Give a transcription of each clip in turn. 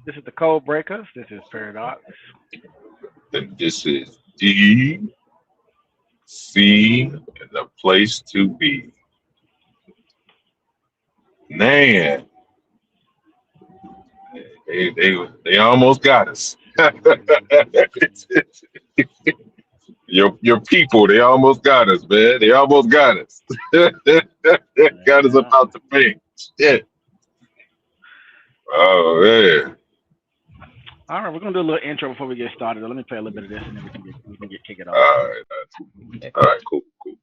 This is the Code Breakers. This is Paradox. And this is DC and the place to be. Man, they almost got us. Your people, they almost got us, man. They almost got us. Got us Yeah. about to pay. Shit. Oh man. All right, we're gonna do a little intro before we get started. Let me play a little bit of this, and then we can get kick it All off. right. All right. Cool. Cool.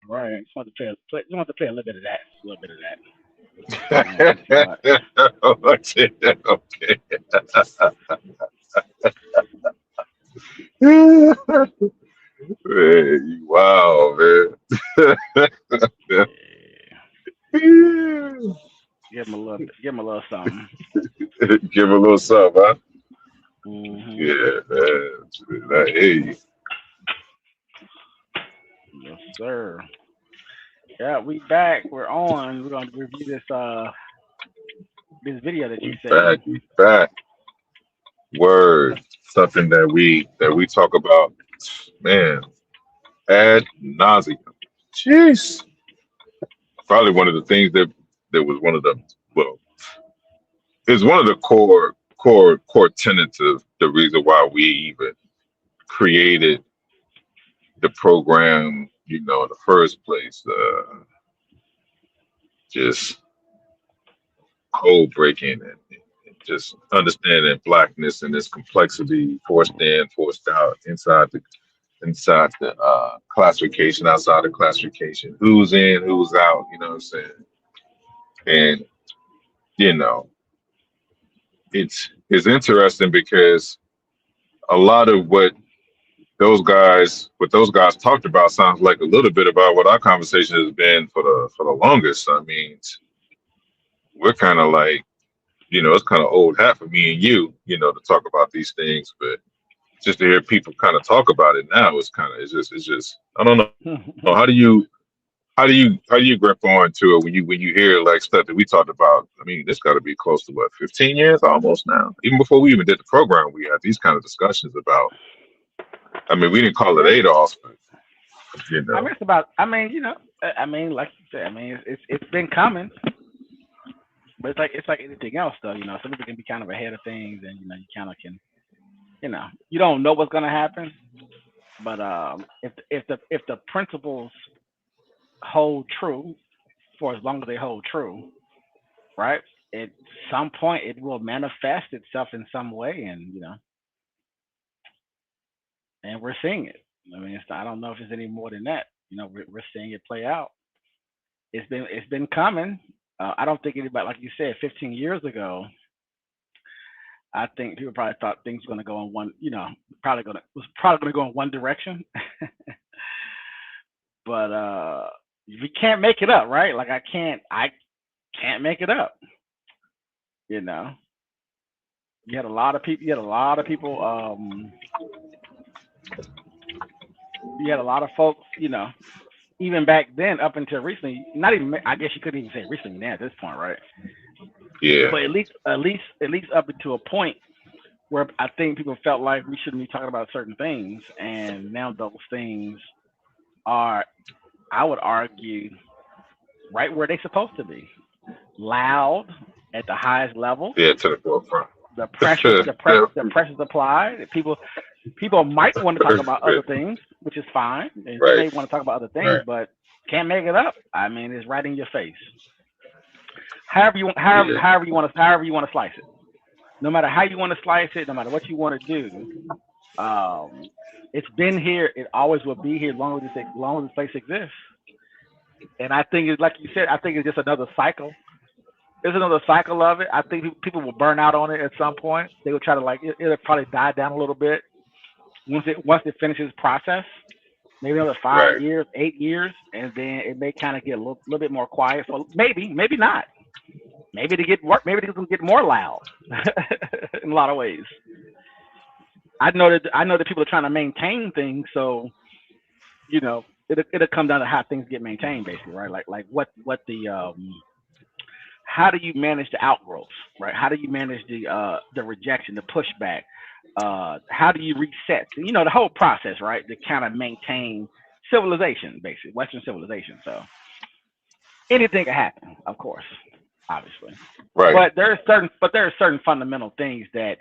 Right. Just want to play a little bit of that. A little bit of that. Not too much. Okay. Okay. Man, wow, man. Give him a little something. Give a little something, huh? Hmm. Yeah, man. Hey, Yes, sir. Yeah, we back. We're on. We're gonna review this video that you we back. seen. We back. Word. Something that we talk about, man, ad nauseum. Jeez. Probably one of the things that was one of the well, it's one of the core tenets of the reason why we even created the program, in the first place. Just code breaking and just understanding blackness and its complexity, forced in, forced out, inside the classification, outside the classification, who's in, who's out. You know what I'm saying? And you know, it's interesting because a lot of what those guys talked about sounds like a little bit about what our conversation has been for the longest. I mean, we're kind of like, it's kind of old hat for me and you, to talk about these things, but just to hear people kind of talk about it now, it's just I don't know. How do you grip on to it when you hear like stuff that we talked about? I mean, this got to be close to what, 15 years almost now. Even before we even did the program, we had these kind of discussions about. I mean, we didn't call it Yeah. ADOS, but you I mean, know, it's about. I mean, like you said. I mean, it's been coming, but it's like anything else, though. Some people can be kind of ahead of things, and you kind of can. You don't know what's gonna happen, but if the principles hold true for as long as they hold true, right? At some point, it will manifest itself in some way, and we're seeing it. I mean, I don't know if it's any more than that. We're seeing it play out. It's been coming. I don't think anybody, like you said, 15 years ago, I think people probably thought things were going to go in one, probably going to go in one direction. But we can't make it up, right? Like I can't. can't make it up. You know, you had a lot of people. You had a lot of people. You had a lot of folks. Even back then, up until recently, not even. I guess you couldn't even say recently now at this point, right? Yeah. But at least up until a point where I think people felt like we shouldn't be talking about certain things, and now those things are, I would argue, right where they're supposed to be. Loud at the highest levels. Yeah, to the forefront. The pressure, the pressure's applied. People might want to talk about other things, which is fine, and they Right. may want to talk about other things, Right. but can't make it up. I mean, it's right in your face. However you want, Yeah. however you want to slice it. No matter how you want to slice it, no matter what you want to do, um, it's been here. It always will be here long as this place exists. And I think it's like you said. I think it's just another cycle. It's another cycle of it. I think people will burn out on it at some point. They will try to it'll probably die down a little bit once it finishes process. Maybe another five Right. years, 8 years, and then it may kind of get a little bit more quiet. For maybe not. Maybe they get work. Maybe they can get more loud in a lot of ways. I know that people are trying to maintain things, so it'll come down to how things get maintained, basically, right? Like what the how do you manage the outgrowth, right? How do you manage the rejection, the pushback? How do you reset? The whole process, right? To kind of maintain civilization, basically Western civilization. So anything can happen, of course, obviously, Right. but there are certain fundamental things that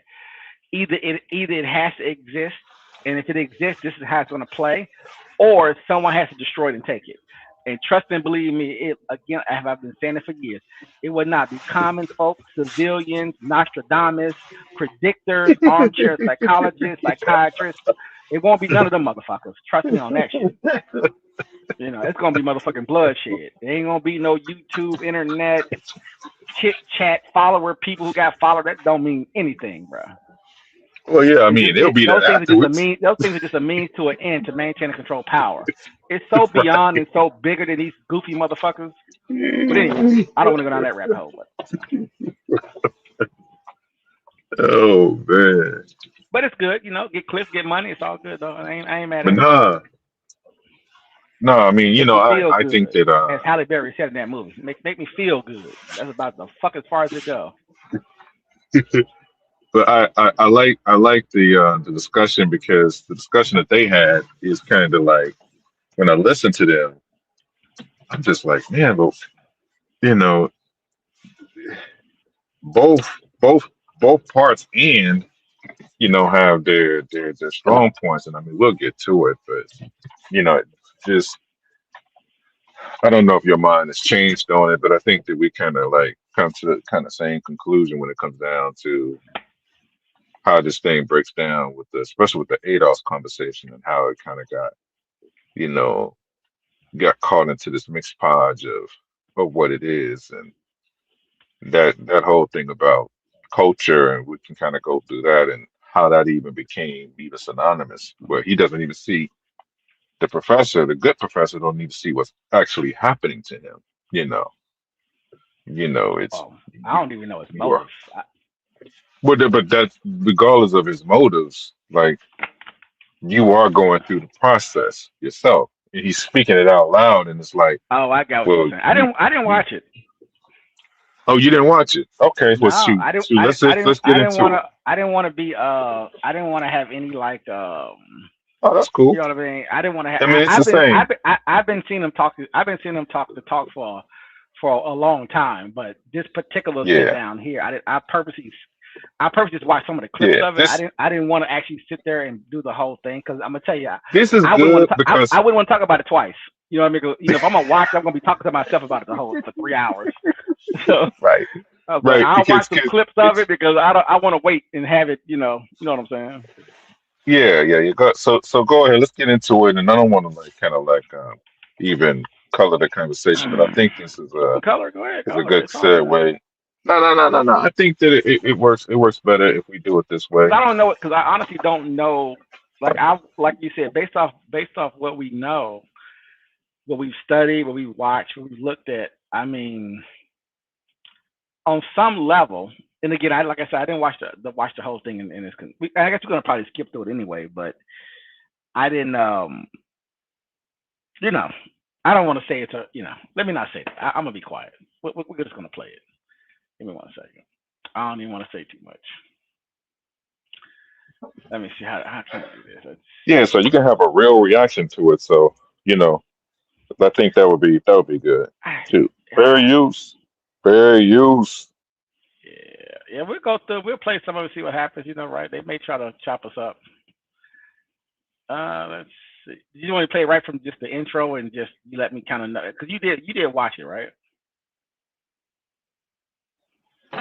either it has to exist, and if it exists, this is how it's going to play, or someone has to destroy it and take it. And trust and believe me, it again, as I've been saying it for years, it would not be common folk, civilians, Nostradamus, predictors, armchair psychologists, psychiatrists. It won't be none of them motherfuckers. Trust me on that shit. It's gonna be motherfucking bloodshed. There ain't gonna be no YouTube, internet, chit chat, follower people who got followed. That don't mean anything, bro. Well, yeah. I mean, it'll be Those that things are just a afterwards. mean. Those things are just a means to an end to maintain and control power. It's so beyond and so bigger than these goofy motherfuckers. But anyway, I don't want to go down that rabbit hole. Oh man. But it's good, get clicks, get money. It's all good though. I ain't mad But at it. nah. No, I mean, Make me feel I think good, that as Halle Berry said in that movie. Make me feel good. That's about the fuck as far as it go. but I like the discussion because the discussion that they had is kind of like when I listen to them, I'm just like, man, but you know, both both both parts and have their strong points, and I mean we'll get to it, but just I don't know if your mind has changed on it, but I think that we kind of like come to the kind of same conclusion when it comes down to how this thing breaks down with especially with the ADOS conversation and how it kind of you know, got caught into this mixed podge of what it is, and that whole thing about culture, and we can kind of go through that and how that even became even synonymous, where he doesn't even see the good professor don't even see what's actually happening to him. You know, it's Well, I don't even know his you are motives. but that's regardless of his motives, like you are going through the process yourself. And he's speaking it out loud, and it's like, Oh, I got what you're well, saying. I didn't you watch it. oh, you didn't watch it? Okay, No, well, shoot, I didn't. shoot, let's I get didn't want into to. it. I didn't want to be. I didn't want to have any Oh, that's you cool. know what I mean. I didn't want to have. I mean, it's the I've been. same. I've been seeing them talk. I've been seeing them talk for a long time. But this particular sit Yeah, down here, I purposely just watched some of the clips yeah. of it. I didn't want to actually sit there and do the whole thing because I'm gonna tell you, This is I wouldn't want good to. I because wouldn't want to talk about it twice. You know what I mean? 'Cause, if I'm gonna watch it, I'm gonna be talking to myself about it for 3 hours. So right, I was like, right, I'll watch because some clips of it's it because I want to wait and have it. You know what I'm saying? yeah, yeah. You got so go ahead. Let's get into it, and I don't want to like kind of like even color the conversation, but I think this You can color. Go ahead, is a color. good It's all good. segue. No, no, no, no, no. I think that it works. It works better if we do it this way. Because I don't know it. Because I honestly don't know. Like you said, based off what we know, what we've studied, what we've watched, what we've looked at. I mean, on some level, and again, like I said, I didn't watch the whole thing in this. I guess we're gonna probably skip through it anyway, but I didn't. You know, I don't want to say it's a. Let me not say that. I'm gonna be quiet. We're just gonna play it. Give me 1 second. I don't even want to say too much. Let me see how can I do this. Yeah, so you can have a real reaction to it. So you know, I think that would be good too. Fair use, fair use. Yeah, we'll go through. We'll play some of it, see what happens. Right? They may try to chop us up. Let's see. You want to play right from just the intro and just you let me kind of know because you did watch it, right?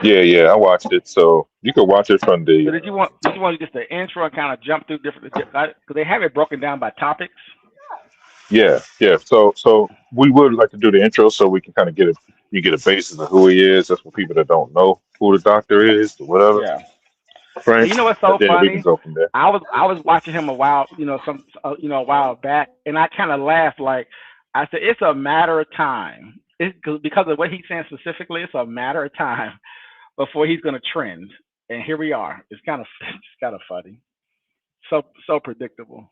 Yeah, I watched it. So you could watch it from So the. did you want just the intro and kind of jump through different because they have it broken down by topics. Yeah. So we would like to do the intro so we can kind of get a basis of who he is. That's for people that don't know who the doctor is or whatever. Yeah. And Frank, you know what's and so then we can funny? go from there. I was watching him a while, a while back, and I kind of laughed. Like I said, it's a matter of time. It's because of what he's saying specifically. It's a matter of time before he's going to trend. And here we are. It's kind of funny. So predictable.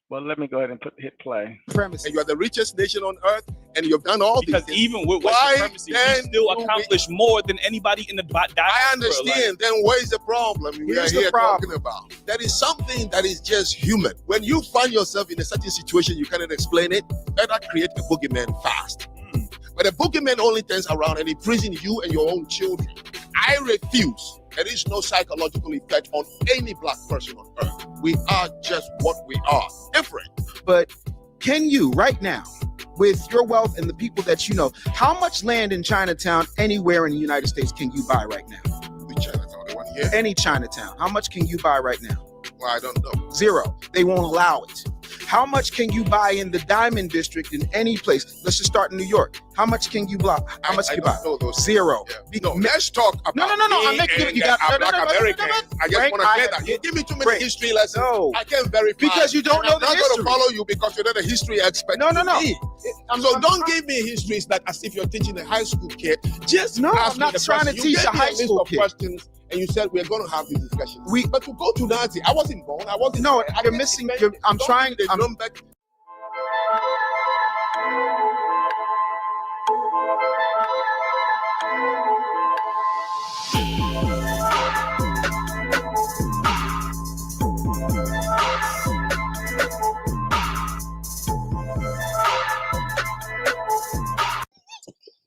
Well, let me go ahead and hit play. And you are the richest nation on earth, and you've done all these Because things. even with white Why supremacy, we then still do we- accomplish more than anybody in the diaspora. I understand. Then where's the problem we are Here's the here problem. talking about? That is something that is just human. When you find yourself in a certain situation, you cannot explain it. Better create a boogeyman fast. But a boogeyman only turns around and imprisons you and your own children. I refuse. There is no psychological effect on any black person on earth. We are just what we are. Different. But can you, right now, with your wealth and the people that you know, how much land in Chinatown anywhere in the United States can you buy right now? We Chinatown, the one here. Any Chinatown. How much can you buy right now? Well, I don't know. 0. They won't allow it. How much can you buy in the Diamond District in any place? Let's just start in New York. How much can you buy? How much can you buy? Know those 0. Yeah. No, let's talk about No. me I'm making and you got a black American. I just Frank, want to say that. You give me too many Frank, history lessons. no. I can't verify. Because you don't And know the I'm not going history. to follow you because you're not a history expert. No. So don't give me histories like as if you're teaching a high school kid. Just No, ask I'm me not the trying to question. teach You gave a me high list school of kid. questions, and you said we're going to have this discussion. We- But to go to Nazi, I wasn't born. I wasn't. No, I you're didn't missing. invent it. I'm Don't trying. give me the I'm, Nuremberg.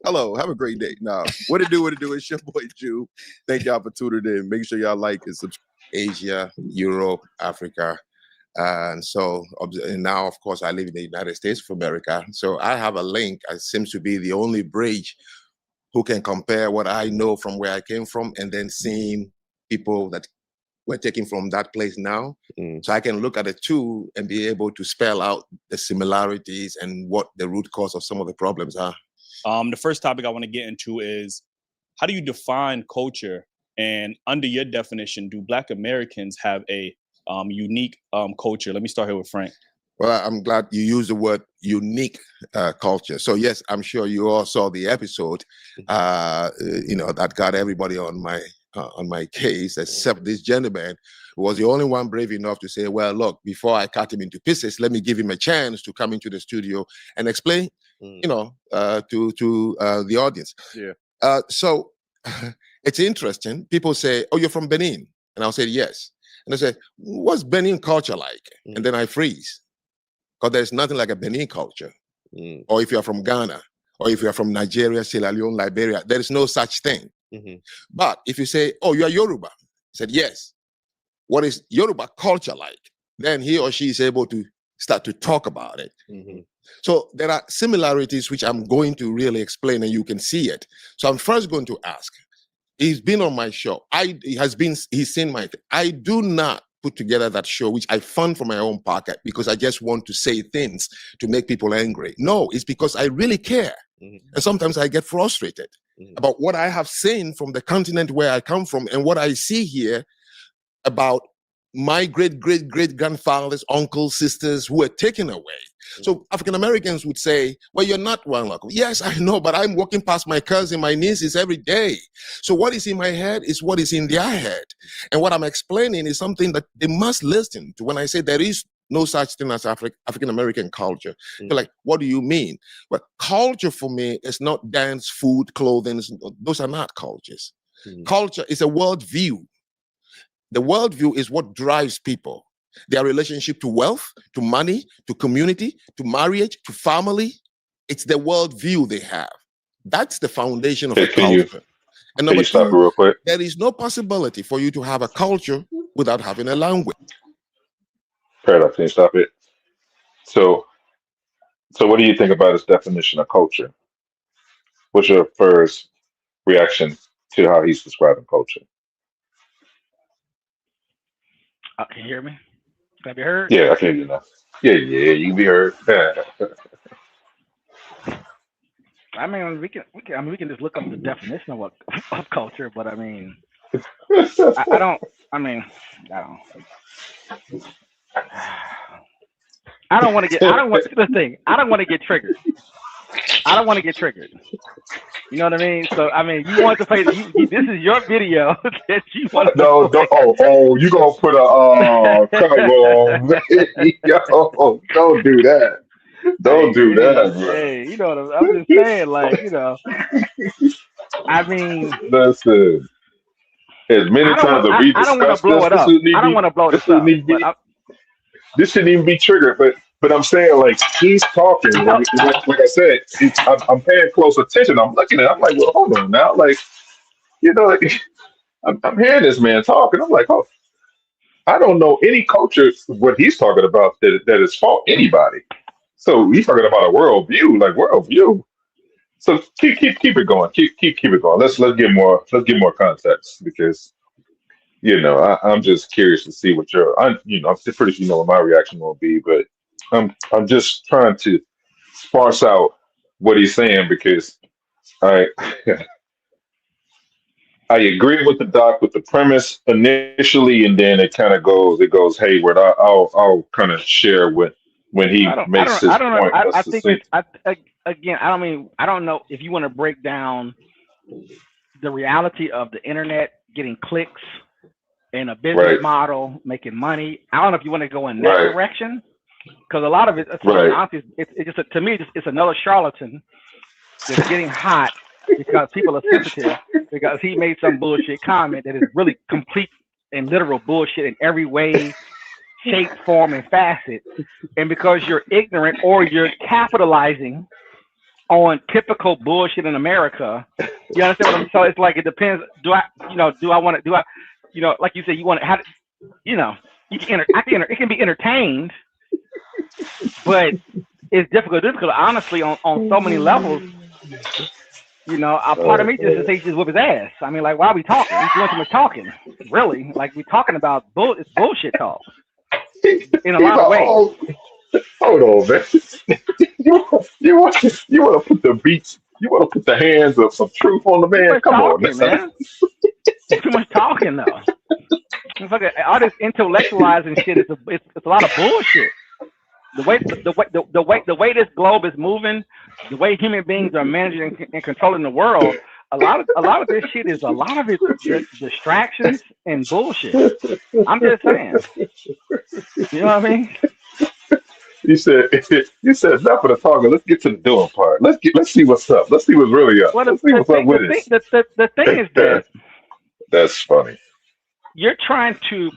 Hello, have a great day. Now, what it do? It's your boy Jew. Thank y'all for tuning in. Make sure y'all like and subscribe. Asia, Europe, Africa. And now, of course, I live in the United States of America. So I have a link. It seems to be the only bridge who can compare what I know from where I came from and then seeing people that we're taking from that place now. So I can look at the two and be able to spell out the similarities and what the root cause of some of the problems are. The first topic I want to get into is how do you define culture? And under your definition, do Black Americans have a unique culture? Let me start here with Frank. Well, I'm glad you used the word unique culture. So yes, I'm sure you all saw the episode, that got everybody on my case, except this gentleman who was the only one brave enough to say, well, look, before I cut him into pieces, let me give him a chance to come into the studio and explain, to the audience. Yeah. So it's interesting. People say, oh, you're from Benin. And I'll say, yes. And they say, what's Benin culture like? And then I freeze. Because there's nothing like a Benin culture. Or if you're from Ghana, or if you're from Nigeria, Sierra Leone, Liberia, there is no such thing. But if you say, oh, you are Yoruba, I said, yes. What is Yoruba culture like? Then he or she is able to start to talk about it. So there are similarities which I'm going to really explain, and you can see it. So I'm first going to ask. He's been on my show. He's seen my. I do not put together that show, which I fund from my own pocket because I just want to say things to make people angry. No, it's because I really care. And sometimes I get frustrated about what I have seen from the continent where I come from and what I see here about my great grandfathers, uncles, sisters who were taken away So African Americans would say, well, you're not one local. Yes, I know, but I'm walking past my cousin, my nieces every day. So what is in my head is what is in their head. And what I'm explaining is something that they must listen to. When I say there is no such thing as African American culture, they're like, what do you mean? Well, culture for me is not dance, food, clothing. Those are not cultures. Culture is a worldview. The worldview is what drives people. Their relationship to wealth, to money, to community, to marriage, to family. It's the worldview they have. That's the foundation of a culture. And number stop it two, real quick? there is no possibility for you to have a culture without having a language. Paradox, can you stop it? So what do you think about his definition of culture? What's your first reaction to how he's describing culture? Can you hear me? Can I be heard? Yeah, I can hear you now. Yeah, you can be heard. I mean, we can just look up the definition of of culture, but I mean, I don't. I mean, I don't. I don't want to get. I don't want the thing. I don't want to get triggered. I don't want to get triggered. You know what I mean? So I mean, you want to play. This is your video that you want to. No, don't. Oh, you gonna put a come on, yo, don't do that. Don't do that, bro. Hey, you know what I'm just saying, like, you know. I mean, listen. As many times as we I don't want discuss to blow it this, up. I don't want to blow this up. This shouldn't even be triggered, but I'm saying, like, he's talking. Like I said, I'm paying close attention. I'm looking at it. I'm like, well, hold on now. Like, you know, like, I'm hearing this man talk, and I'm like, oh, I don't know any culture what he's talking about that is fault anybody. So he's talking about a worldview, like worldview. So keep it going. Keep it going. Let's get more context, because I'm just curious to see what I'm pretty sure you know what my reaction will be, but I'm just trying to sparse out what he's saying, because I I agree with the doc with the premise initially, and then it kind of goes hayward. I'll kind of share when he makes his point. I think again, I don't know if you want to break down the reality of the internet, getting clicks and a business model, making money. I don't know if you want to go in that direction, because a lot of it, honestly, it's just to me, it's another charlatan that's getting hot because people are sensitive, because he made some bullshit comment that is really complete and literal bullshit in every way, shape, form, and facet. And because you're ignorant or you're capitalizing on typical bullshit in America, you understand what I'm saying? So it's like, it depends. Like you said, you want to have, it can be entertained, but it's difficult, honestly, on so many levels. A part of me just thinks just whip his ass. I mean, like, why are we talking? He's doing too much talking. Really? Like, we're talking about it's bullshit talk in a lot of ways. Hold on, man. You want to put the beats? You want to put the hands of some truth on the man? Come on, man. Too much talking though. It's like all this intellectualizing shit. It's a lot of bullshit. The way this globe is moving, the way human beings are managing and controlling the world, a lot of this shit is distractions and bullshit. I'm just saying. You know what I mean? You said enough of the talking. Let's get to the doing part. Let's see what's up. Let's see what's really up. Let's see what's up with it. The thing is that that's funny. You're trying to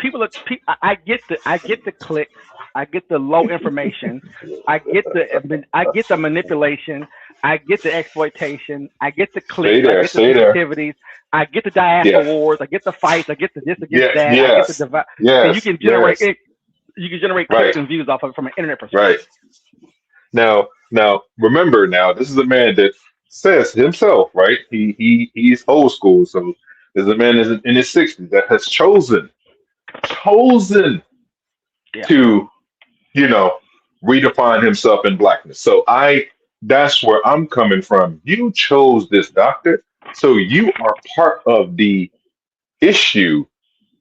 I get the clicks. I get the low information. I get the manipulation. I get the exploitation. I get the clicks. I get the sensitivities. I get the diaspora wars. I get the fights. I get the this against that. I get the divide. And you can generate it. You can generate clicks and views off of it from an internet perspective. Right. Now, remember, this is a man that says himself, right? He's old school, so there's a man in his 60s that has chosen to, redefine himself in blackness. So that's where I'm coming from. You chose this, doctor, so you are part of the issue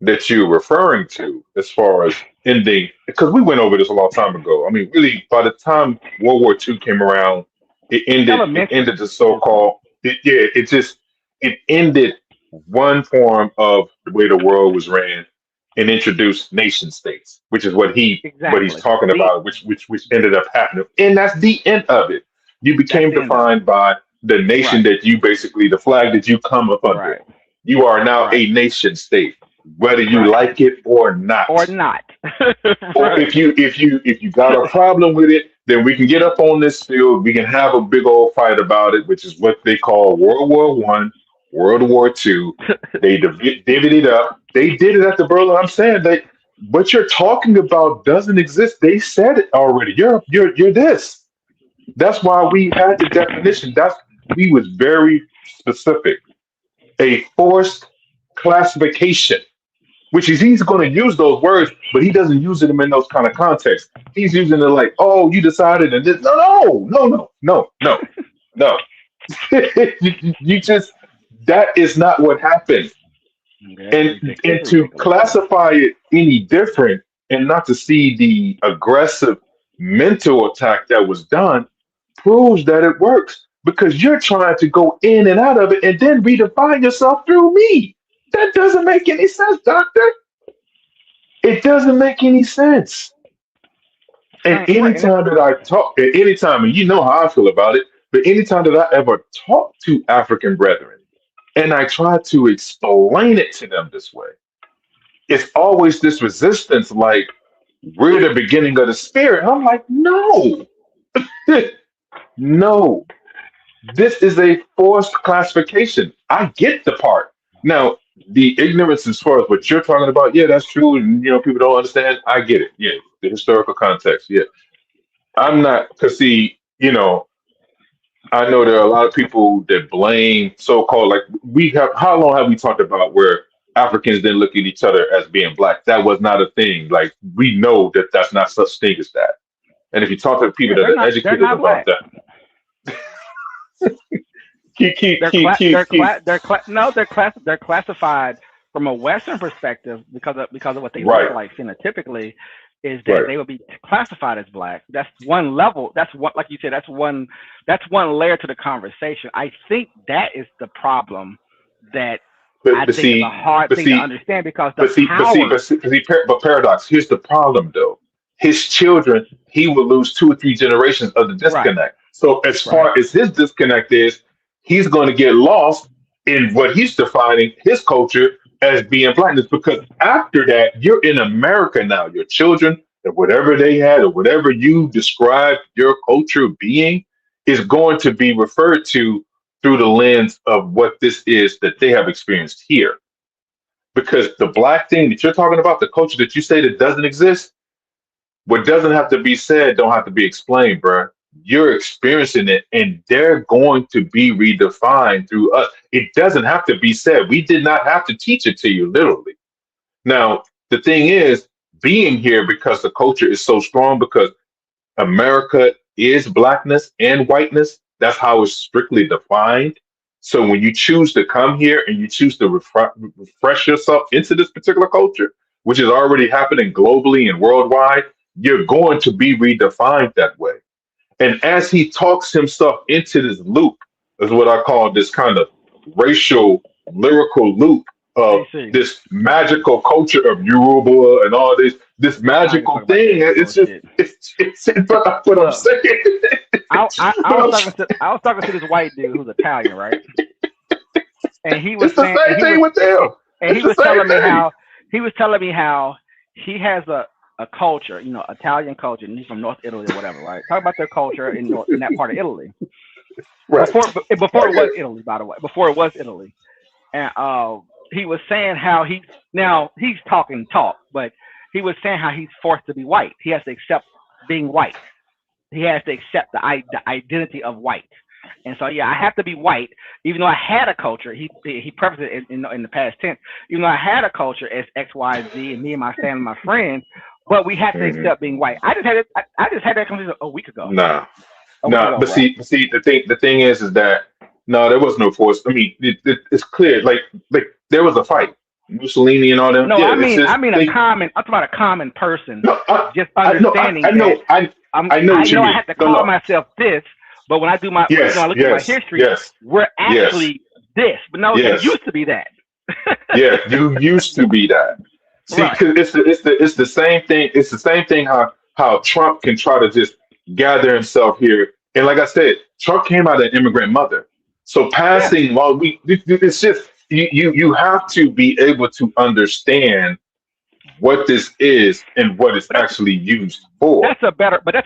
that you're referring to as far as ending, because we went over this a long time ago. I mean, really, by the time World War II came around, it ended Elementary. the so-called it ended one form of the way the world was ran and introduced nation states, which is what he's Exactly. talking about, which ended up happening. And that's the end of it. You That's became the end of it. defined by the nation Right. that you basically, the flag that you come up under. Right. You are now Right. a nation state, whether you Right. like it or not. Or not. Or Right. if you got a problem with it, then we can get up on this field. We can have a big old fight about it, which is what they call World War I, World War II. They divvied it up. They did it at the Berlin. I'm saying that what you're talking about doesn't exist. They said it already. You're this. That's why we had the definition. We was very specific. A forced classification, which is he's going to use those words, but he doesn't use them in those kind of contexts. He's using it like, oh, you decided, and this. No. You just that is not what happened. That's And ridiculous. to classify it any different, and not to see the aggressive mental attack that was done, proves that it works, because you're trying to go in and out of it and then redefine yourself through me. That doesn't make any sense, doctor. It doesn't make any sense. And Right. And anytime that I talk, at any time, and you know how I feel about it, but anytime that I ever talk to African brethren and I try to explain it to them this way, it's always this resistance, like we're the beginning of the spirit. I'm like, no, no, this is a forced classification. I get the part. Now, the ignorance as far as what you're talking about, yeah, that's true. And people don't understand. I get it. Yeah, the historical context. Yeah. I'm not, because see, I know there are a lot of people that blame so-called, like, how long have we talked about where Africans didn't look at each other as being black? That was not a thing. Like, we know that that's not such thing as that. And if you talk to people yeah, that are they're educated not about black. that, keep, They're keep, keep, keep. no, they're classified from a Western perspective because of what they look Right, like phenotypically. Is that right. they would be classified as black? That's one level. That's what, like you said, that's one layer to the conversation. I think that is the problem that I But think is a see, hard but thing to see, understand, because the but see, but see, powers. but paradox. Here's the problem, though. His children, he will lose 2 or 3 generations of the Right. disconnect. So as Right. far as his disconnect is, he's going to get lost in what he's defining his culture as being blackness. Because after that, you're in America now. Your children and whatever they had or whatever you describe your culture being is going to be referred to through the lens of what this is that they have experienced here. Because the black thing that you're talking about, the culture that you say that doesn't exist, what doesn't have to be said don't have to be explained, bruh. You're experiencing it, and they're going to be redefined through us. It doesn't have to be said. We did not have to teach it to you, literally. Now, the thing is, being here because the culture is so strong, because America is blackness and whiteness. That's how it's strictly defined. So when you choose to come here and you choose to refresh yourself into this particular culture, which is already happening globally and worldwide, you're going to be redefined that way. And as he talks himself into this loop, is what I call this kind of racial lyrical loop of DC. this magical culture of Yoruba and all this I ain't magical talking about thing. that It's just bullshit. it's but that's what I'm Look, saying. I But was talking to this white dude who's Italian, right? And he was it's the saying, same thing with them. and he It's the was same thing. telling me how he has a culture, Italian culture, and he's from North Italy or whatever, right? Talk about their culture in that part of Italy Right. before it was Italy, by the way, before it was Italy. And he was saying how he's talking talk, but he was saying how he's forced to be white. He has to accept being white. He has to accept the identity of white. And so, yeah, I have to be white, even though I had a culture. He prefaced it in the past tense. Even though I had a culture as X, Y, Z, and me and my family, my friends, but we have to Mhm. accept being white. I just had it. I just had that conversation a week ago. Nah. A week Nah, ago, but bro. see, the thing is that no, there was no force. I mean, it's clear, like there was a fight. Mussolini and all them. No, Yeah, I mean a common. I'm talking about a common person. No, just understanding. I know. I know what you mean. I have to call myself this, but when I do my, yes, I look at my history, we're actually this. But no, you used to be that. Yeah, you used to be that. See, because it's the same thing. It's the same thing. How Trump can try to just gather himself here, and like I said, Trump came out of an immigrant mother. So passing while it's just you have to be able to understand what this is and what it's actually used for. That's a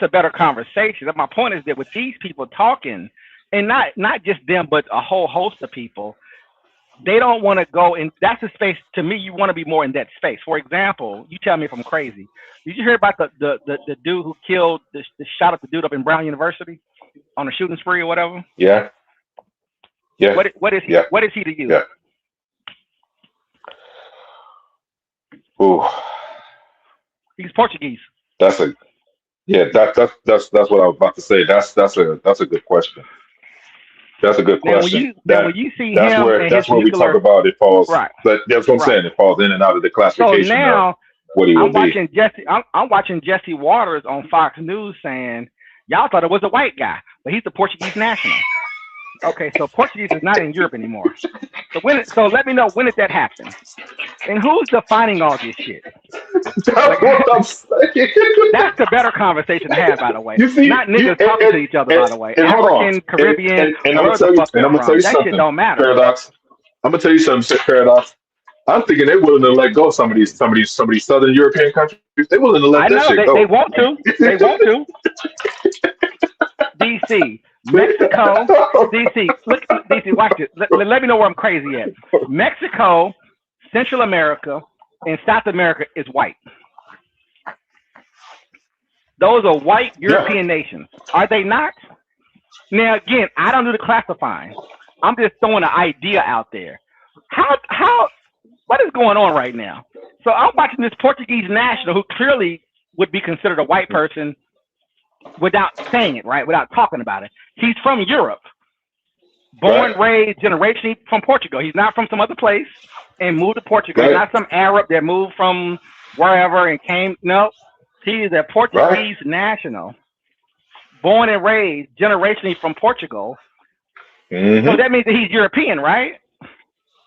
better conversation. My point is that with these people talking, and not just them, but a whole host of people, they don't want to go in. That's a space to me. You want to be more in that space. For example, you tell me if I'm crazy. Did you hear about the dude who killed the shot at the dude up in Brown University on a shooting spree or whatever? Yeah. Yeah. What is he? Yeah. What is he to you? Yeah. Ooh. He's Portuguese. That's what I was about to say. That's a good question. That's a good question. When you see that's him, where we talk about it falls. Right. But that's what I'm saying. It falls in and out of the classification. So now of what he will be. I'm watching Jesse Waters on Fox News saying, y'all thought it was a white guy, but he's the Portuguese national. Okay, so Portuguese is not in Europe anymore. So let me know, when did that happen? And who's defining all this shit? That's what I'm saying. That's a better conversation to have, by the way. You see, not niggas talking to each other, by the way. And African, Caribbean, and I'm gonna tell you that shit don't matter. Paradox. I'm gonna tell you something, Paradox. I'm thinking they're willing to let go of some of these Southern European countries. They're willing to let that shit go. They want to. They want to. DC, Mexico, DC. Look, DC, watch this. Let me know where I'm crazy at. Mexico, Central America, and South America is white. Those are white European nations. Are they not? Now, again, I don't do the classifying. I'm just throwing an idea out there. What is going on right now? So I'm watching this Portuguese national who clearly would be considered a white person without saying it, right? Without talking about it. He's from Europe. Born, raised, generationally from Portugal. He's not from some other place and moved to Portugal. He's not some Arab that moved from wherever and came. No, he is a Portuguese national. Born and raised generationally from Portugal. Mm-hmm. So that means that he's European, right?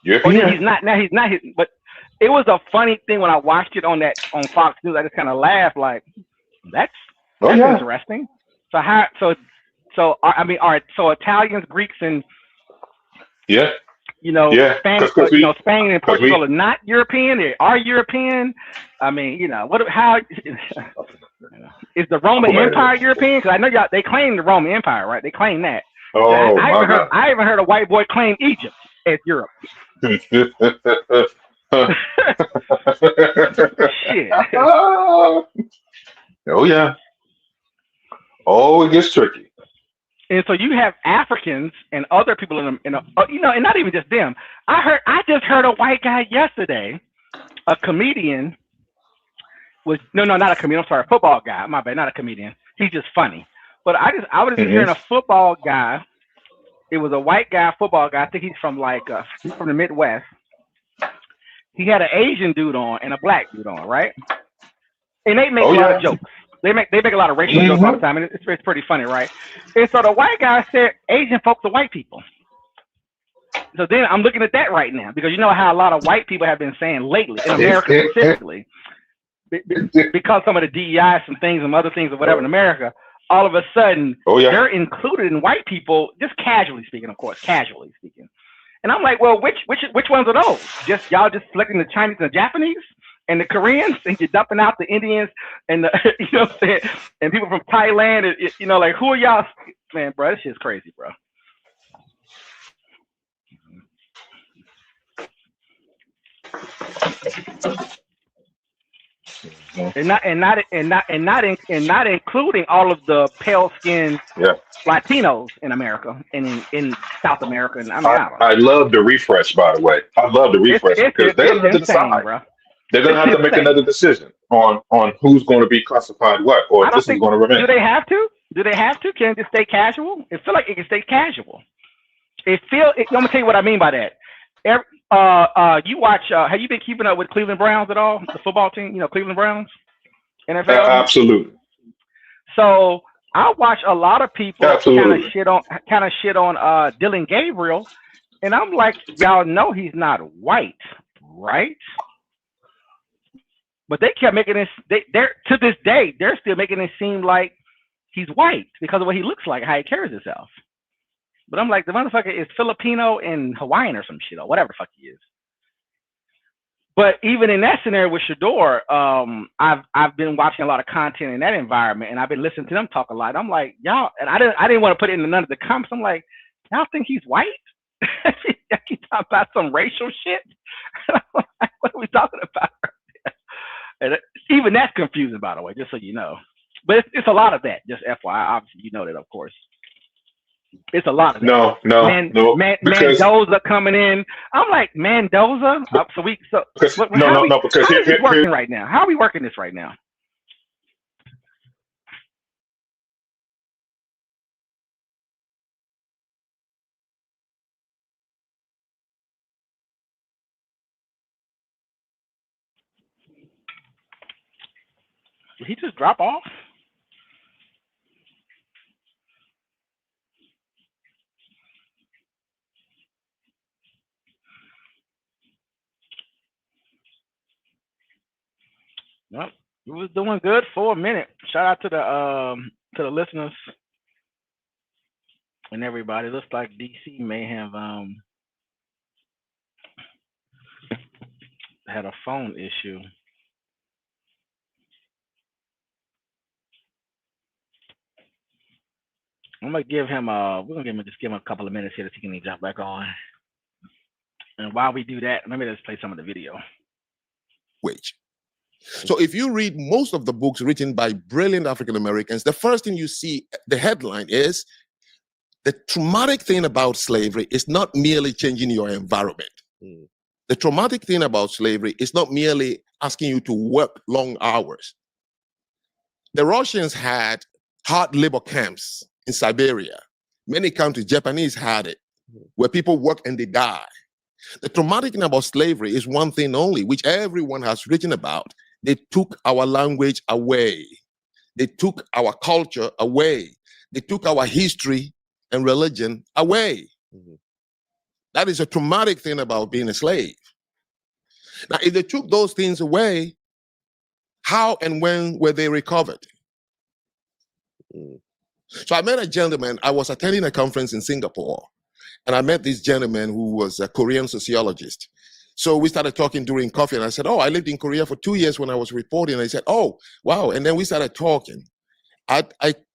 European. He's not. Now he's not. But it was a funny thing when I watched it on Fox News. I just kind of laughed, like, that's interesting. So so Italians, Greeks, and Spain and Portugal are not European. They are European. I mean, how is the Roman Empire European? Because I know they claim the Roman Empire, right? They claim that. I even heard a white boy claim Egypt as Europe. Shit. Oh yeah. Oh, it gets tricky. And so you have Africans and other people and not even just them. I just heard a white guy yesterday, a comedian not a comedian. I'm sorry, a football guy. My bad, not a comedian. He's just funny. But I was just hearing a football guy. It was a white guy, football guy. I think he's from he's from the Midwest. He had an Asian dude on and a black dude on, right? And they make a lot of jokes. They make a lot of racial jokes all the time, and it's pretty funny, right? And so the white guy said, Asian folks are white people. So then I'm looking at that right now, because you know how a lot of white people have been saying lately, in America specifically, because some of the DEI, some things, and other things or whatever in America, all of a sudden they're included in white people, just casually speaking, of course, casually speaking. And I'm like, well, which ones are those? Y'all just selecting the Chinese and the Japanese and the Koreans, and you're dumping out the Indians and the what I'm saying, and people from Thailand, and, like, who are y'all? Man, bro, this shit's crazy, bro. And not including all of the pale skinned Latinos in America and in South America. And I love the refresh, by the way. I love the refresh because they're going to decide. Bro. They're going to have to make another decision on who's going to be classified what, or if this is going to remain. Do they have to? Can it just stay casual? It feels like it can stay casual. I'm going to tell you what I mean by that. You watch? Have you been keeping up with Cleveland Browns at all? The football team, Cleveland Browns, NFL. Absolutely. So I watch a lot of people kind of Absolutely. shit on Dylan Gabriel, and I'm like, y'all know he's not white, right? But they kept making this. They're to this day, they're still making it seem like he's white because of what he looks like, how he carries himself. But I'm like, the motherfucker is Filipino and Hawaiian or some shit or whatever the fuck he is. But even in that scenario with Shador, I've been watching a lot of content in that environment, and I've been listening to them talk a lot. I'm like, y'all, and I didn't want to put it in none of the comments. I'm like, y'all think he's white? Y'all keep talking about some racial shit. What are we talking about? And even that's confusing, by the way, just so you know. But it's a lot of that. Just FYI, obviously you know that, of course. It's a lot of that. No. Because Mendoza coming in. I'm like, Mendoza? because how is this here, working right now? How are we working this right now? Did he just drop off? Nope. He was doing good for a minute. Shout out to the listeners and everybody. Looks like DC may have had a phone issue. I'm gonna give him we're gonna just give him a couple of minutes here to see if he can jump back on. And while we do that, let me just play some of the video. Wage. So if you read most of the books written by brilliant African Americans, the first thing you see, the headline is, the traumatic thing about slavery is not merely changing your environment. The traumatic thing about slavery is not merely asking you to work long hours. The Russians had hard labor camps in Siberia. Many countries, Japanese had it, where people work and they die. The traumatic thing about slavery is one thing only, which everyone has written about. They took our language away. They took our culture away. They took our history and religion away. That is a traumatic thing about being a slave. Now, if they took those things away, how and when were they recovered? So I met a gentleman. I was attending a conference in Singapore, and I met this gentleman who was a Korean sociologist. So we started talking during coffee, and I said, oh, I lived in Korea for 2 years when I was reporting. And he said, oh, wow. And then we started talking. I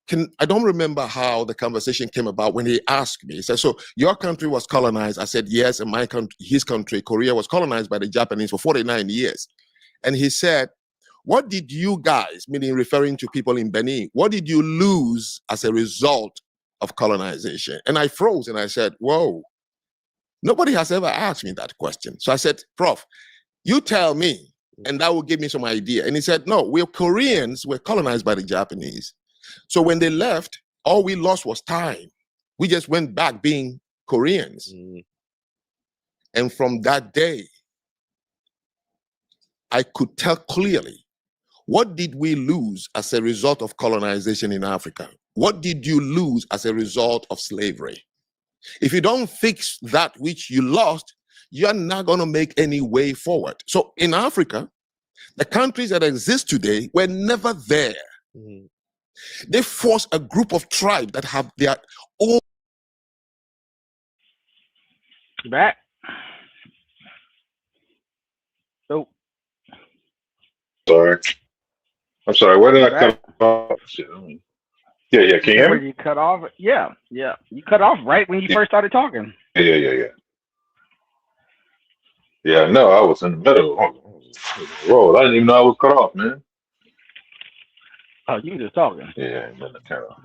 don't remember how the conversation came about when he asked me. He said, so your country was colonized? I said, yes, and my country, his country, Korea, was colonized by the Japanese for 49 years. And he said, what did you guys, meaning referring to people in Benin, what did you lose as a result of colonization? And I froze and I said, whoa, nobody has ever asked me that question. So I said, Prof, you tell me, and that will give me some idea. And he said, no, we're Koreans, we're colonized by the Japanese. So when they left, all we lost was time. We just went back being Koreans. And from that day, I could tell clearly, what did we lose as a result of colonization in Africa? What did you lose as a result of slavery? If you don't fix that which you lost, you're not going to make any way forward. So in Africa, the countries that exist today were never there. They force a group of tribes that have their own. Back. So. Sorry. I'm sorry. Where did I cut off? Shit, yeah. Can you hear me? You cut off. Yeah. You cut off right when you first started talking. Yeah. Yeah, no, I was in the middle. Whoa, I didn't even know I was cut off, man. Oh, you just talking. Yeah, and then kind of.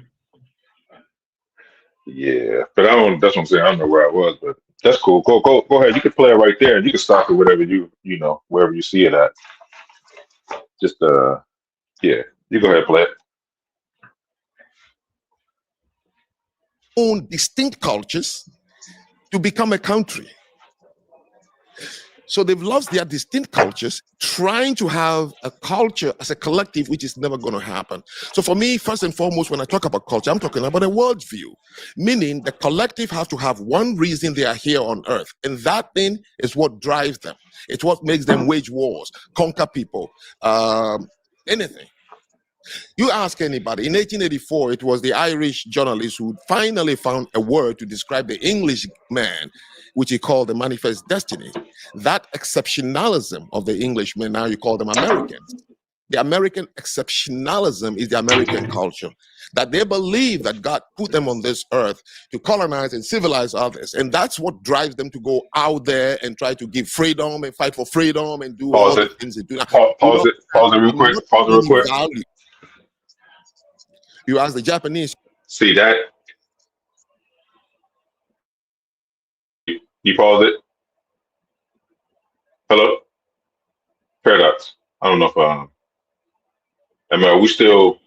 Yeah, but I don't. That's what I'm saying. I don't know where I was, but that's cool. Go ahead. You can play it right there, and you can stop it whatever you know wherever you see it at. Just yeah, you go ahead, play it. Own distinct cultures to become a country. So they've lost their distinct cultures, trying to have a culture as a collective, which is never going to happen. So for me, first and foremost, when I talk about culture, I'm talking about a worldview, meaning the collective has to have one reason they are here on earth. And that thing is what drives them. It's what makes them wage wars, conquer people, anything. You ask anybody, in 1884, it was the Irish journalist who finally found a word to describe the English man, which he called the manifest destiny. That exceptionalism of the Englishmen, now you call them Americans. The American exceptionalism is the American culture, that they believe that God put them on this earth to colonize and civilize others. And that's what drives them to go out there and try to give freedom and fight for freedom and do all the things they do. Pause it real quick. Pause it real quick. Value. You ask the Japanese. See that? You pause it. Hello? Paradox. I don't know if are we still?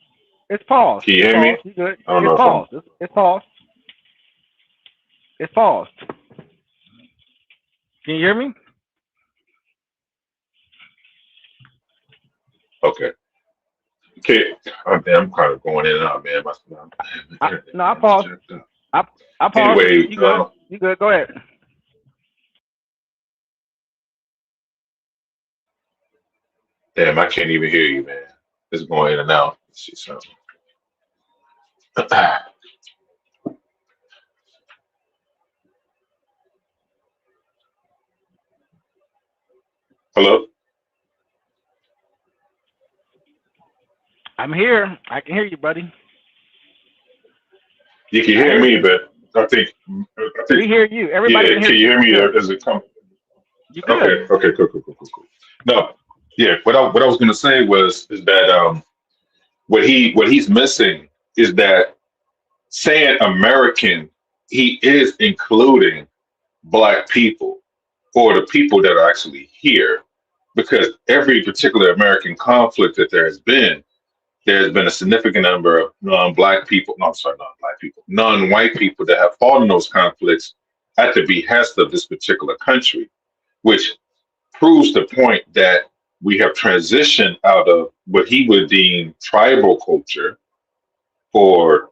It's paused. Can you hear me? You good? I don't know It's paused. It's paused. It's paused. Can you hear me? Okay. Okay. I'm kind of going in and out, man. No, I paused. I paused. Anyway, you good? You good? Go ahead. Damn, I can't even hear you, man. It's going in and out. Hello? I'm here. I can hear you, buddy. You can hear me, but I think we hear you. Everybody can hear you hear me as it comes? You good? Okay, cool. No, yeah. What I was gonna say is that what he's missing is that saying American, he is including Black people or the people that are actually here, because every particular American conflict that there's been a significant number of non-white people that have fought in those conflicts at the behest of this particular country, which proves the point that we have transitioned out of what he would deem tribal culture, or,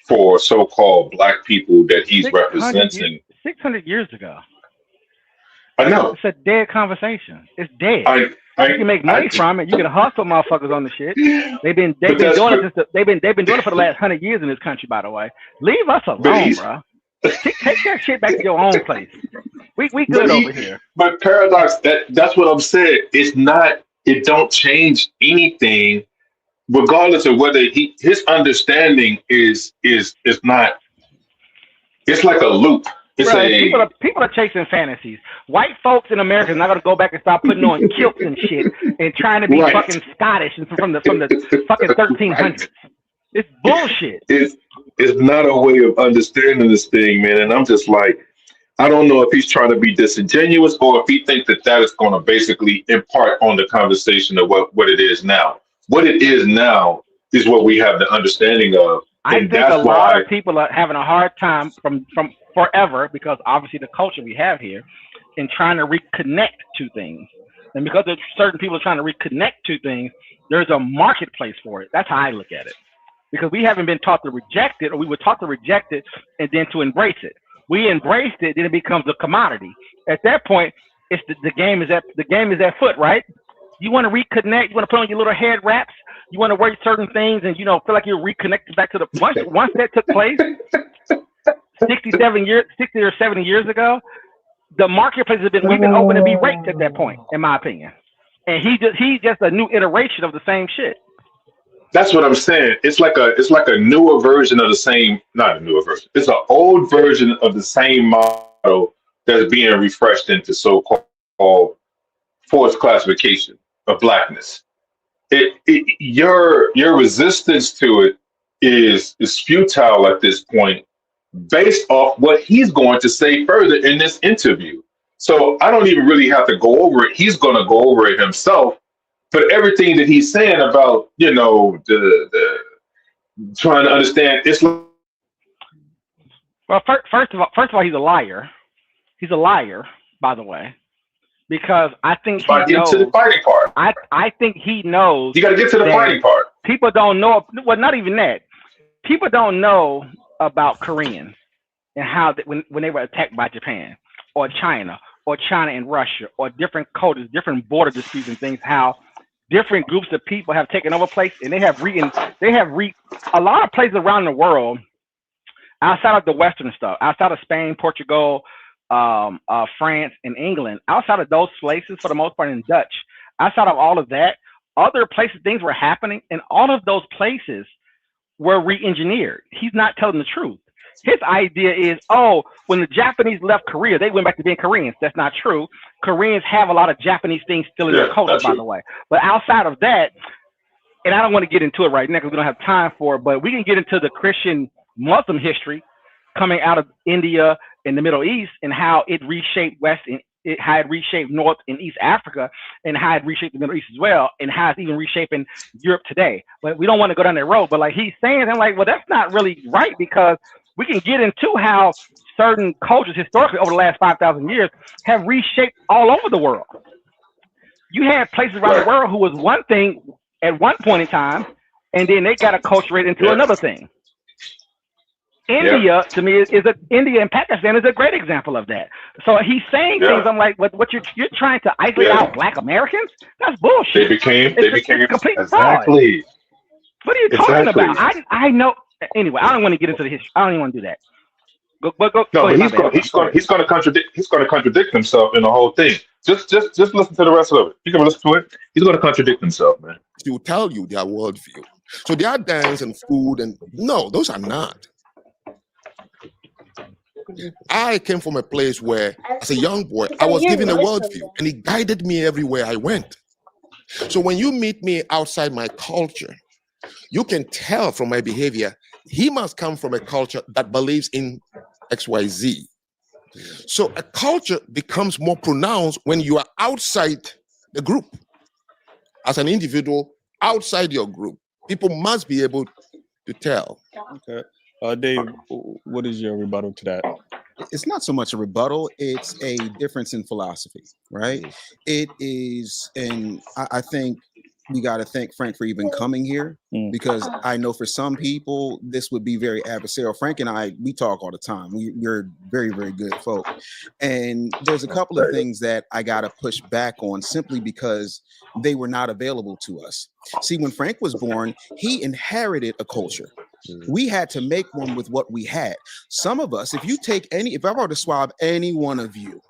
for so-called Black people that he's representing. 600 years ago. I know. It's a dead conversation. It's dead. You can make money from it. You can hustle motherfuckers on the shit. They've been doing it for the last 100 years in this country, by the way. Leave us alone, bro. Take that shit back to your own place. We good over here. But Paradox, that's what I'm saying. It don't change anything, regardless of whether his understanding is not. It's like a loop. People are chasing fantasies. White folks in America are not going to go back and start putting on kilts and shit and trying to be fucking Scottish and from the fucking 1300s. It's bullshit. It's not a way of understanding this thing, man. And I'm just like, I don't know if he's trying to be disingenuous or if he thinks that is going to basically impart on the conversation of what it is now. What it is now is what we have the understanding of. I think a lot of people are having a hard time from forever, because obviously the culture we have here, in trying to reconnect to things. And because there's certain people trying to reconnect to things, there's a marketplace for it. That's how I look at it. Because we haven't been taught to reject it, or we were taught to reject it and then to embrace it. We embraced it, then it becomes a commodity. At that point, it's the game is at foot, right? You want to reconnect, you want to put on your little head wraps, you want to wear certain things and feel like you're reconnected back to the once that took place 60 or 70 years ago, the marketplace we've been open to be raped at that point, in my opinion. And he's just a new iteration of the same shit. That's what I'm saying. It's like a newer version of the same, not a newer version. It's an old version of the same model that's being refreshed into so-called forced classification of Blackness. Your resistance to it is futile at this point, based off what he's going to say further in this interview. So I don't even really have to go over it. He's going to go over it himself. But everything that he's saying about, the trying to understand, it's like, well, first of all, he's a liar. He's a liar. by the way, because I think By he getting to the knows. fighting part. I think he knows You got to get to the that fighting part. people don't know. Well, not even that. People don't know about Koreans and how when they were attacked by Japan or China and Russia or different cultures, different border disputes and things, how different groups of people have taken over place and they have a lot of places around the world outside of the Western stuff, outside of Spain, Portugal, France, and England, outside of those places for the most part in Dutch, outside of all of that, other places things were happening and all of those places were re-engineered. He's not telling the truth. His idea is, oh, when the Japanese left Korea, they went back to being Koreans. That's not true. Koreans have a lot of Japanese things still in their culture, by the way. But outside of that, and I don't want to get into it right now because we don't have time for it, but we can get into the Christian Muslim history coming out of India and the Middle East and how it reshaped West and how it reshaped North and East Africa and how it reshaped the Middle East as well and how it's even reshaping Europe today. But we don't want to go down that road. But like he's saying, I'm like, well, that's not really right because we can get into how certain cultures historically over the last 5,000 years have reshaped all over the world. You had places around the world who was one thing at one point in time, and then they got acculturated into another thing. India, to me, India and Pakistan is a great example of that. So he's saying things. I'm like, what you're trying to isolate out Black Americans? That's bullshit. They became complete exactly. fraud. What are you talking about? I know. Anyway, I don't want to get into the history. I don't even want to do that. He's going to contradict himself in the whole thing. Just listen to the rest of it. You can listen to it. He's going to contradict himself, man. He will tell you their worldview. So their dance and food and no, those are not. I came from a place where, as a young boy, I was given a worldview, and it guided me everywhere I went. So when you meet me outside my culture, you can tell from my behavior, he must come from a culture that believes in XYZ. So a culture becomes more pronounced when you are outside the group. As an individual, outside your group, people must be able to tell. Okay. Dave, what is your rebuttal to that? It's not so much a rebuttal, it's a difference in philosophy, right? It is, and I think we got to thank Frank for even coming here, because I know for some people this would be very adversarial. Frank and I, we talk all the time. We're very, very good folk. And there's a couple of things that I got to push back on simply because they were not available to us. See, when Frank was born, he inherited a culture. We had to make one with what we had. Some of us, if I were to swab any one of you,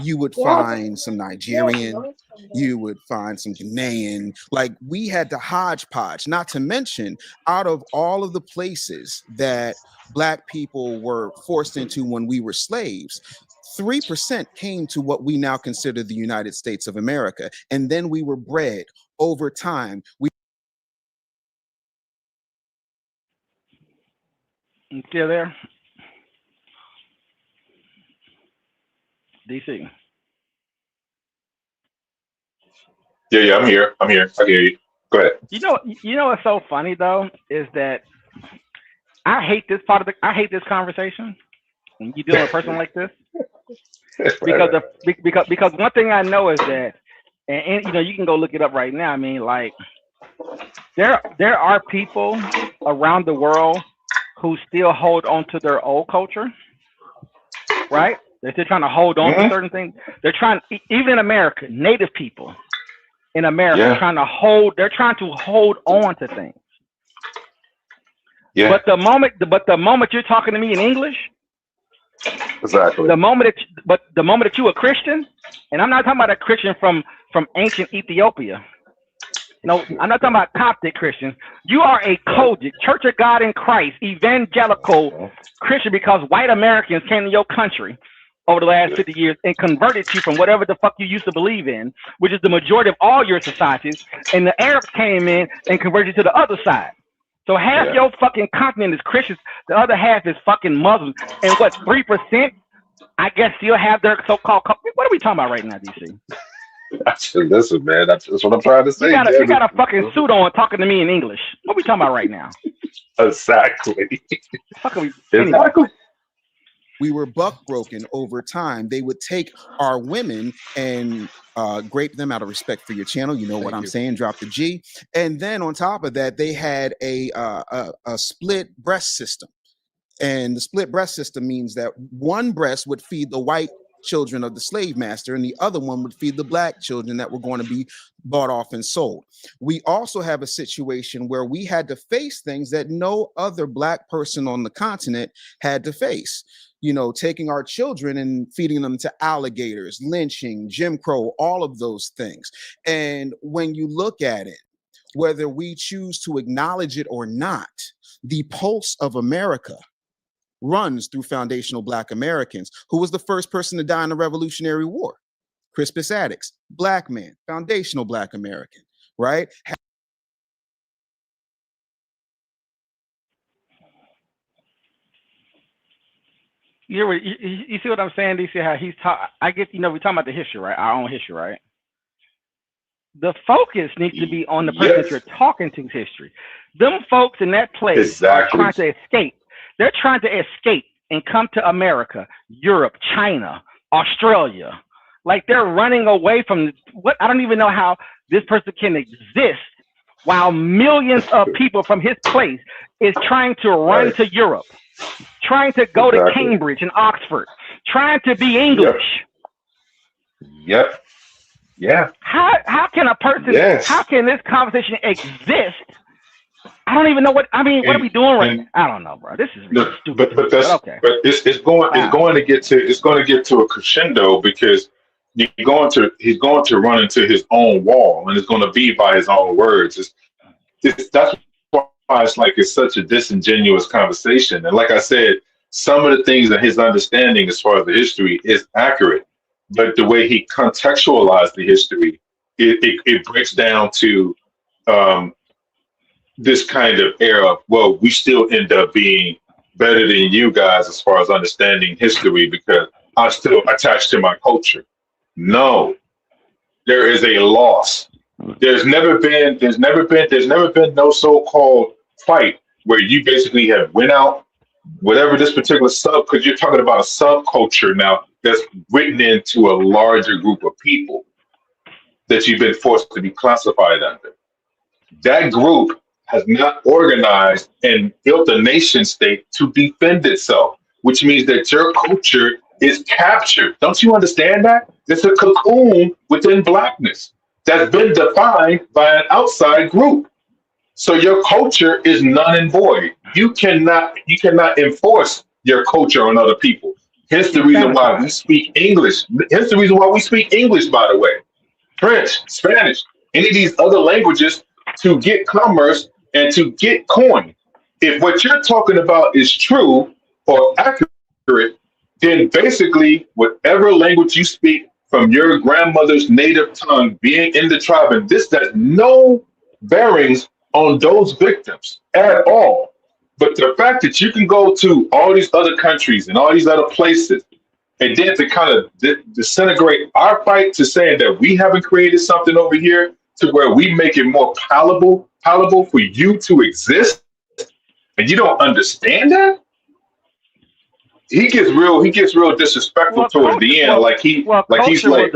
you would find some Nigerian, you would find some Ghanaian. Like, we had to hodgepodge, not to mention out of all of the places that Black people were forced into when we were slaves, 3% came to what we now consider the United States of America. And then we were bred over time. You still there? DC. Yeah, I'm here. I hear you. Go ahead. You know what's so funny though is that I hate this conversation when you deal with a person like this because one thing I know is that, and you know, you can go look it up right now. I mean, like there are people around the world who still hold on to their old culture, right? They're still trying to hold on to certain things. They're trying, even in America, Native people in America they're trying to hold on to things. Yeah. But the moment you're talking to me in English, exactly. The moment that you're a Christian, and I'm not talking about a Christian from ancient Ethiopia. No, I'm not talking about Coptic Christians. You are a Kojic, Church of God in Christ, evangelical Christian, because white Americans came to your country over the last 50 years and converted you from whatever the fuck you used to believe in, which is the majority of all your societies, and the Arabs came in and converted you to the other side. So half your fucking continent is Christians, the other half is fucking Muslims, and what, 3%, I guess, still have their so-called, what are we talking about right now, DC? Listen, man, that's what I'm trying to say. You got a fucking suit on talking to me in English. What are we talking about right now? Exactly. Exactly. We were buck broken over time. They would take our women and grape them out of respect for your channel. You know what I'm saying? Drop the G. And then on top of that, they had a split breast system. And the split breast system means that one breast would feed the white children of the slave master, and the other one would feed the black children that were going to be bought off and sold. We also have a situation where we had to face things that no other black person on the continent had to face. You know, taking our children and feeding them to alligators, lynching, Jim Crow, all of those things. And when you look at it, whether we choose to acknowledge it or not, the pulse of America runs through foundational Black Americans. Who was the first person to die in the Revolutionary War? Crispus Attucks, Black man, foundational Black American, right? You see what I'm saying? Do you see how he's taught? I get, you know, we're talking about the history, right? Our own history, right? The focus needs to be on the person that you're talking to's history. Them folks in that place are trying to escape. They're trying to escape and come to America, Europe, China, Australia. Like they're running away from what, I don't even know how this person can exist while millions of people from his place is trying to run to Europe, trying to go to Cambridge and Oxford, trying to be English. Yep. Yeah. How can a person, how can this conversation exist? I don't even know what, I mean, what are we doing right now? I don't know, bro. This is really stupid. But that's okay. But it's going to get to a crescendo because he's going to run into his own wall, and it's going to be by his own words. That's why it's such a disingenuous conversation. And like I said, some of the things that his understanding as far as the history is accurate, but the way he contextualized the history, it breaks down to this kind of era of, well, we still end up being better than you guys as far as understanding history because I'm still attached to my culture. No, there is a loss. There's never been no so-called fight where you basically have went out, whatever this particular because you're talking about a subculture now that's written into a larger group of people that you've been forced to be classified under. That group has not organized and built a nation state to defend itself, which means that your culture is captured. Don't you understand that? It's a cocoon within Blackness that's been defined by an outside group. So your culture is null and void. You cannot enforce your culture on other people. Hence the reason why we speak English. Hence the reason why we speak English, by the way. French, Spanish, any of these other languages to get commerce and to get coin. If what you're talking about is true or accurate, then basically whatever language you speak from your grandmother's native tongue being in the tribe, and this has no bearings on those victims at all. But the fact that you can go to all these other countries and all these other places and then to kind of disintegrate our fight to saying that we haven't created something over here to where we make it more palatable for you to exist, and you don't understand that, he gets real disrespectful towards the end. Culture would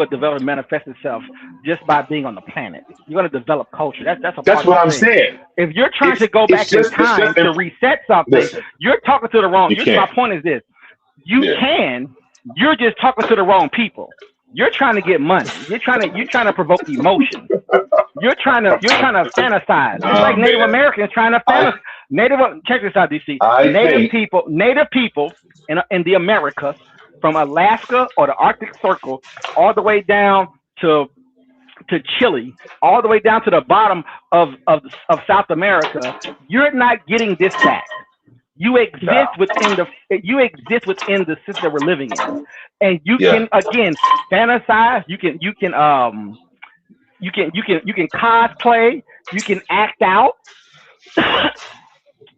develop and manifest itself just by being on the planet. You're going to develop culture. That's what I'm saying. If you're trying to go back in time to reset something, you're talking to the wrong. My point is this: you're just talking to the wrong people. You're trying to get money. You're trying to provoke emotion. You're trying to fantasize. It's like Native Americans trying to fantasize. Check this out, DC. Native people in the Americas, from Alaska or the Arctic Circle, all the way down to Chile, all the way down to the bottom of South America. You're not getting this back. You exist within the system we're living in, and you can again fantasize. You can cosplay. You can act out.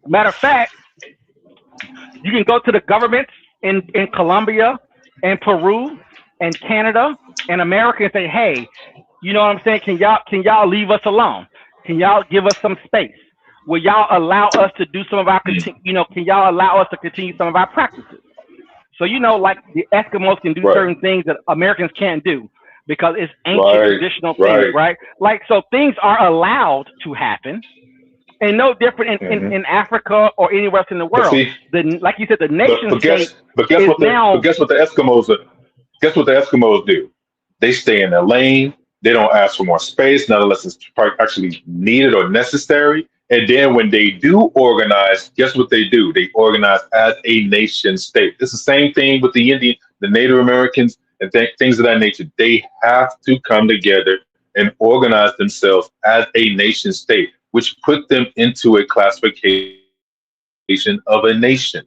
Matter of fact, you can go to the governments in Colombia and Peru and Canada and America and say, hey, you know what I'm saying? Can y'all leave us alone? Can y'all give us some space? will y'all allow us to do some of our, can y'all allow us to continue some of our practices? So, like the Eskimos can do Right. certain things that Americans can't do because it's ancient Right. traditional things, Right. right? Like, so things are allowed to happen. And no different in Africa or anywhere else in the But world. see, Like you said, the but, nation but state guess but guess is what now the Eskimos are, guess what the Eskimos do? They stay in their lane. They don't ask for more space, not unless it's actually needed or necessary. And then when they do organize, guess what they do? They organize as a nation state. It's the same thing with the Indian, the Native Americans, and things of that nature. They have to come together and organize themselves as a nation state, which put them into a classification of a nation.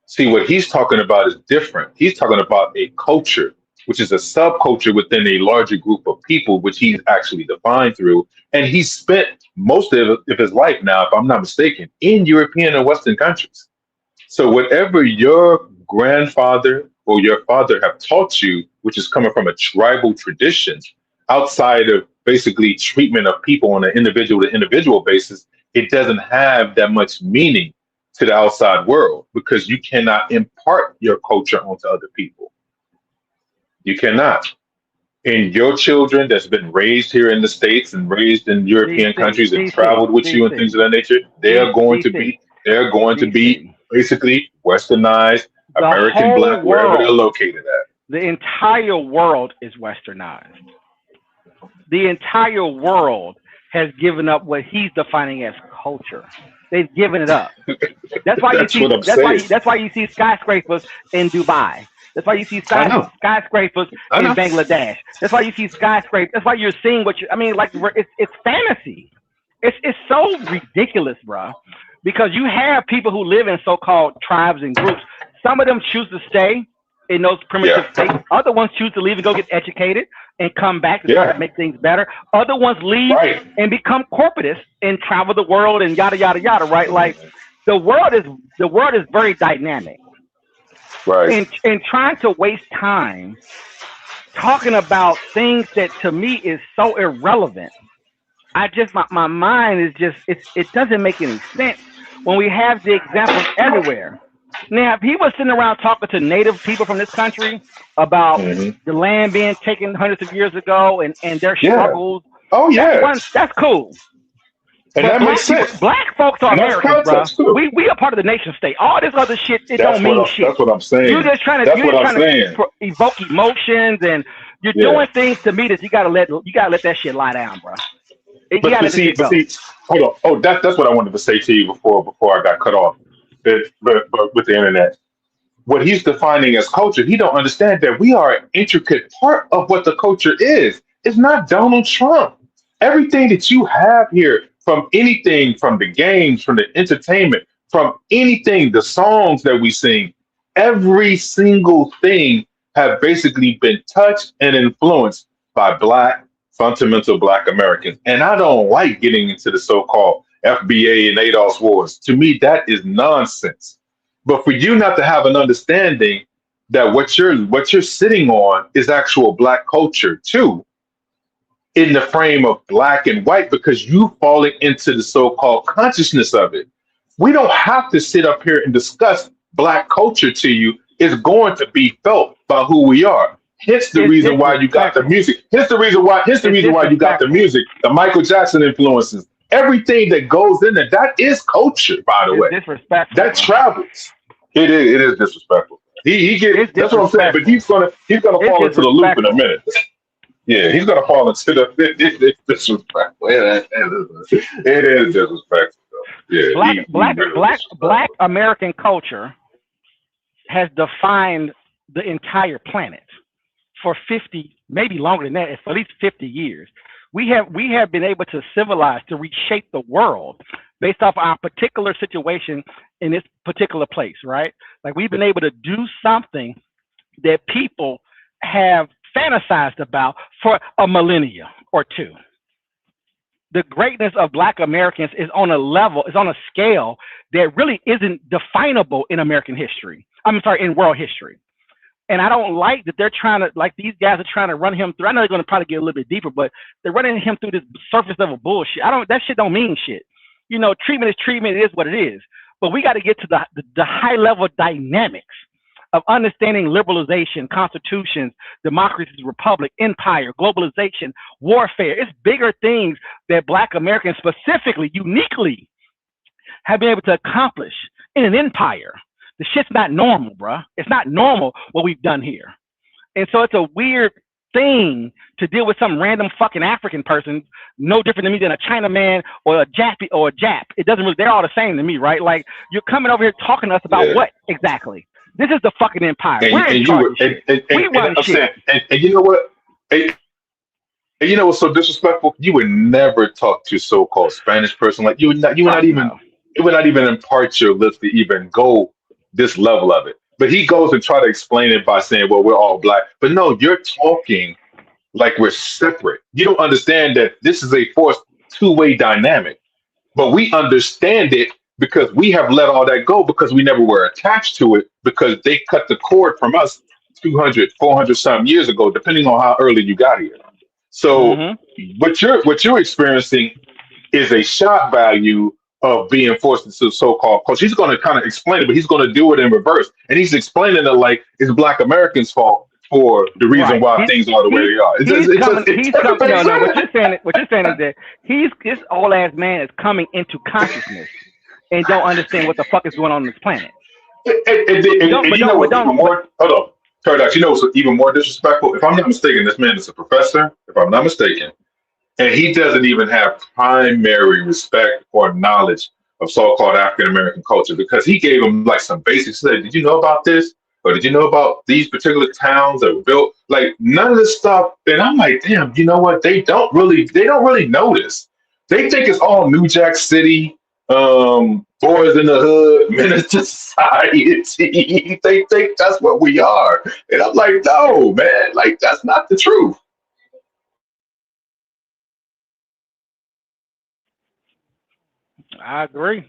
See, what he's talking about is different. He's talking about a culture, which is a subculture within a larger group of people, which he's actually defined through. And he spent most of his life now, if I'm not mistaken, in European and Western countries. So whatever your grandfather or your father have taught you, which is coming from a tribal tradition, outside of basically treatment of people on an individual to individual basis, it doesn't have that much meaning to the outside world because you cannot impart your culture onto other people. You cannot. And your children that's been raised here in the States and raised in European countries and traveled with you and things of that nature, they're going to be basically westernized, American black, wherever they're located at. The entire world is westernized. The entire world has given up what he's defining as culture. They've given it up. That's why you see. That's why you see skyscrapers in Dubai. That's why you see skyscrapers in Bangladesh. That's why you see skyscrapers. That's why you're seeing what you. I mean, like it's fantasy. It's so ridiculous, bro. Because you have people who live in so-called tribes and groups. Some of them choose to stay in those primitive states. Other ones choose to leave and go get educated and come back to try to make things better. Other ones leave and become corporatists and travel the world and yada yada yada. Right? Like the world is very dynamic. Right. And trying to waste time talking about things that to me is so irrelevant. My mind is just it doesn't make any sense when we have the examples everywhere. Now, if he was sitting around talking to native people from this country about the land being taken hundreds of years ago and their struggles, that's cool. And but that makes sense. Black folks are Americans, bro. We are part of the nation state. All this other shit, don't mean shit. That's what I'm saying. You're just trying to evoke emotions, and you're doing things to me that you gotta let that shit lie down, bro. But see, hold on. Oh, that's what I wanted to say to you before I got cut off. But with the internet, what he's defining as culture, he don't understand that we are an intricate part of what the culture is. It's not Donald Trump. Everything that you have here, from anything, from the games, from the entertainment, from anything, the songs that we sing, every single thing have basically been touched and influenced by fundamental Black Americans. And I don't like getting into the so-called FBA and ADOS wars. To me, that is nonsense. But for you not to have an understanding that what you're sitting on is actual Black culture too, in the frame of Black and white, because you falling into the so-called consciousness of it. We don't have to sit up here and discuss Black culture to you. It's going to be felt by who we are. Hence the reason why you got the music. Hence the reason why you got the music, the Michael Jackson influences, everything that goes in there. That is culture, by the way. Disrespectful. That travels. It is disrespectful. That's what I'm saying. But he's gonna fall into the loop in a minute. Yeah, he's gonna fall into it's disrespectful. It is disrespectful. Yeah, Black American culture has defined the entire planet for 50, maybe longer than that, for at least 50 years. We have been able to civilize, to reshape the world based off our particular situation in this particular place, right? Like we've been able to do something that people have fantasized about for a millennia or two. The greatness of Black Americans is on a scale that really isn't definable in American history. In world history. And I don't like that they're trying to, like these guys are trying to run him through. I know they're going to probably get a little bit deeper, but they're running him through this surface level bullshit. That shit don't mean shit. treatment is treatment. It is what it is. But we got to get to the high level dynamics of understanding liberalization, constitutions, democracies, republic, empire, globalization, warfare. It's bigger things that Black Americans specifically, uniquely, have been able to accomplish in an empire. The shit's not normal, bruh. It's not normal what we've done here. And so it's a weird thing to deal with some random fucking African person, no different than me than a Chinaman or a Jap. It doesn't really, they're all the same to me, right? Like, you're coming over here talking to us about what exactly? This is the fucking empire. We're in charge of shit. We run shit. And you know what? And you know what's so disrespectful? You would never talk to so-called Spanish person like you would not. You would not even. It would not even impart your lips to even go this level of it. But he goes and try to explain it by saying, "Well, we're all black." But no, you're talking like we're separate. You don't understand that this is a forced two-way dynamic. But we understand it because we have let all that go because we never were attached to it because they cut the cord from us 200, 400 some years ago, depending on how early you got here. So what you're experiencing is a shock value of being forced into so-called culture. He's going to kind of explain it, but he's going to do it in reverse. And he's explaining it like it's Black Americans' fault for the reason why things are the way they are. What you're saying is that this old ass man is coming into consciousness and don't understand what the fuck is going on this planet. Hold on, Paradox. You know what's even more disrespectful? If I'm not mistaken, this man is a professor. If I'm not mistaken. And he doesn't even have primary respect or knowledge of so-called African-American culture because he gave him like some basics. He said, did you know about this? Or did you know about these particular towns that were built? Like none of this stuff. And I'm like, damn, you know what? They don't really know this. They think it's all New Jack City, boys in the hood, minister society. They think that's what we are. And I'm like, no, man, like that's not the truth. I agree.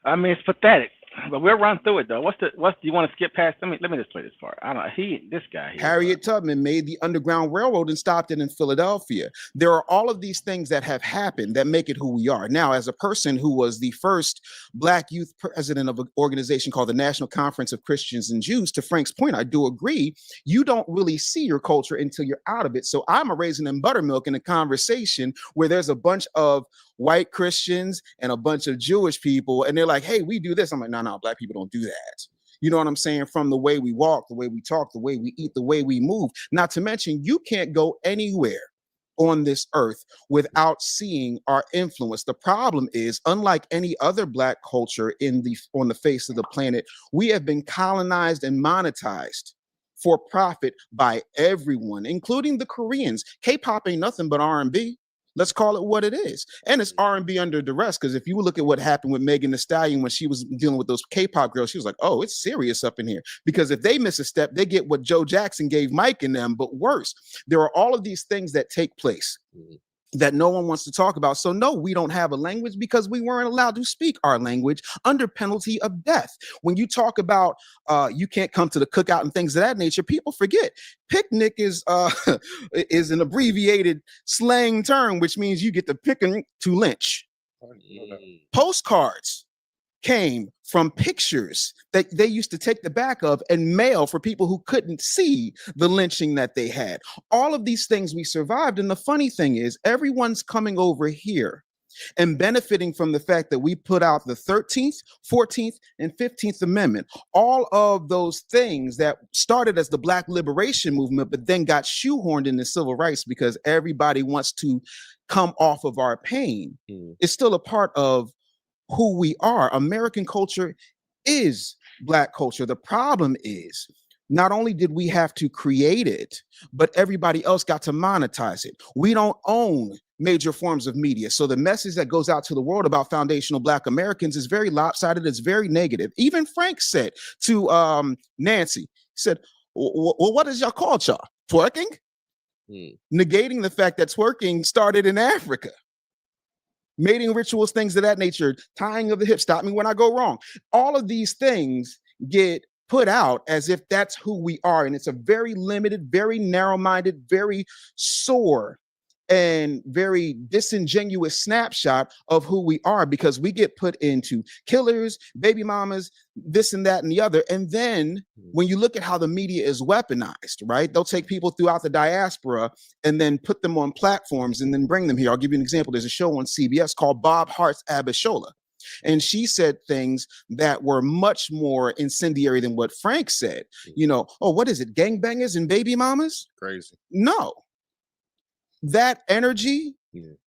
I mean, it's pathetic, but we'll run through it though. Do you want to skip past? Let me just play this part. I don't know. This guy here. Harriet Tubman made the Underground Railroad and stopped it in Philadelphia. There are all of these things that have happened that make it who we are. Now, as a person who was the first Black youth president of an organization called the National Conference of Christians and Jews, to Frank's point, I do agree. You don't really see your culture until you're out of it. So I'm a raisin and buttermilk in a conversation where there's a bunch of white Christians and a bunch of Jewish people, and they're like, hey, we do this. I'm like, no, Black people don't do that. You know what I'm saying? From the way we walk, the way we talk, the way we eat, the way we move. Not to mention, you can't go anywhere on this earth without seeing our influence. The problem is, unlike any other Black culture on the face of the planet, we have been colonized and monetized for profit by everyone, including the Koreans. K-pop ain't nothing but R&B. Let's call it what it is. And it's R&B under duress, because if you look at what happened with Megan Thee Stallion when she was dealing with those K-pop girls, she was like, oh, it's serious up in here. Because if they miss a step, they get what Joe Jackson gave Mike and them, but worse. There are all of these things that take place that no one wants to talk about. So no, we don't have a language because we weren't allowed to speak our language under penalty of death. When you talk about you can't come to the cookout and things of that nature, people forget picnic is an abbreviated slang term, which means you get the picking to lynch. Postcards came from pictures that they used to take the back of and mail for people who couldn't see the lynching that they had. All of these things we survived. And the funny thing is, everyone's coming over here and benefiting from the fact that we put out the 13th, 14th, and 15th Amendment. All of those things that started as the Black liberation movement, but then got shoehorned into civil rights because everybody wants to come off of our pain. It's still a part of who we are. American culture is Black culture. The problem is, not only did we have to create it, but everybody else got to monetize it. We don't own major forms of media. So the message that goes out to the world about foundational Black Americans is very lopsided. It's very negative. Even Frank said to Nancy, he said, well, what is your culture? Twerking? Negating the fact that twerking started in Africa. Mating rituals, things of that nature, tying of the hip, stop me when I go wrong. All of these things get put out as if that's who we are. And it's a very limited, very narrow-minded, very sore and very disingenuous snapshot of who we are, because we get put into killers, baby mamas, this and that and the other. And then when you look at how the media is weaponized, right? They'll take people throughout the diaspora and then put them on platforms and then bring them here. I'll give you an example. There's a show on CBS called Bob Hart's Abishola. And she said things that were much more incendiary than what Frank said. You know, oh, what is it? Gangbangers and baby mamas? Crazy. No. That energy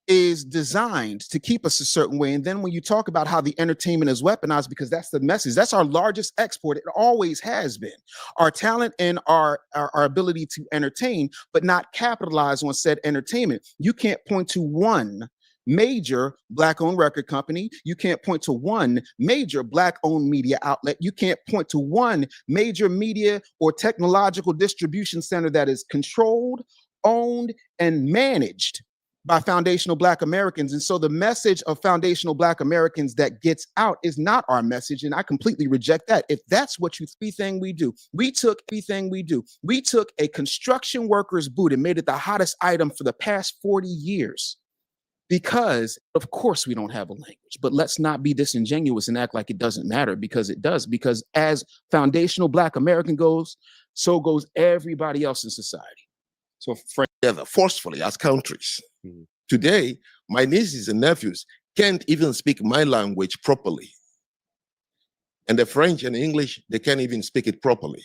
is designed to keep us a certain way. And then when you talk about how the entertainment is weaponized, because that's the message, that's our largest export. It always has been. Our talent and our ability to entertain, but not capitalize on said entertainment. You can't point to one major Black-owned record company. You can't point to one major Black-owned media outlet. You can't point to one major media or technological distribution center that is controlled, owned, and managed by foundational Black Americans. And so the message of foundational Black Americans that gets out is not our message. And I completely reject that. If that's what everything we do, we took a construction worker's boot and made it the hottest item for the past 40 years. Because of course we don't have a language, but let's not be disingenuous and act like it doesn't matter, because it does. Because as foundational Black American goes, so goes everybody else in society. So together forcefully as countries. Today, my nieces and nephews can't even speak my language properly. And the French and English, they can't even speak it properly.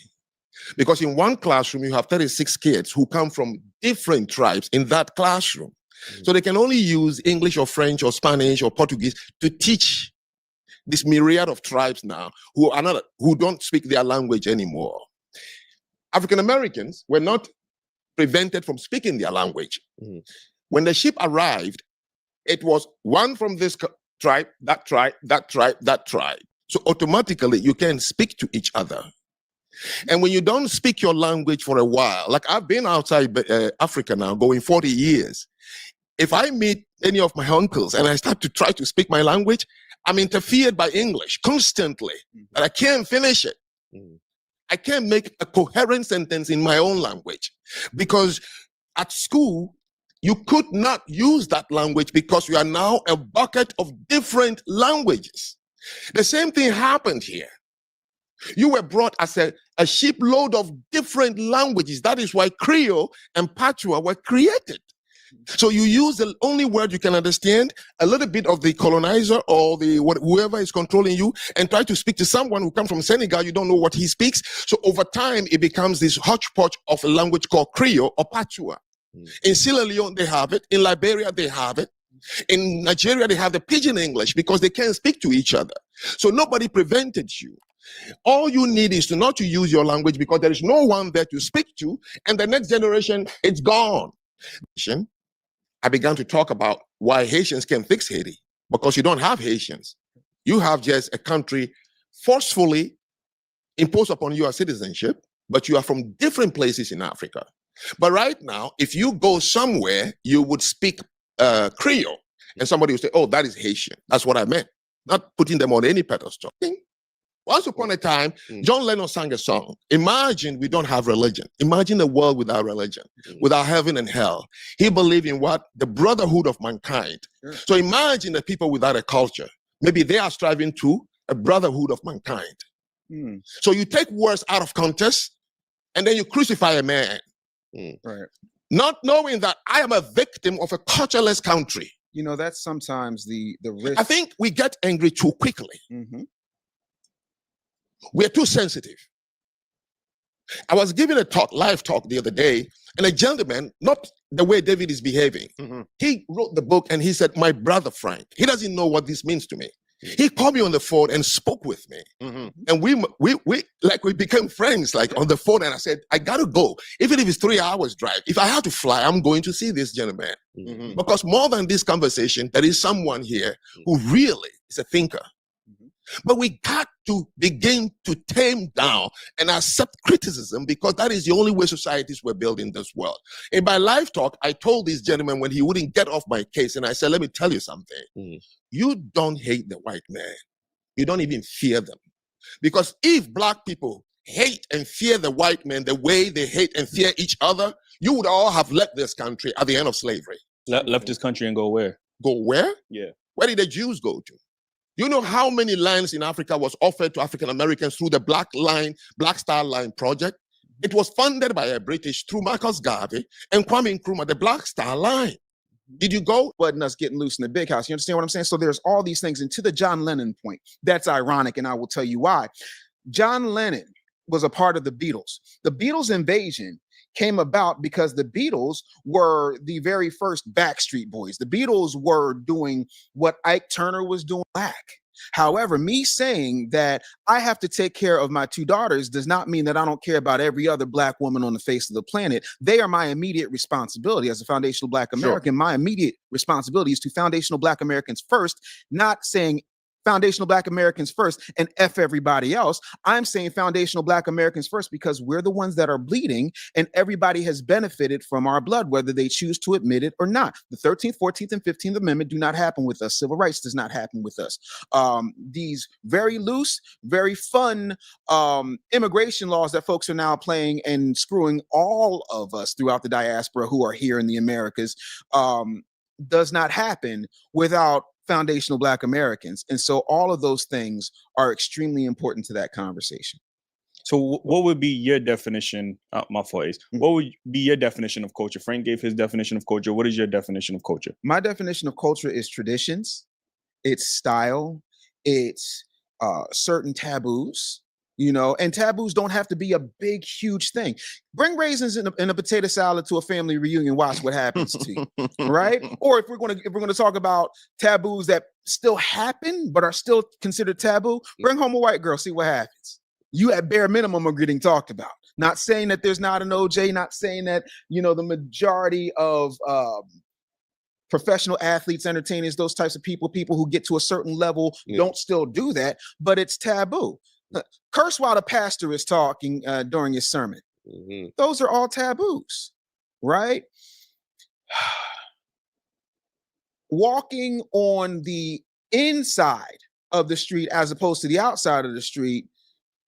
Because in one classroom, you have 36 kids who come from different tribes in that classroom. So they can only use English or French or Spanish or Portuguese to teach this myriad of tribes now who don't speak their language anymore. African Americans were not prevented from speaking their language. When the ship arrived, it was one from this tribe, that tribe, that tribe, that tribe. So automatically you can speak to each other. And when you don't speak your language for a while, like I've been outside Africa now, going 40 years. If I meet any of my uncles and I start to try to speak my language, I'm interfered by English constantly, but I can't finish it. I can't make a coherent sentence in my own language, because at school, you could not use that language because you are now a bucket of different languages. The same thing happened here. You were brought as a shipload of different languages. That is why Creole and Patois were created. So you use the only word you can understand, a little bit of the colonizer or whoever is controlling you, and try to speak to someone who comes from Senegal. You don't know what he speaks. So over time, it becomes this hodgepodge of a language called Creole or Patois. In Sierra Leone, they have it. In Liberia, they have it. In Nigeria, they have the Pidgin English because they can't speak to each other. So nobody prevented you. All you need is not to use your language, because there is no one there to speak to, and the next generation, it's gone. I began to talk about why Haitians can fix Haiti, because you don't have Haitians. You have just a country forcefully imposed upon you a citizenship, but you are from different places in Africa. But right now, if you go somewhere, you would speak Creole, and somebody would say, oh, that is Haitian. That's what I meant. Not putting them on any pedestal. Once upon a time, John Lennon sang a song. Imagine we don't have religion. Imagine a world without religion, without heaven and hell. He believed in what? The brotherhood of mankind. So imagine the people without a culture. Maybe they are striving to a brotherhood of mankind. So you take words out of context, and then you crucify a man. Right. Not knowing that I am a victim of a cultureless country. You know, that's sometimes the risk. I think we get angry too quickly. We're too sensitive. I was giving a talk, live talk the other day, and a gentleman, not the way David is behaving, he wrote the book and he said, my brother Frank, he doesn't know what this means to me. He called me on the phone and spoke with me. And we became friends, like on the phone. And I said, I gotta go. Even if it's 3 hours drive, if I have to fly, I'm going to see this gentleman. Because more than this conversation, there is someone here who really is a thinker. But we got to begin to tame down and accept criticism, because that is the only way societies were built in this world. In my live talk, I told this gentleman when he wouldn't get off my case, and I said, let me tell you something. You don't hate the white man. You don't even fear them. Because if Black people hate and fear the white man the way they hate and fear each other, you would all have left this country at the end of slavery. Left this country and go where? Go where? Yeah. Where did the Jews go to? You know how many lands in Africa was offered to African Americans through the Black Star Line project? It was funded by a British through Marcus Garvey and Kwame Nkrumah, the Black Star Line. Did you go? Wasn't us getting loose in the big house. You understand what I'm saying? So there's all these things. And to the John Lennon point, that's ironic, and I will tell you why. John Lennon was a part of the Beatles. The Beatles invasion came about because the Beatles were the very first Backstreet Boys. The Beatles were doing what Ike Turner was doing back. However, me saying that I have to take care of my two daughters does not mean that I don't care about every other Black woman on the face of the planet. They are my immediate responsibility as a foundational Black American. Sure. My immediate responsibility is to foundational Black Americans first, not saying foundational Black Americans first and F everybody else. I'm saying foundational Black Americans first because we're the ones that are bleeding and everybody has benefited from our blood, whether they choose to admit it or not. The 13th, 14th, and 15th Amendment do not happen with us. Civil rights does not happen with us. These very loose, very fun immigration laws that folks are now playing and screwing all of us throughout the diaspora who are here in the Americas does not happen without foundational Black Americans. And so all of those things are extremely important to that conversation. So what would be your definition? My fault is. What would be your definition of culture? Frank gave his definition of culture. What is your definition of culture? My definition of culture is traditions, it's style, it's certain taboos, you know, and taboos don't have to be a big, huge thing. Bring raisins in a potato salad to a family reunion. Watch what happens to you, right? Or if we're gonna talk about taboos that still happen but are still considered taboo, bring home a white girl, see what happens. You at bare minimum are getting talked about. Not saying that there's not an OJ, not saying that, you know, the majority of professional athletes, entertainers, those types of people who get to a certain level don't still do that, but it's taboo. Curse while the pastor is talking during his sermon. Those are all taboos, right? Walking on the inside of the street as opposed to the outside of the street.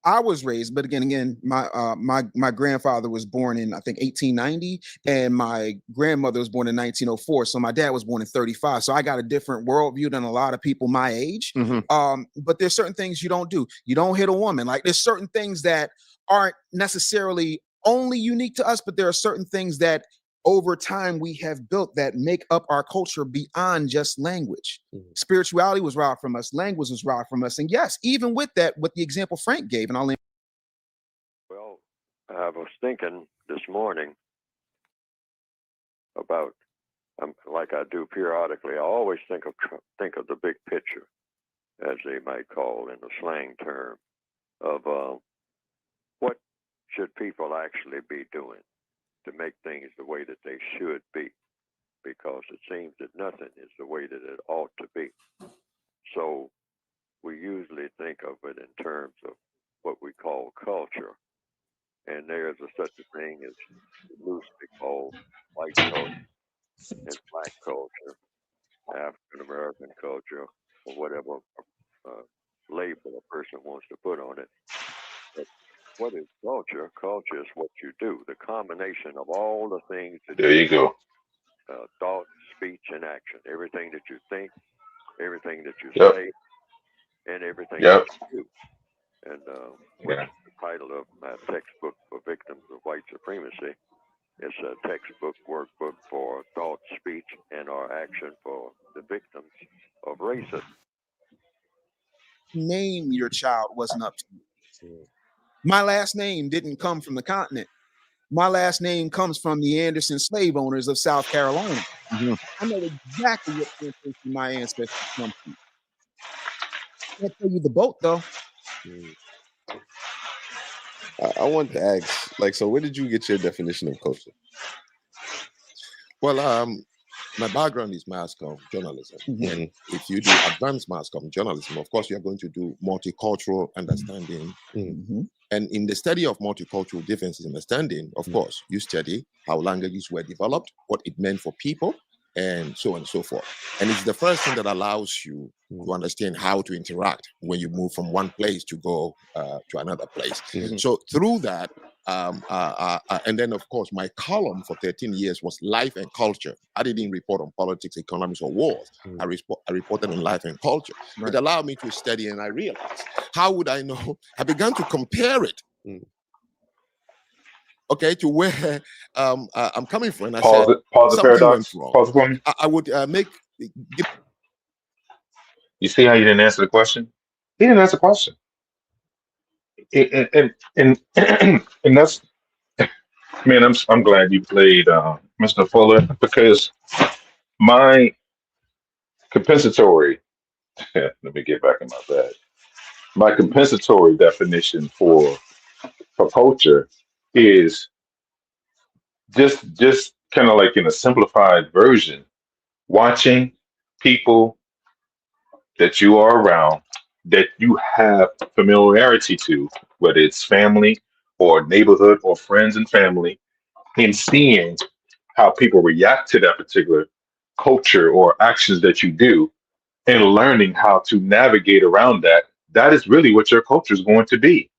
I was raised, but again, my grandfather was born in, I think, 1890, and my grandmother was born in 1904. So my dad was born in 35. So I got a different worldview than a lot of people my age. But there's certain things you don't do. You don't hit a woman. Like there's certain things that aren't necessarily only unique to us, but there are certain things that over time we have built that make up our culture beyond just language. Spirituality was robbed from us, language was robbed from us, and yes, even with that, with the example Frank gave, and I'll end. Well, I was thinking this morning about, like I do periodically, I always think of the big picture, as they might call in the slang term, of what should people actually be doing to make things the way that they should be, because it seems that nothing is the way that it ought to be. So we usually think of it in terms of what we call culture, and there's such a thing as loosely called white culture and Black culture, African American culture, or whatever label a person wants to put on it. But what is culture? Culture is what you do, the combination of all the things that there you go. Thought, speech, and action. Everything that you think, everything that you Yep. say, and everything Yep. that you do. And which is the title of my textbook for victims of white supremacy. It's a textbook workbook for thought, speech, and or action for the victims of racism. Name your child wasn't up to you. My last name didn't come from the continent. My last name comes from the Anderson slave owners of South Carolina. I know exactly what ancestry my ancestors come from. Can't tell you the boat though. I want to ask, like, so where did you get your definition of culture? Well, my background is mass comm journalism. And if you do advanced mass comm journalism, of course, you're going to do multicultural understanding. And in the study of multicultural differences in understanding, of course, you study how languages were developed, what it meant for people, and so on and so forth. And it's the first thing that allows you to understand how to interact when you move from one place to go to another place. So through that, And then, of course, my column for 13 years was life and culture. I didn't report on politics, economics, or wars. I reported on life and culture. It allowed me to study, and I realized, how would I know? I began to compare it, okay, to where I'm coming from. And I Pause said, it. Pause the something went paradox. wrong. Pause it for me. I would You see how you didn't answer the question? He didn't answer the question. And that's, man, I'm glad you played Mr. Fuller, because my compensatory, let me get back in my bag. My compensatory definition for culture is just kind of like in a simplified version, watching people that you are around that you have familiarity to, whether it's family or neighborhood or friends and family, and seeing how people react to that particular culture or actions that you do, and learning how to navigate around that. That is really what your culture is going to be.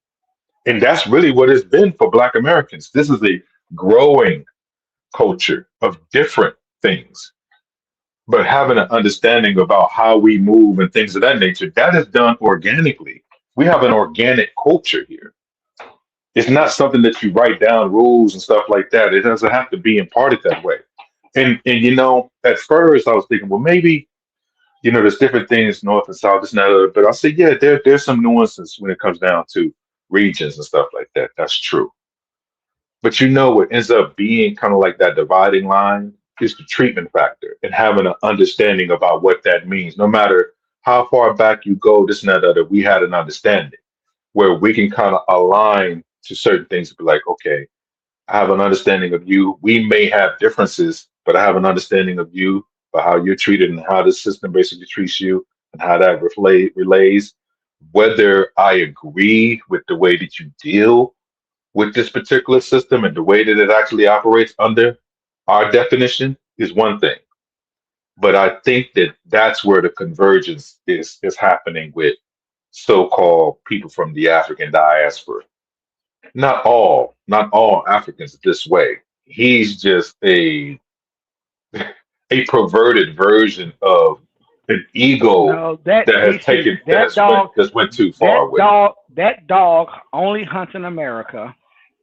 And that's really what it's been for Black Americans. This is a growing culture of different things, but having an understanding about how we move and things of that nature, that is done organically. We have an organic culture here. It's not something that you write down rules and stuff like that. It doesn't have to be imparted that way. And you know, at first I was thinking, well, maybe, you know, there's different things north and south, this and that, other, but I'll say, yeah, there's some nuances when it comes down to regions and stuff like that. That's true. But you know what ends up being kind of like that dividing line is the treatment factor and having an understanding about what that means. No matter how far back you go, this and that, other, we had an understanding where we can kind of align to certain things and be like, okay, I have an understanding of you. We may have differences, but I have an understanding of you, for how you're treated and how the system basically treats you and how that relays. Whether I agree with the way that you deal with this particular system and the way that it actually operates under our definition is one thing. But I think that that's where the convergence is happening with so-called people from the African diaspora. Not all Africans this way. He's just a perverted version of an ego No, that has see, taken that's went too far with it. that dog only hunts in America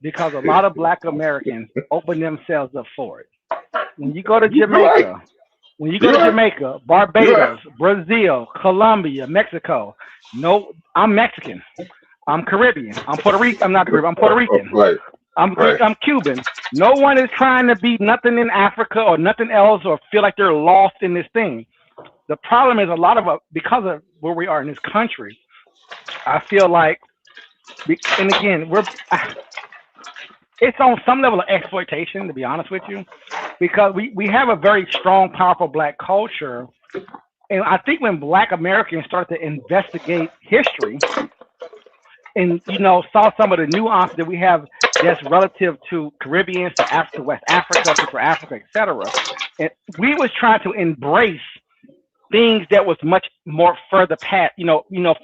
because a lot of Black Americans open themselves up for it. When you go to You're right. Jamaica, when you go You're to right. Jamaica, You're right. Barbados, Brazil, Colombia, Mexico, no, I'm Mexican. I'm Caribbean. I'm Puerto Rican. I'm not Caribbean. I'm Puerto Rican. Right. Right. I'm Cuban. No one is trying to be nothing in Africa or nothing else or feel like they're lost in this thing. The problem is a lot of because of where we are in this country. I feel like, and again, it's on some level of exploitation, to be honest with you, because we have a very strong, powerful Black culture, and I think when Black Americans started to investigate history and saw some of the nuances that we have that's relative to Caribbeans, to Africa, West Africa, Central Africa, etc. And we was trying to embrace things that was much more further past,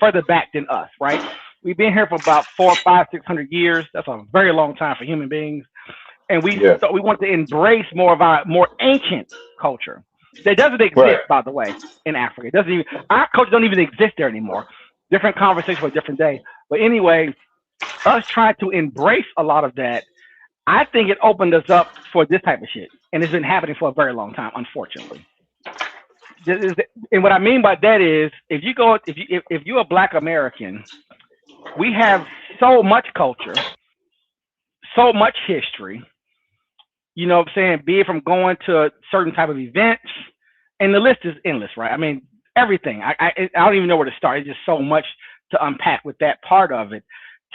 further back than us, right? We've been here for about 400, 500, 600 years. That's a very long time for human beings, and we want to embrace more of our more ancient culture that doesn't exist, Right. by the way, in Africa. It doesn't even, our culture don't even exist there anymore. Different conversation for a different day. But anyway, us trying to embrace a lot of that, I think it opened us up for this type of shit, and it's been happening for a very long time, unfortunately. And what I mean by that is, if you're a Black American, we have so much culture, so much history. You know what I'm saying? Be it from going to certain type of events, and the list is endless, right? I mean, everything. I don't even know where to start. It's just so much to unpack with that part of it.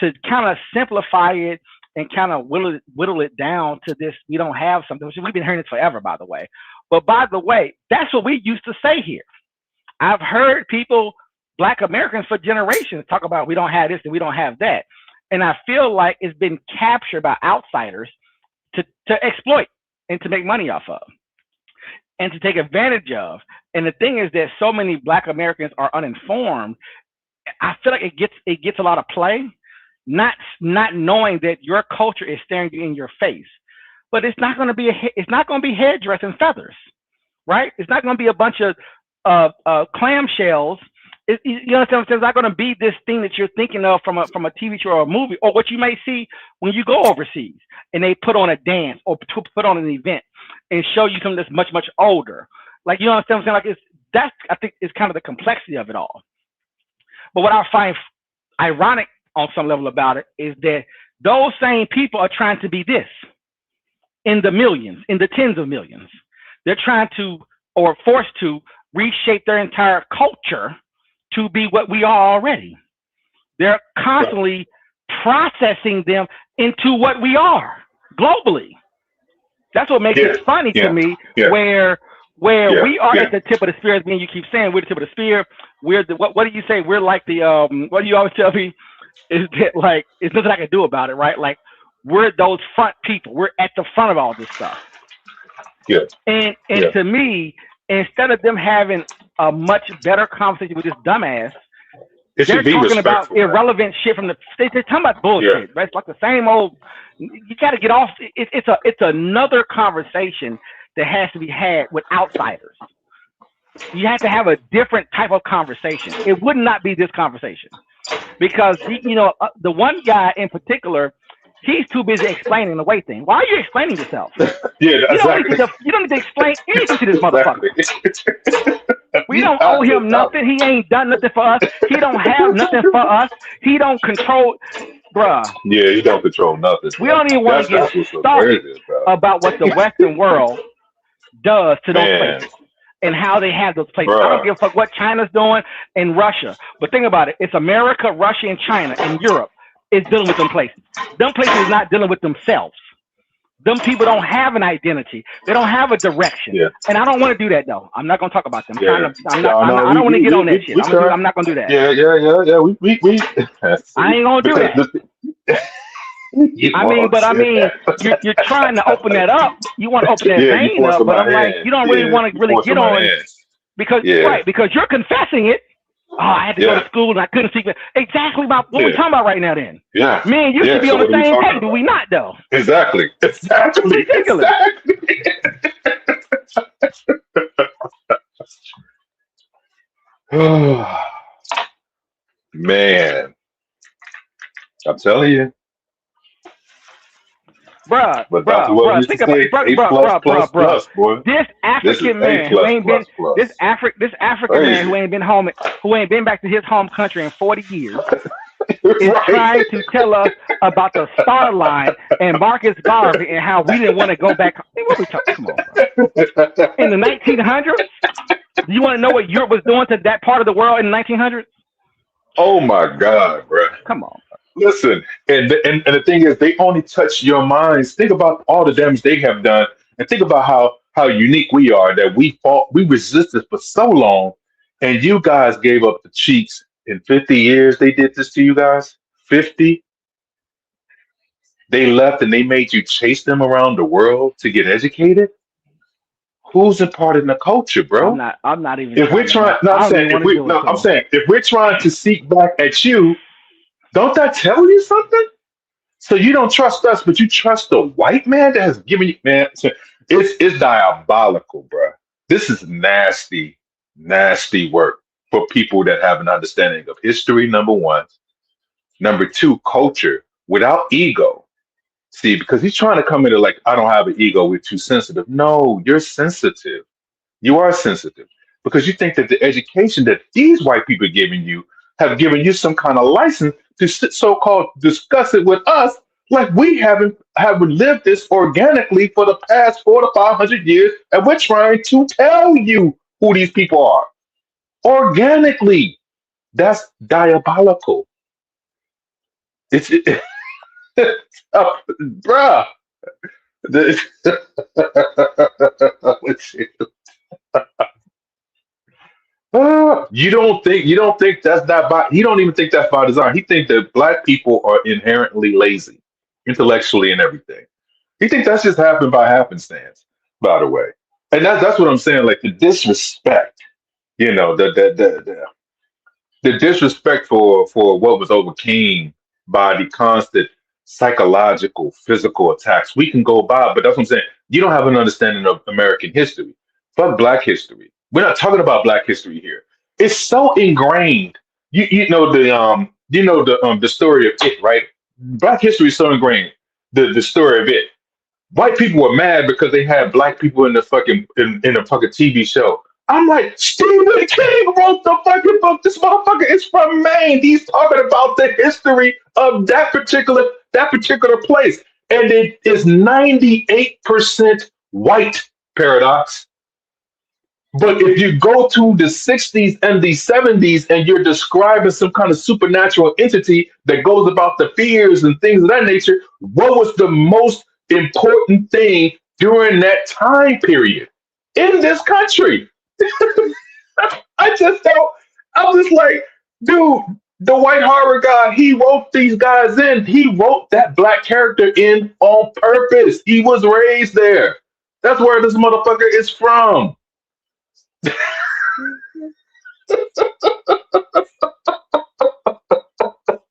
To kind of simplify it and kind of whittle it down to this, we don't have something. We've been hearing this forever, by the way. But by the way, that's what we used to say here. I've heard people, Black Americans for generations, talk about we don't have this and we don't have that. And I feel like it's been captured by outsiders to exploit and to make money off of and to take advantage of. And the thing is that so many Black Americans are uninformed. I feel like it gets a lot of play. not knowing that your culture is staring you in your face. But it's not going to be it's not going to be hairdress and feathers, right? It's not going to be a bunch of clamshells. You understand? It's not going to be this thing that you're thinking of from a TV show or a movie, or what you may see when you go overseas and they put on a dance or put on an event and show you something that's much older. Like, you understand what I'm saying? Like, I think is kind of the complexity of it all. But what I find ironic on some level about it is that those same people are trying to be this in the millions, in the tens of millions. They're trying to, or forced to, reshape their entire culture to be what we are already. They're constantly processing them into what we are globally. That's what makes it funny to me, where we are at the tip of the spear, as you keep saying, we're the tip of the spear. We're the, what do you say? We're like the, what do you always tell me? Is that, like, it's nothing I can do about it, right? Like, we're those front people. We're at the front of all this stuff. And to me, instead of them having a much better conversation with this dumbass, they're talking about irrelevant shit from they're talking about bullshit. Right? It's like the same old. You got to get off. It's another conversation that has to be had with outsiders. You have to have a different type of conversation. It would not be this conversation because the one guy in particular, he's too busy explaining the weight thing. Why are you explaining yourself? You don't need to explain anything to this motherfucker. We don't owe him nothing. He ain't done nothing for us. He don't have nothing for us. He don't control, bruh. Yeah, he don't control nothing. We don't even want to get started about what the Western world does to those places and how they have those places. I don't give a fuck what China's doing and Russia. But think about it. It's America, Russia, and China and Europe is dealing with them places. Them places is not dealing with themselves. Them people don't have an identity. They don't have a direction. And I don't want to do that, though. I'm not going to talk about them. I don't want to get on that shit. I'm not going to do that. I ain't going to do that. You're trying to open that up. You want to open that vein up, but I'm like, you don't really want to really get on it because you're confessing it. Oh, I had to go to school and I couldn't see exactly about what we're talking about right now. Then, man, you should be on the same page. Do we not, though? Exactly. It's ridiculous. Man, I'm telling you. Bruh, think about it, bruh. This African man who ain't been this African man who ain't been home, who ain't been back to his home country in 40 years, is trying to tell us about the star line and Marcus Garvey and how we didn't want to go back. Hey, what we talking? Come on, bro. In the 1900s, do you want to know what Europe was doing to that part of the world in the 1900s? Oh my God, bro! Come on. Listen, and the thing is, they only touch your minds. Think about all the damage they have done, and think about how unique we are. That we resisted for so long, and you guys gave up the cheeks in 50 years. They did this to you guys. 50. They left and they made you chase them around the world to get educated. Who's imparting the culture, bro? I'm not even. If we're trying, I'm saying if we're trying to seek back at you. Don't that tell you something? So you don't trust us, but you trust the white man that has given you, man. It's diabolical, bro. This is nasty, nasty work for people that have an understanding of history, number one. Number two, culture without ego. See, because he's trying to come in like, I don't have an ego, we're too sensitive. No, you're sensitive. You are sensitive because you think that the education that these white people are giving you have given you some kind of license to so-called discuss it with us, like we haven't lived this organically for the past 400 to 500 years, and we're trying to tell you who these people are organically. That's diabolical. Bruh. You don't think that's not by, he don't even think that's by design. He thinks that black people are inherently lazy, intellectually and everything. He thinks that's just happened by happenstance, by the way. And that's what I'm saying, like the disrespect, the disrespect for what was over King by the constant psychological, physical attacks. We can go by, but that's what I'm saying. You don't have an understanding of American history. Fuck Black history. We're not talking about Black history here. It's so ingrained. You know the story of it, right? Black history is so ingrained. The story of it. White people were mad because they had Black people in the fucking in a fucking TV show. I'm like, Stephen King wrote the fucking book. This motherfucker is from Maine. He's talking about the history of that particular place. And it is 98% white, Paradox. But if you go to the 60s and the 70s and you're describing some kind of supernatural entity that goes about the fears and things of that nature, what was the most important thing during that time period in this country? I just don't. I'm just like, dude, the white horror guy, he wrote these guys in. He wrote that Black character in on purpose. He was raised there. That's where this motherfucker is from.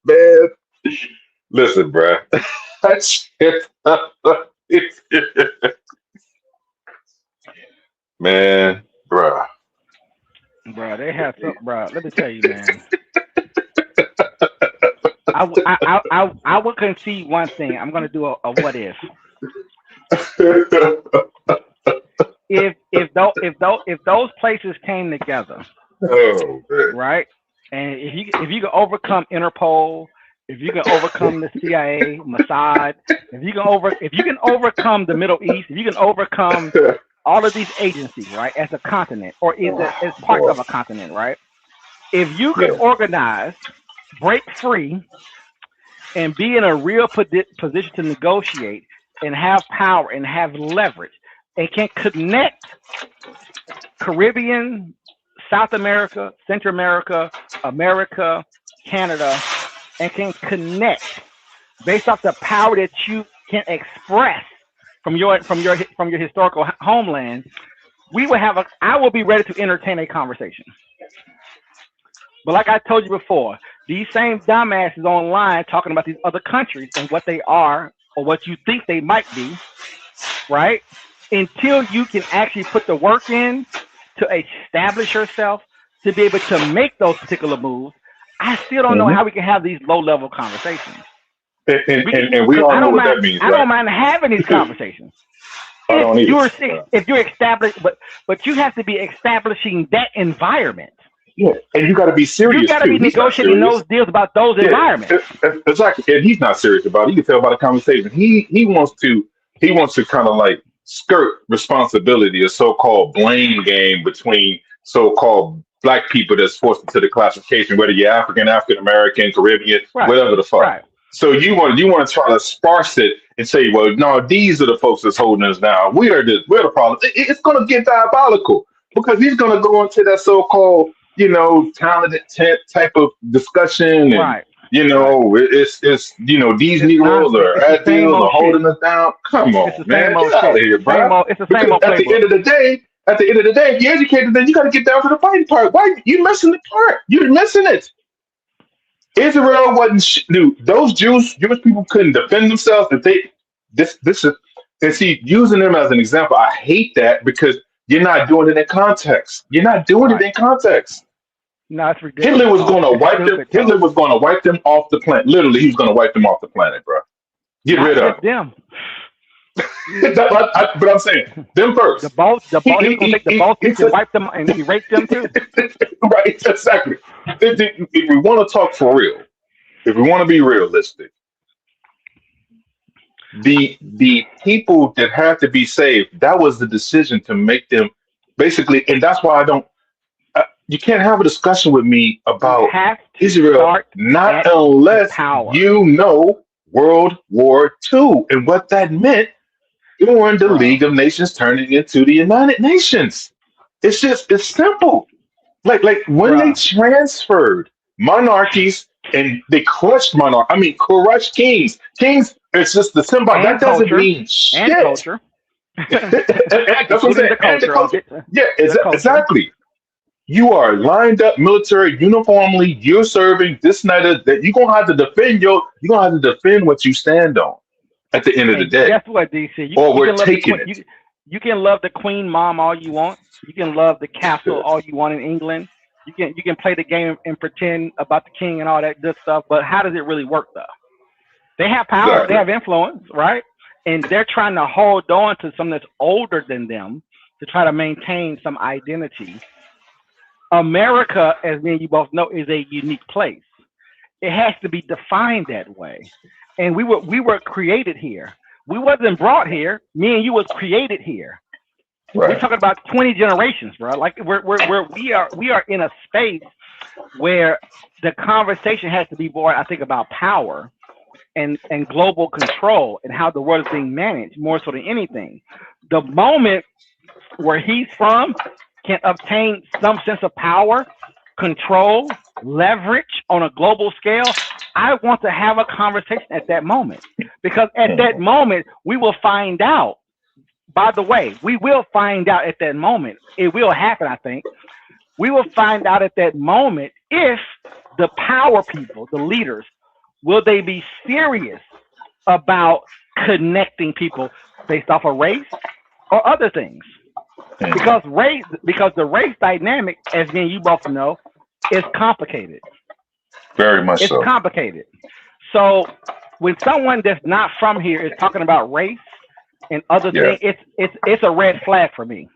Man, listen, bruh. That shit. Man, bruh. Bro, they have some, bro. Let me tell you, man. I would concede one thing. I'm gonna do a what if. If those places came together, Oh man. right? And if you can overcome Interpol, if you can overcome the CIA, Mossad, if you can overcome the Middle East, if you can overcome all of these agencies, right, as a continent, or as part of a continent, right? If you could organize, break free, and be in a real position to negotiate and have power and have leverage and can connect Caribbean, South America, Central America, America, Canada, and can connect based off the power that you can express from your historical homeland, I will be ready to entertain a conversation. But like I told you before, these same dumbasses online talking about these other countries and what they are or what you think they might be, right? Until you can actually put the work in to establish yourself to be able to make those particular moves, I still don't know how we can have these low-level conversations. And we all know what that means. I don't mind having these conversations. If you're established, but you have to be establishing that environment. Yeah, and you got to be serious. You got to be negotiating those deals about those environments. Exactly, and he's not serious about it. You can tell by the conversation. He wants to kind of like skirt responsibility, a so-called blame game between so-called Black people that's forced into the classification, whether you're African American, Caribbean, whatever the fuck. Right. So you want to try to sparse it and say, well, no, these are the folks that's holding us down. We're the problem. It's going to get diabolical because he's going to go into that so-called, talented type of discussion, and it's these Negroes are at deals are holding us down. Come on, man, get out of here, bro. It's the same old. At the end of the day, if you're educated, then you got to get down to the fighting part. Why you missing the part? You're missing it. Israel wasn't dude. Those Jewish people couldn't defend themselves. If this is, and see, using them as an example, I hate that because you're not doing it in context. You're not doing it in context. No, it's ridiculous. Hitler was going to wipe them. Hitler was going to wipe them off the planet. Literally, he was going to wipe them off the planet, bro. Get rid of them. But I'm saying them first. He was going to take the Baltics and wipe them and erase them too. Right, exactly. If we want to talk for real, if we want to be realistic, the people that had to be saved, that was the decision to make them basically, and that's why I don't. You can't have a discussion with me about Israel, not unless you know World War II and what that meant during the League of Nations turning into the United Nations. It's simple. Like when they transferred monarchies and they crushed crushed kings. Kings, it's just the symbol. That doesn't mean shit. And culture. That's what I'm saying. And the culture. Yeah, exactly. You are lined up military uniformly. You're serving this night that you're gonna have to defend what you stand on at the end of the And day, guess what, DC? or You we're can love the taking queen. it. You can love the queen mom all you want. You can love the castle all you want in England. You can play the game and pretend about the king and all that good stuff. But how does it really work though? They have power. They Exactly. have influence, right? And they're trying to hold on to something that's older than them to try to maintain some identity. America, as me and you both know, is a unique place. It has to be defined that way. And we were created here. We wasn't brought here. Me and you was created here. We're Right. talking about 20 generations, bro. Like we are in a space where the conversation has to be more, I think, about power and global control and how the world is being managed more so than anything. The moment where he's from can obtain some sense of power, control, leverage on a global scale, I want to have a conversation at that moment. Because at that moment, we will find out. By the way, we will find out at that moment. It will happen, I think. We will find out at that moment if the power people, the leaders, will they be serious about connecting people based off of race or other things? Because the race dynamic, as me and you both know, is complicated. Very much It's so. complicated. So when someone that's not from here is talking about race and other Yeah. things, it's a red flag for me.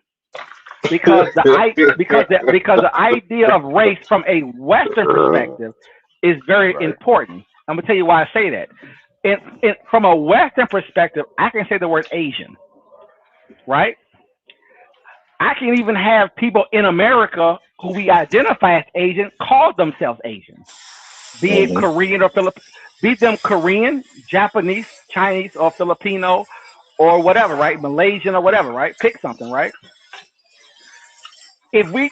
Because the idea of race from a Western perspective is very Right. important. I'm gonna tell you why I say that. From a Western perspective, I can say the word Asian, right? I can even have people in America who we identify as Asian call themselves Asian, be it Korean or be them Korean, Japanese, Chinese, or Filipino, or whatever, right? Malaysian or whatever, right? Pick something, right? If we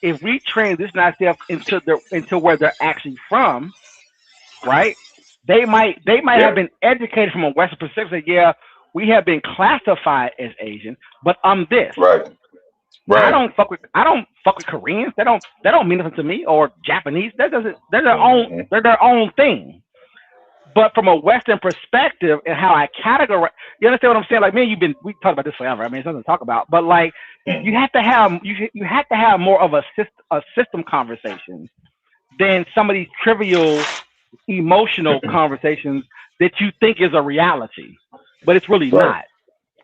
if we transition ourselves into where they're actually from, right? They might have been educated from a Western perspective. Yeah, we have been classified as Asian, but I'm this. Right. I Right. don't fuck with Koreans. They don't mean nothing to me, or Japanese. They're their own thing. But from a Western perspective and how I categorize, you understand what I'm saying? Like, man, we talked about this forever. I mean, it's something to talk about. But like, you have to have more of a system conversation than some of these trivial emotional conversations that you think is a reality, but it's really Right. not.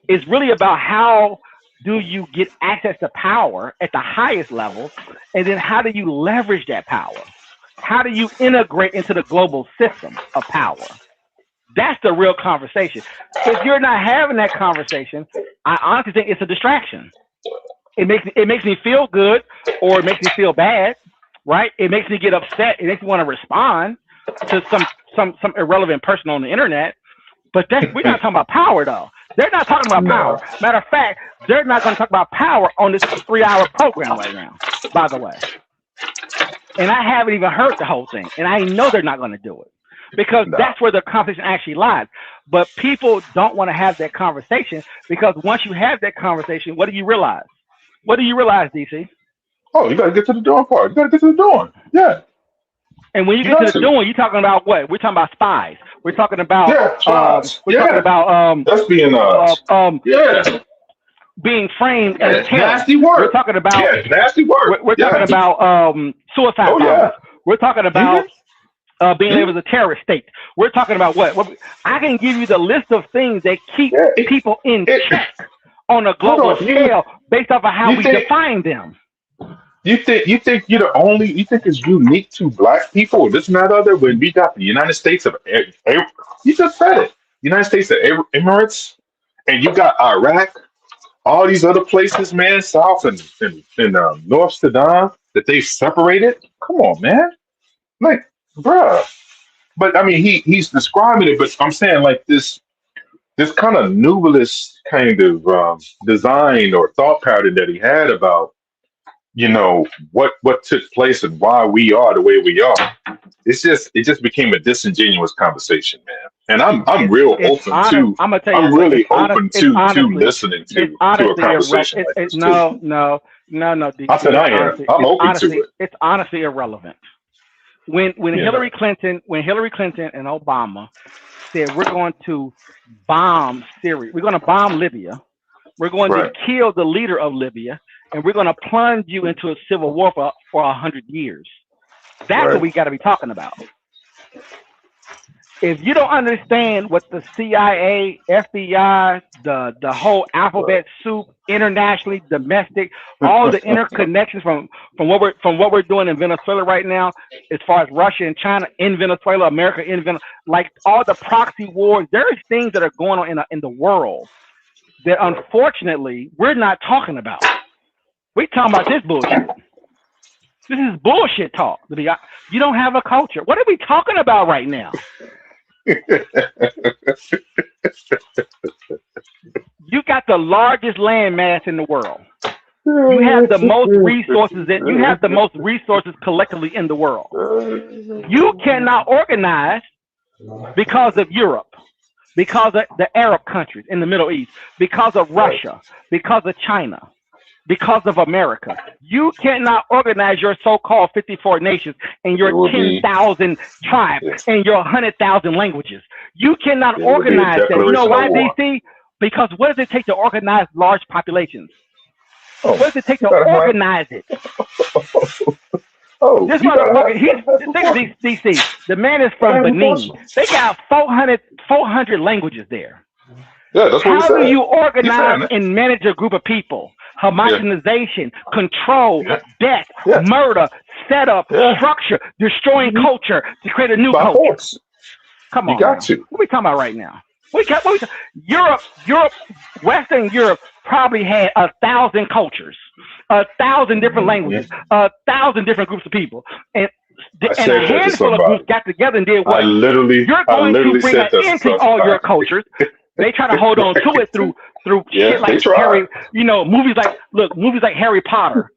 It's really about how do you get access to power at the highest level, and then how do you leverage that power? How do you integrate into the global system of power? That's the real conversation. If you're not having that conversation, I honestly think it's a distraction. It makes me feel good, or it makes me feel bad, right? It makes me get upset. It makes me want to respond to some irrelevant person on the internet. But we're not talking about power, though. They're not talking about power. Matter of fact, they're not going to talk about power on this 3-hour program right now, by the way. And I haven't even heard the whole thing. And I know they're not going to do it because that's where the conversation actually lies. But people don't want to have that conversation because once you have that conversation, what do you realize? What do you realize, DC? Oh, you got to get to the doing part. You got to get to the doing. Yeah. And when you get to the doing, you're talking about what? We're talking about spies. We're talking about spies. talking about that's being being framed as terrorists. nasty work. We're talking about nasty work. We're talking about suicide bombers. We're talking about being labeled as a terrorist state. We're talking about what? I can give you the list of things that keep people in check on a global scale based off of how we define them. You think you're the only? You think it's unique to black people or this and that other? When we got the United States of, you just said it, United States of Emirates, and you got Iraq, all these other places, man, South and North Sudan that they've separated. Come on, man, like, bruh. But I mean, he's describing it, but I'm saying like this kind of nubalist kind of design or thought pattern that he had about, what took place and why we are the way we are. It just became a disingenuous conversation, man. And I'm real open to. I'm really open to listening to a conversation like this. No. No, I said I am. I'm open to it. It's honestly irrelevant. When Yeah. Hillary Clinton and Obama said we're going to bomb Syria, we're going to bomb Libya, we're going Right. to kill the leader of Libya, and we're going to plunge you into a civil war for 100 years. That's Right. what we got to be talking about. If you don't understand what the CIA, FBI, the whole alphabet soup, internationally, domestic, all the interconnections from what we're doing in Venezuela right now, as far as Russia and China in Venezuela, America in Venezuela, like all the proxy wars, there's things that are going on in the world that unfortunately we're not talking about. We're talking about this bullshit. This is bullshit talk. You don't have a culture. What are we talking about right now? You got the largest land mass in the world. You have the most resources collectively in the world. You cannot organize because of Europe, because of the Arab countries in the Middle East, because of Russia, because of China, because of America. You cannot organize your so-called 54 nations and your 10,000 tribes and your 100,000 languages. You cannot organize that. You know why, DC? Because what does it take to organize large populations? What does it take to organize it? This motherfucker, DC. The man is from Benin. They got 400 languages there. Yeah, that's what How do you organize and manage a group of people? Homogenization, control, death, murder, setup, structure, destroying culture to create a new culture. Force. Come on, you got to. What are we talking about right now? Europe, Western Europe probably had 1,000 cultures, 1,000 different languages, 1,000 different groups of people, and a handful of groups got together and did what? You're going to bring an end to all your cultures. They try to hold on to it through shit like Harry, movies like Harry Potter,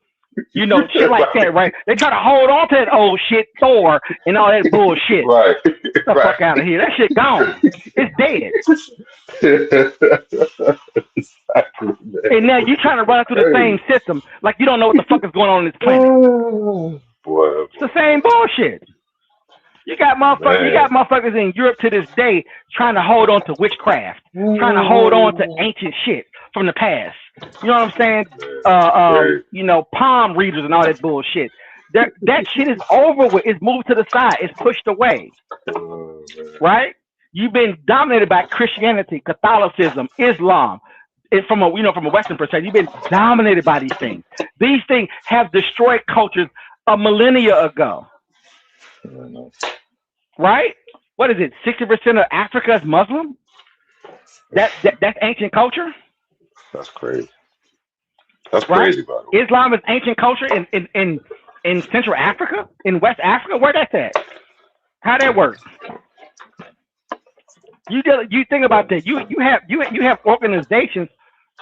shit like that, right? They try to hold on to that old shit, Thor, and all that bullshit. Right. Get the fuck out of here. That shit gone. It's dead. And now you trying to run through the same system like you don't know what the fuck is going on this planet. Boy. It's the same bullshit. You got motherfuckers in Europe to this day trying to hold on to witchcraft, trying to hold on to ancient shit from the past. You know what I'm saying? Palm readers and all that bullshit. That shit is over with. It's moved to the side. It's pushed away. Right? You've been dominated by Christianity, Catholicism, Islam. From a Western perspective, you've been dominated by these things. These things have destroyed cultures a millennia ago. Right? What is it? 60% of Africa is Muslim? That's ancient culture? That's crazy. That's crazy, by the way. Islam is ancient culture in Central Africa? In West Africa? Where that's at? How that work? You think about that. You have organizations.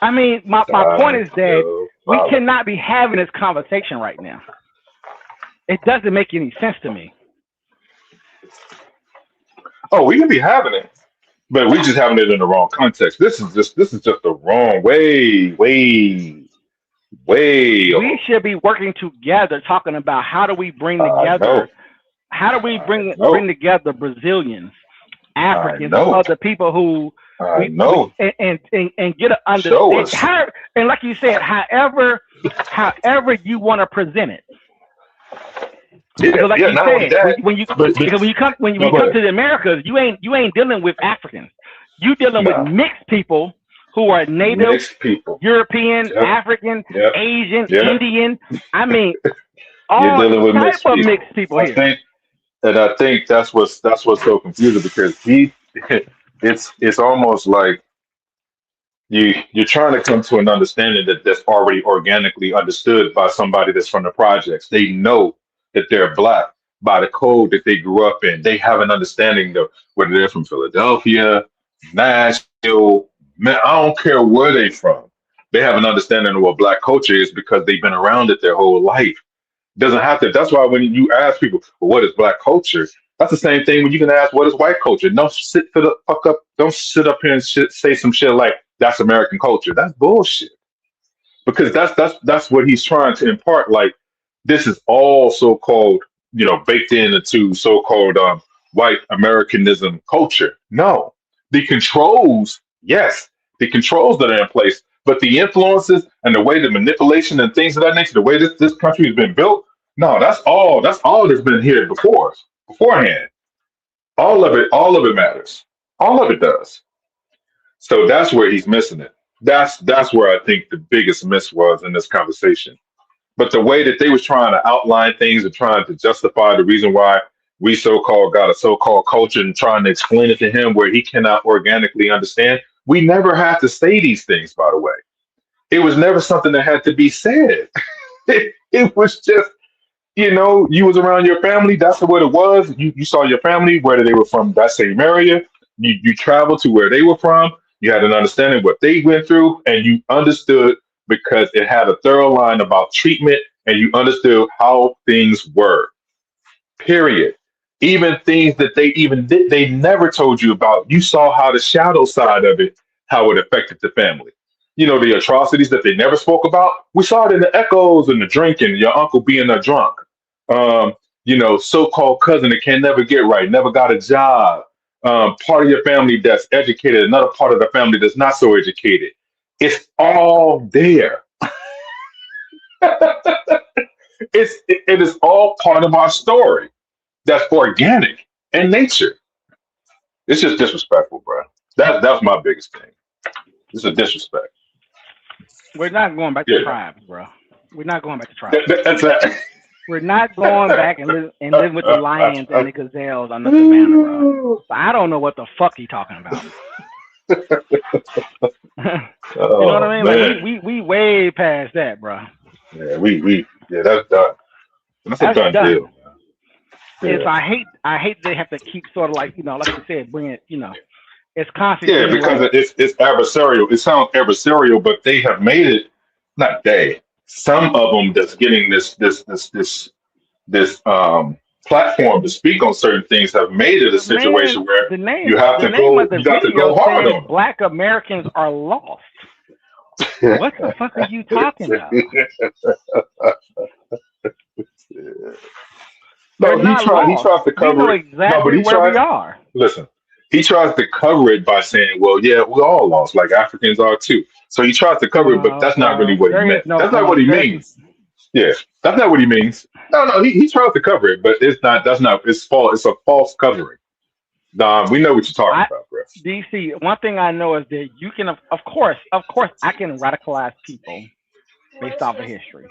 I mean, my point is that we cannot be having this conversation right now. It doesn't make any sense to me. Oh, we can be having it, but we just having it in the wrong context. This is just the wrong way. We should be working together, talking about how do we bring together, bring together Brazilians, Africans, other people who and get an understanding. And like you said, however you want to present it. Because like you said, when you come to the Americas, you ain't dealing with Africans. You dealing with mixed people who are native, European, African, Asian, Indian. I mean, all type of mixed people here. I think that's what's so confusing, because it's almost like you're trying to come to an understanding that's already organically understood by somebody that's from the projects. They know that they're Black by the code that they grew up in. They have an understanding of whether they're from Philadelphia, Nashville, man, I don't care where they're from. They have an understanding of what Black culture is because they've been around it their whole life. Doesn't have to. That's why when you ask people, well, what is Black culture? That's the same thing when you can ask, what is white culture? Don't sit up here and say some shit like that's American culture. That's bullshit. because that's what he's trying to impart. Like this is all so-called, baked into so-called white Americanism culture. No, the controls, yes, the controls that are in place, but the influences and the way the manipulation and things of that nature, the way this country has been built, no, that's all that's been here beforehand. All of it matters. All of it does. So that's where he's missing it. That's where I think the biggest miss was in this conversation. But the way that they was trying to outline things and trying to justify the reason why we so-called got a so-called culture and trying to explain it to him where he cannot organically understand, we never had to say these things, by the way. It was never something that had to be said. It was just, you was around your family, that's what it was. You saw your family, whether they were from that same area, you traveled to where they were from, you had an understanding of what they went through, and you understood because it had a thorough line about treatment and you understood how things were. Period. Even things that they never told you about. You saw how the shadow side of it, how it affected the family. The atrocities that they never spoke about. We saw it in the echoes and the drinking, your uncle being a drunk. So-called cousin that can never get right, never got a job. Part of your family that's educated, another part of the family that's not so educated. It's all there. It is all part of our story. That's organic in nature. It's just disrespectful, bro. That's my biggest thing. It's a disrespect. We're not going back to tribes, bro. We're not going back to tribes. That's that. We're not going back and live with the lions and the gazelles on the savannah, bro. So I don't know what the fuck he talking about. You know what I mean? Like we way past that, bro. Yeah, that's done. That's a done deal. It's I hate they have to keep sort of like like you said, bring it. It's constantly. Yeah, because it's adversarial. It sounds adversarial, but they have made it. Not they. Some of them that's getting this platform to speak on certain things have made it a situation where you have to go hard on them. Black Americans are lost. What the fuck are you talking about? No, he tries to cover it. Exactly where we are. Listen, he tries to cover it by saying, well, yeah, we're all lost, like Africans are too. So he tries to cover it, but that's not really what he meant. That's not what he means. Yeah, that's not what he means. No, he tries to cover it, but it's not. That's not. It's false. It's a false covering. We know what you're talking about, bro. DC. One thing I know is that you can, of course, I can radicalize people based off of history.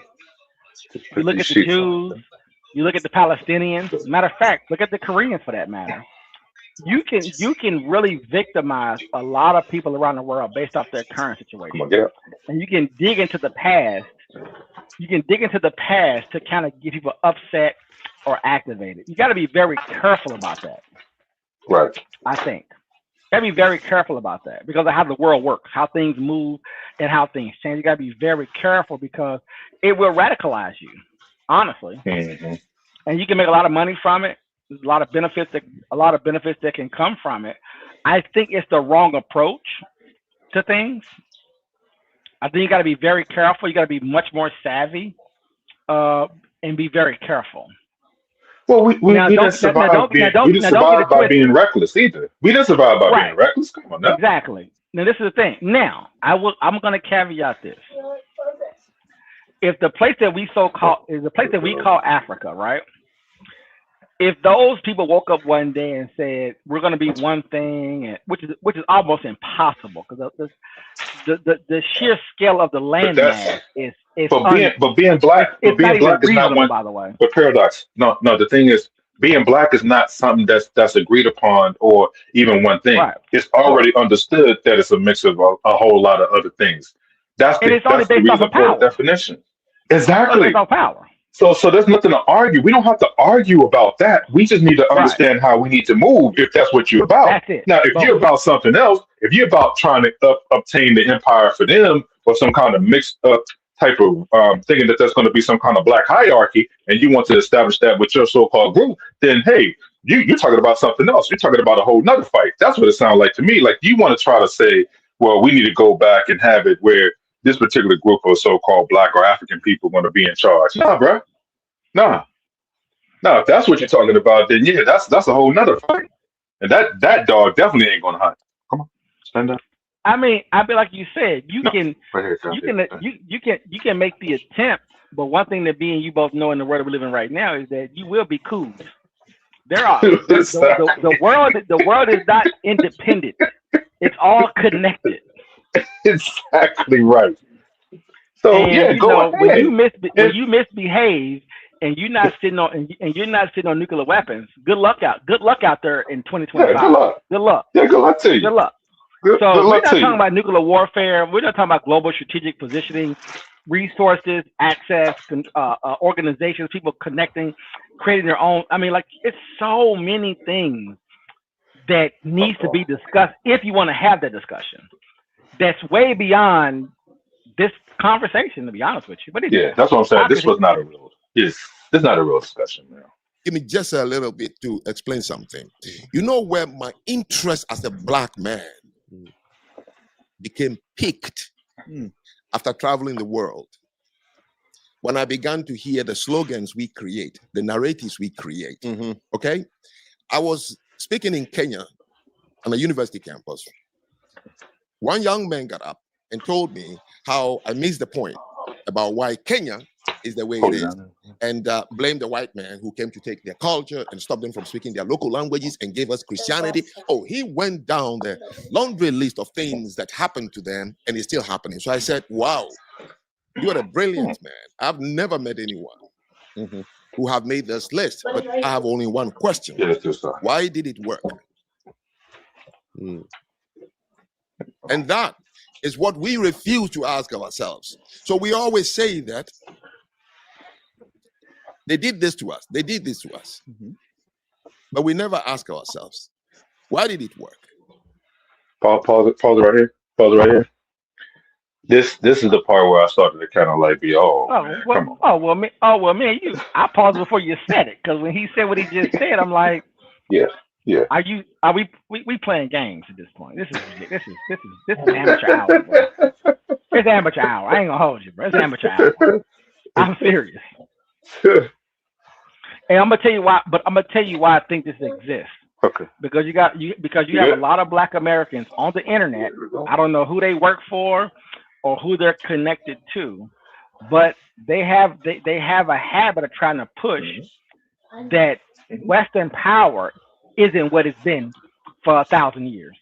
You look at the Jews, you look at the Palestinians. Matter of fact, look at the Koreans for that matter. You can really victimize a lot of people around the world based off their current situation. And you can dig into the past. You can dig into the past to kind of get people upset or activated. You got to be very careful about that. Right. I think. You got to be very careful about that because of how the world works, how things move, and how things change. You got to be very careful because it will radicalize you, honestly. Mm-hmm. And you can make a lot of money from it. There's a lot of benefits that can come from it. I think it's the wrong approach to things. I think you got to be very careful. You got to be much more savvy, and be very careful. Well, we didn't survive by being reckless either. We didn't survive by being reckless. Come on now. Exactly. Now this is the thing. Now I'm going to caveat this. If the place that we call Africa, right? If those people woke up one day and said we're going to be one thing, and which is almost impossible because the sheer scale of the landmass is. Being black is not one. By the way, but paradox. No. The thing is, being black is not something that's agreed upon or even one thing. Right. It's already understood that it's a mix of a whole lot of other things. That's the reason for the definition. Exactly. It's power. So there's nothing to argue. We don't have to argue about that. We just need to understand how we need to move if that's what you're about. That's it. Now, if you're about something else, if you're about trying to obtain the empire for them or some kind of mixed up type of thinking that there's going to be some kind of black hierarchy and you want to establish that with your so-called group, then, hey, you're talking about something else. You're talking about a whole nother fight. That's what it sounds like to me. Like you want to try to say, well, we need to go back and have it where this particular group of so-called Black or African people want to be in charge. Nah, bro. Nah. Nah, if that's what you're talking about, then yeah, that's a whole nother fight. And that dog definitely ain't gonna hunt. Come on, stand up. I mean, like you said, you No, can right here, you can you can make the attempt, but one thing that you both know in the world we live in right now is that you will be cool. There are the world is not independent. It's all connected. Exactly right. So And yeah, you go know, ahead. when you misbehave and you're not sitting on nuclear weapons, good luck out there in Yeah, 2025. good luck. Good luck. Yeah, good luck to you. Good luck. Good So we're luck not to talking you. about nuclear warfare. We're not talking about global strategic positioning, resources, access, organizations, people connecting, creating their own. I mean, like, it's so many things that needs to be discussed if you want to have that discussion. That's way beyond this conversation, to be honest with you. But Yeah, that's what I'm saying. This was not a real. Yes, this is not a real discussion, man. Give me just a little bit to explain something. You know where my interest as a Black man became piqued after traveling the world? When I began to hear the slogans we create, the narratives we create. Okay? I was speaking in Kenya on a university campus. One young man got up and told me how I missed the point about why Kenya is the way it is, and blamed the white man who came to take their culture and stop them from speaking their local languages and gave us Christianity. Oh, he went down the laundry list of things that happened to them, and it's still happening. So I said, wow, you are a brilliant man. I've never met anyone who have made this list, but I have only one question. Why did it work? And that is what we refuse to ask ourselves. So we always say that they did this to us, they did this to us. But we never ask ourselves, why did it work? Pause it right here. Pause it right here. This is the part where I started to kind of like be, man, come on. Man, I paused before you said it, because when he said what he just said, I'm like, yeah. Are we playing games at this point? This is amateur hour, bro. It's amateur hour. I ain't gonna hold you, bro. It's amateur hour. I'm serious. And I'm gonna tell you why. But I'm gonna tell you why I think this exists. Okay. Because you have a lot of Black Americans on the internet. I don't know who they work for or who they're connected to, but they have a habit of trying to push that Western power isn't what it's been for 1,000 years.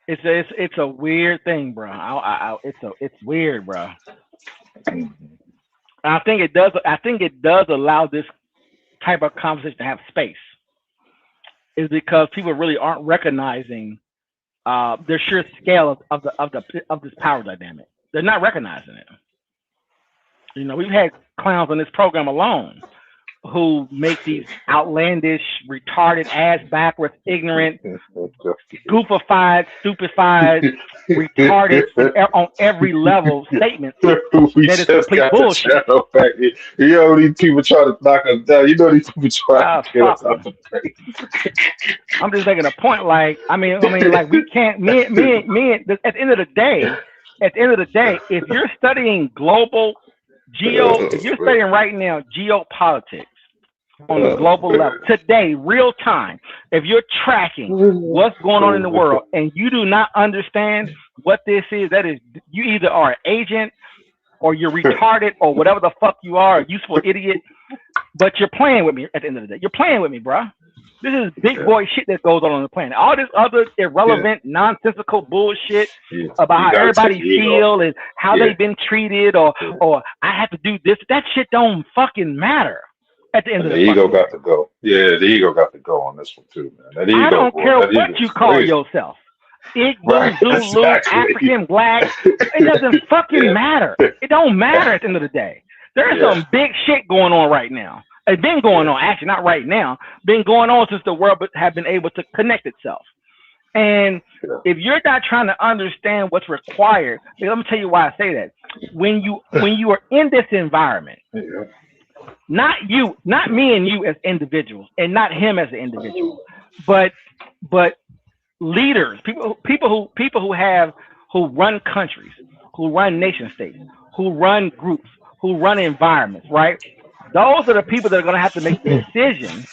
It's a weird thing, bro. It's weird, bro. I think it does allow this type of conversation to have space. Is because people really aren't recognizing the sheer scale of this power dynamic. They're not recognizing it. You know, we've had clowns on this program alone who make these outlandish, retarded, ass backwards, ignorant, goofified, stupefied, retarded on every level statements. We just got bullshit. You know these people try to knock us down. You know these people try to get us out the place. I'm just making a point. Like, I mean, like, we can't. Me. At the end of the day, if you're studying if you're studying right now geopolitics on the global level today, real time, if you're tracking what's going on in the world and you do not understand what this is, that is, you either are an agent or you're retarded or whatever the fuck you are, a useful idiot. But you're playing with me at the end of the day. You're playing with me, bro. This is big boy shit that goes on the planet. All this other irrelevant, nonsensical bullshit about how everybody feel and how they've been treated, or I have to do this. That shit don't fucking matter at the end of the day. The ego got to go. Yeah, the ego got to go on this one too, man. That ego, I don't care what you call yourself. Igbo, Zulu, African, Black. It doesn't fucking matter. It don't matter at the end of the day. There's some big shit going on right now. It's been going on, actually, not right now. Been going on since the world have been able to connect itself. And if you're not trying to understand what's required, let me tell you why I say that. When you are in this environment, not me and you as individuals, and not him as an individual, but leaders, people who run countries, who run nation states, who run groups, who run environments, right? Those are the people that are going to have to make decisions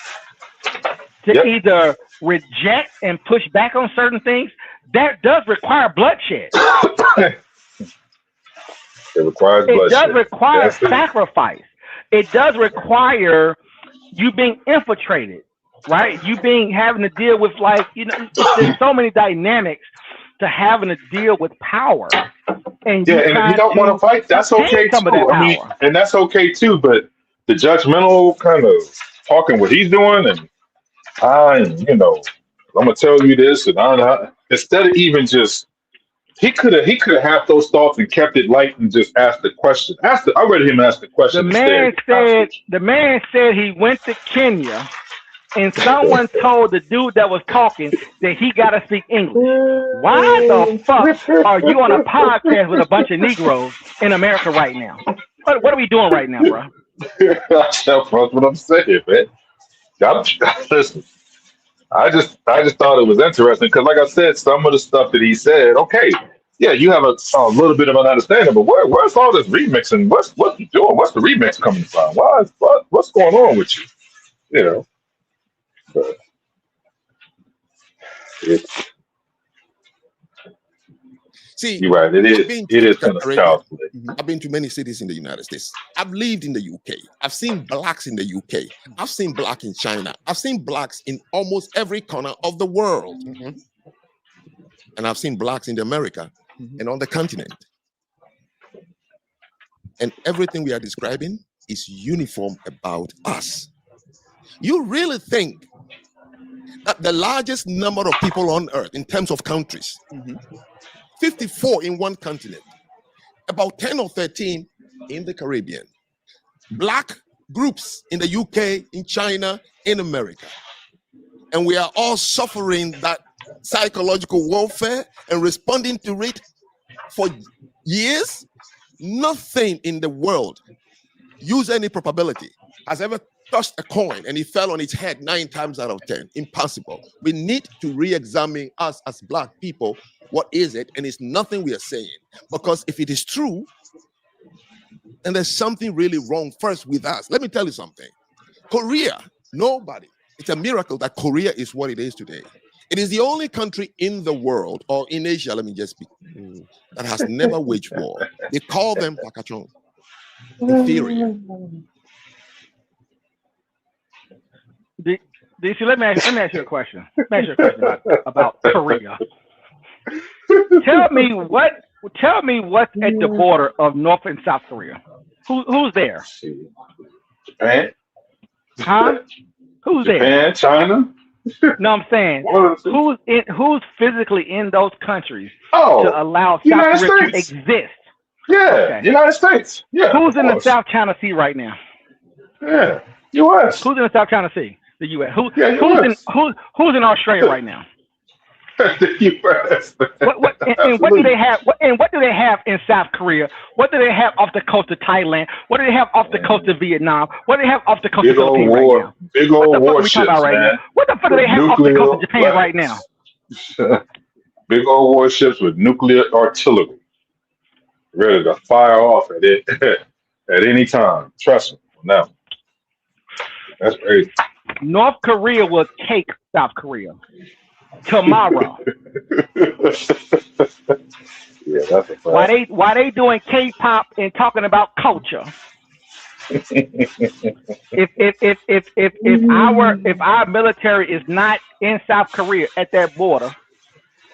to either reject and push back on certain things. That does require bloodshed. It requires It bloodshed. does require That's it. sacrifice. It does require you being infiltrated, right? You having to deal with, like, there's so many dynamics to having to deal with power. And Yeah, and if you don't want to fight, that's okay some too. of that I mean, power. and that's okay too. But the judgmental kind of talking what he's doing, and I'm gonna tell you this, and instead of even just he could have had those thoughts and kept it light and just asked the question. I read him ask the question. The man said he went to Kenya, and someone told the dude that was talking that he got to speak English. Why the fuck are you on a podcast with a bunch of Negroes in America right now? What are we doing right now, bro? That's what I'm saying, man. Listen, I just thought it was interesting because, like I said, some of the stuff that he said, okay, yeah, you have a little bit of an understanding, but where's all this remixing? What's you doing? What's the remix coming from? What's going on with you? You know, but it's See, you're right. It is kind of child's play. I've been to many cities in the United States. I've lived in the UK. I've seen blacks in the UK. I've seen black in China. I've seen blacks in almost every corner of the world. And I've seen blacks in America and on the continent. And everything we are describing is uniform about us. You really think that the largest number of people on earth in terms of countries, 54 in one continent, about 10 or 13 in the Caribbean, black groups in the UK, in China, in America, and we are all suffering that psychological warfare and responding to it for years? Nothing in the world, use any probability, has ever touched a coin and it fell on its head 9 times out of 10. Impossible. We need to re-examine us as black people. What is it? And it's nothing we are saying. Because if it is true, then there's something really wrong first with us. Let me tell you something. Korea, nobody. It's a miracle that Korea is what it is today. It is the only country in the world, or in Asia, let me just speak, that has never waged war. They call them Pakachon, inferior. DC, let me ask you a question. Let me ask you a question about Korea. Tell me what's at the border of North and South Korea. Who's there? Japan. Huh? Who's there? Japan, China. No, I'm saying who's physically in those countries to allow South United Korea States. to exist? Yeah, Okay. United States. Yeah. Who's in the South China Sea right now? Yeah, U.S. Who's in the South China Sea? The U.S. Who's in Australia right now? The U.S. What do they have? What do they have in South Korea? What do they have off the coast of Thailand? What do they have off the coast of Vietnam? What do they have off the coast of Philippines right now? Big old warships, now? What the fuck do they have off the coast of Japan right now? Big old warships with nuclear artillery, ready to fire off at it at any time. Trust me. Now, that's crazy. North Korea will take South Korea tomorrow. Yeah, that's a fact. Why they doing K-pop and talking about culture? if our military is not in South Korea at that border,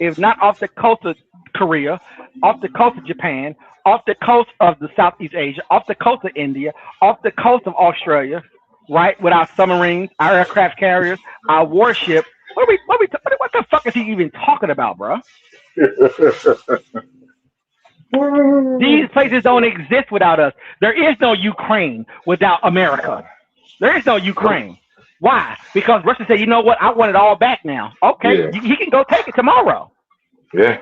if not off the coast of Korea, off the coast of Japan, off the coast of the Southeast Asia, off the coast of India, off the coast of Australia, right, with our submarines, our aircraft carriers, our warships. What the fuck is he even talking about, bro? These places don't exist without us. There is no Ukraine without America. There is no Ukraine. Why? Because Russia said, you know what? I want it all back now. Okay, Yeah. he can go take it tomorrow. Yeah.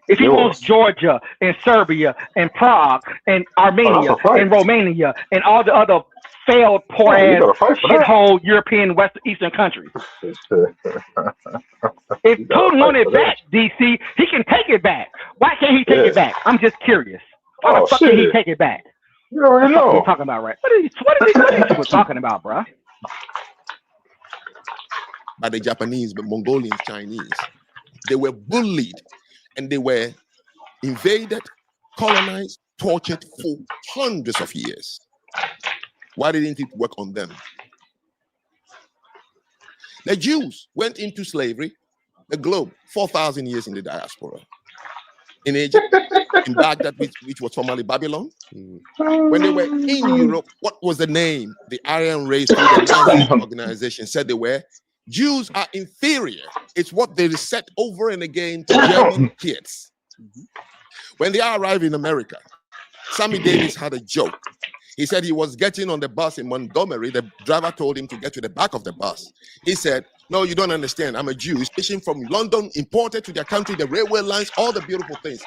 If he wants Georgia and Serbia and Prague and Armenia and Romania and all the other failed poor ass shithole European Western Eastern countries. If Putin wanted it back, DC, he can take it back. Why can't he take it back? I'm just curious. Why the fuck can he take it back? You already What are you know. talking about, right? What are these people talking about, bro? By the Japanese, but Mongolians, Chinese. They were bullied and they were invaded, colonized, tortured for hundreds of years. Why didn't it work on them? The Jews went into slavery, the globe, 4,000 years in the diaspora. In Egypt, in Baghdad, which was formerly Babylon. When they were in Europe, what was the name? The Aryan race through the Nazi organization said they were. Jews are inferior. It's what they said over and again to German kids. When they arrived in America, Sammy Davis had a joke. He said he was getting on the bus in Montgomery. The driver told him to get to the back of the bus. He said, no, you don't understand. I'm a Jew. He's fishing from London, imported to their country, the railway lines, all the beautiful things.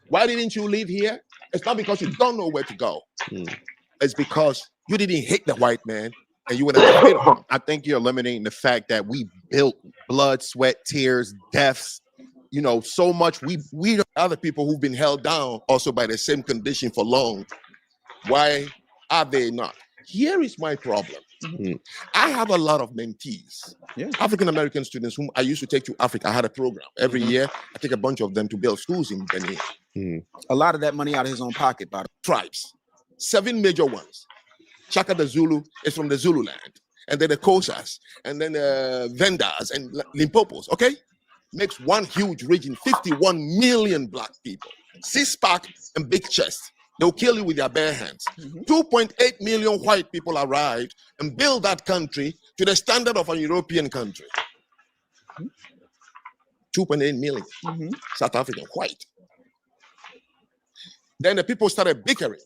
Why didn't you live here? It's not because you don't know where to go. It's because you didn't hate the white man and you were not afraid of him. I think you're eliminating the fact that we built blood, sweat, tears, deaths, so much. We Other people who've been held down also by the same condition for long. Why are they not? Here is my problem. I have a lot of mentees, African American students whom I used to take to Africa. I had a program every year. I take a bunch of them to build schools in Benin. A lot of that money out of his own pocket, by the Tribes, 7 major ones. Chaka the Zulu is from the Zulu land, and then the Kosas, and then Vendas and Limpopos. Okay, makes one huge region, 51 million black people, 6-pack and big chest. They'll kill you with their bare hands. 2.8 million white people arrived and built that country to the standard of a European country. 2.8 million South African white. Then the people started bickering.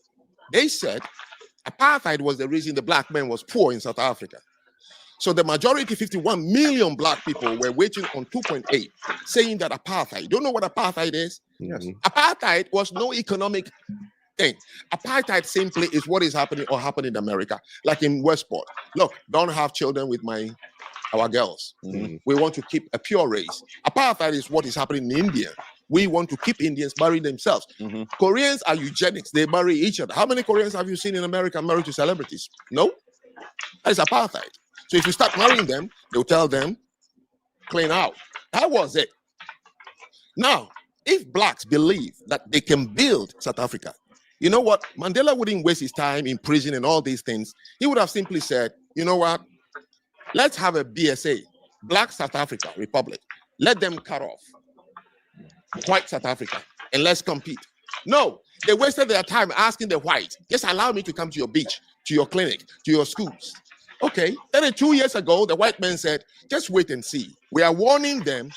They said apartheid was the reason the black man was poor in South Africa. So the majority, 51 million black people, were waiting on 2.8, saying that apartheid. You don't know what apartheid is? Yes. Apartheid was no economic thing. Apartheid simply is what is happening or happened in America, like in Westport. Look, don't have children with our girls. We want to keep a pure race. Apartheid is what is happening in India. We want to keep Indians marrying themselves. Koreans are eugenics. They marry each other. How many Koreans have you seen in America married to celebrities? No. That is apartheid. So if you start marrying them, they'll tell them, clean out. That was it. Now, if blacks believe that they can build South Africa, you know what? Mandela wouldn't waste his time in prison and all these things. He would have simply said, you know what? Let's have a BSA, Black South Africa Republic. Let them cut off white South Africa and let's compete. No, they wasted their time asking the whites, just allow me to come to your beach, to your clinic, to your schools. Okay, 32 years ago, the white man said, just wait and see. We are warning them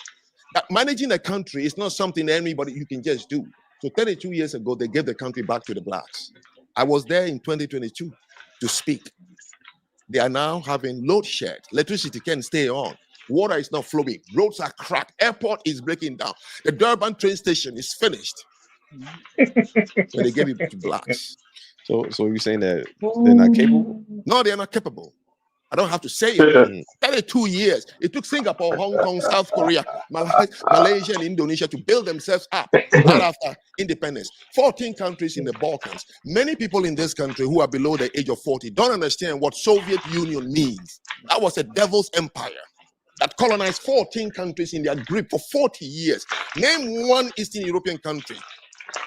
that managing a country is not something anybody you can just do. So 32 years ago, they gave the country back to the blacks. I was there in 2022 to speak. They are now having load shed. Electricity can't stay on. Water is not flowing. Roads are cracked. Airport is breaking down. The Durban train station is finished. So they gave it to blacks. So you're saying that they're not capable? No, they're not capable. I don't have to say it. 32 years. It took Singapore, Hong Kong, South Korea, Malaysia, and Indonesia to build themselves up right after independence. 14 countries in the Balkans. Many people in this country who are below the age of 40 don't understand what Soviet Union means. That was a devil's empire that colonized 14 countries in their grip for 40 years. Name one Eastern European country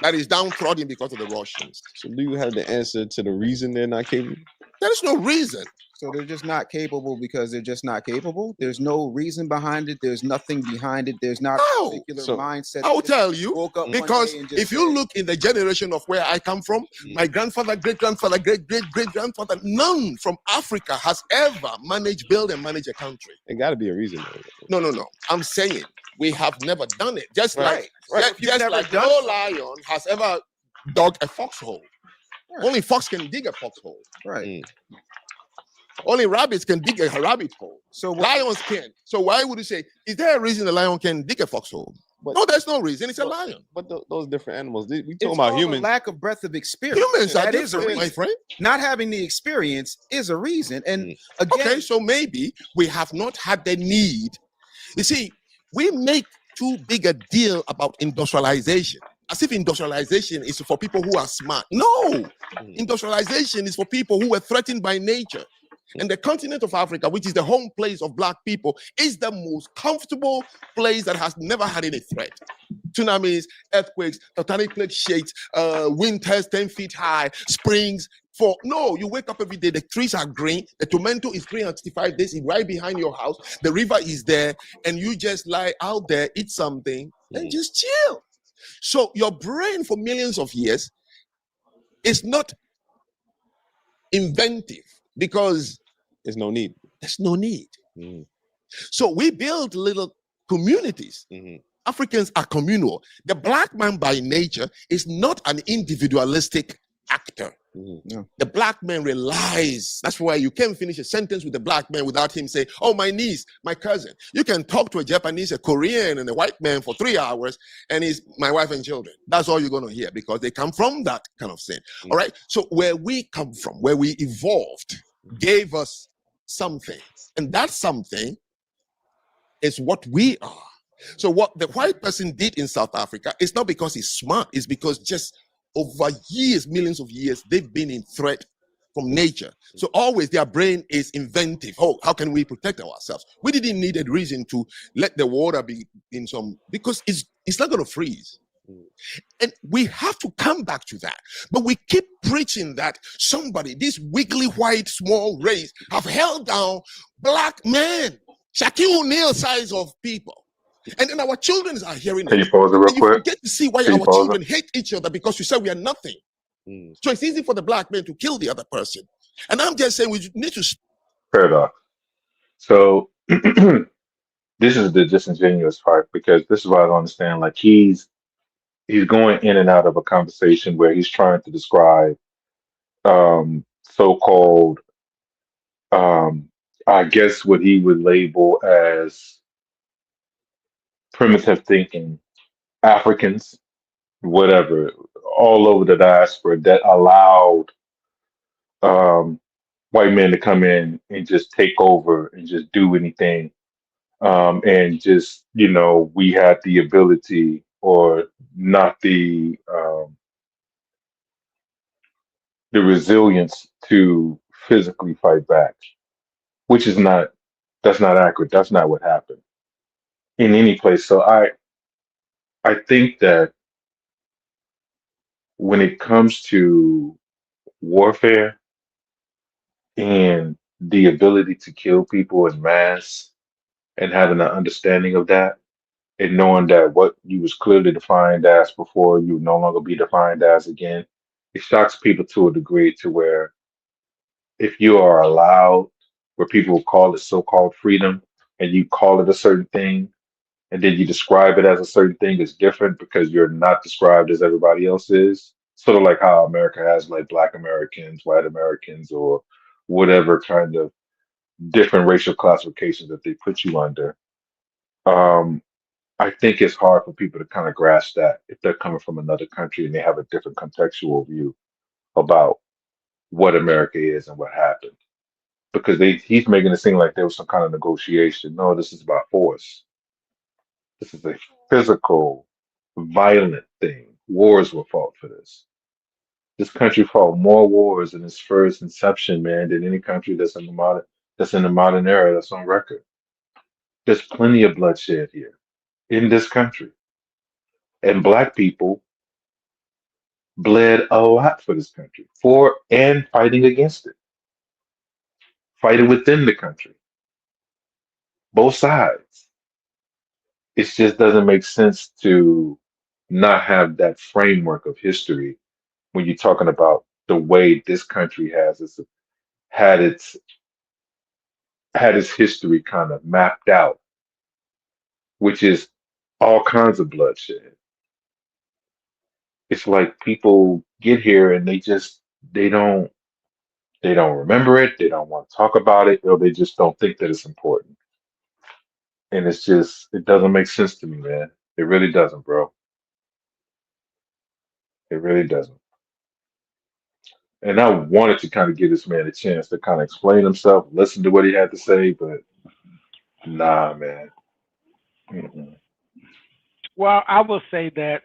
that is downtrodden because of the Russians. So do you have the answer to the reason they're not capable? There is no reason. So they're just not capable because they're just not capable. There's no reason behind it. There's nothing behind it. There's not a particular mindset. I'll tell you, because if you look in the generation of where I come from, my grandfather, great-grandfather, great-great-great-grandfather, none from Africa has ever build and manage a country. There got to be a reason. Though. No. I'm saying we have never done it. Just like no lion has ever dug a foxhole. Right. Only fox can dig a foxhole. Right. Only rabbits can dig a rabbit hole. So lions can't. So why would you say, is there a reason the lion can dig a foxhole? No, there's no reason. It's a lion. But those different animals. We It's talking about called a humans. lack of breadth of experience. Humans are That is a different, my reason. friend. Not having the experience is a reason. And again, Okay, so maybe we have not had the need. You see, we make too big a deal about industrialization, as if industrialization is for people who are smart. No, industrialization is for people who were threatened by nature. And the continent of Africa, which is the home place of black people, is the most comfortable place that has never had any threat. Tsunamis, earthquakes, tectonic plate shakes, winters 10 feet high, springs. You wake up every day, the trees are green, the tomato is 365 days, it's right behind your house, the river is there, and you just lie out there, eat something, and just chill. So your brain for millions of years is not inventive because there's no need. There's no need. So we build little communities. Africans are communal. The black man by nature is not an individualistic actor. No. The black man relies. That's why you can't finish a sentence with the black man without him saying, oh, my niece, my cousin. You can talk to a Japanese, a Korean, and a white man for 3 hours, and he's my wife and children. That's all you're going to hear because they come from that kind of thing. All right. So where we come from, where we evolved, gave us something. And that something is what we are. So what the white person did in South Africa is not because he's smart, it's because just over years, millions of years, they've been in threat from nature. So always their brain is inventive. Oh, how can we protect ourselves? We didn't need a reason to let the water be in some, because it's not going to freeze. And we have to come back to that. But we keep preaching that somebody, this wiggly white small race, have held down black men, Shaquille O'Neal size of people. And then our children are hearing Can it. you pause it real And you quick? forget to see why Can you our pause children it? hate each other because you said we are nothing. So it's easy for the black man to kill the other person. And I'm just saying we need to. Paradox. So this is the disingenuous part because this is what I don't understand. Like he's going in and out of a conversation where he's trying to describe so-called I guess what he would label as primitive thinking Africans, whatever, all over the diaspora that allowed white men to come in and just take over and just do anything. And just, we had the ability or not the resilience to physically fight back, which is that's not accurate. That's not what happened in any place. So I think that when it comes to warfare and the ability to kill people in mass and having an understanding of that and knowing that what you was clearly defined as before you would no longer be defined as again, it shocks people to a degree to where if you are allowed, where people call it so-called freedom, and you call it a certain thing, and then you describe it as a certain thing, it's different because you're not described as everybody else is. Sort of like how America has like Black Americans, white Americans, or whatever kind of different racial classifications that they put you under. Um, I think it's hard for people to kind of grasp that if they're coming from another country and they have a different contextual view about what America is and what happened. Because he's making it seem like there was some kind of negotiation. No, this is about force. This is a physical, violent thing. Wars were fought for this. This country fought more wars in its first inception, man, than any country that's in the modern era that's on record. There's plenty of bloodshed here in this country. And black people bled a lot for this country, for and fighting against it, fighting within the country, both sides. It just doesn't make sense to not have that framework of history when you're talking about the way this country had its had its history kind of mapped out, which is all kinds of bloodshed. It's like people get here and they don't they don't remember it, they don't want to talk about it, or they just don't think that it's important. And it doesn't make sense to me, man. It really doesn't, bro. It really doesn't. And I wanted to kind of give this man a chance to kind of explain himself, listen to what he had to say, but nah, man. Mm-mm. Well, I will say that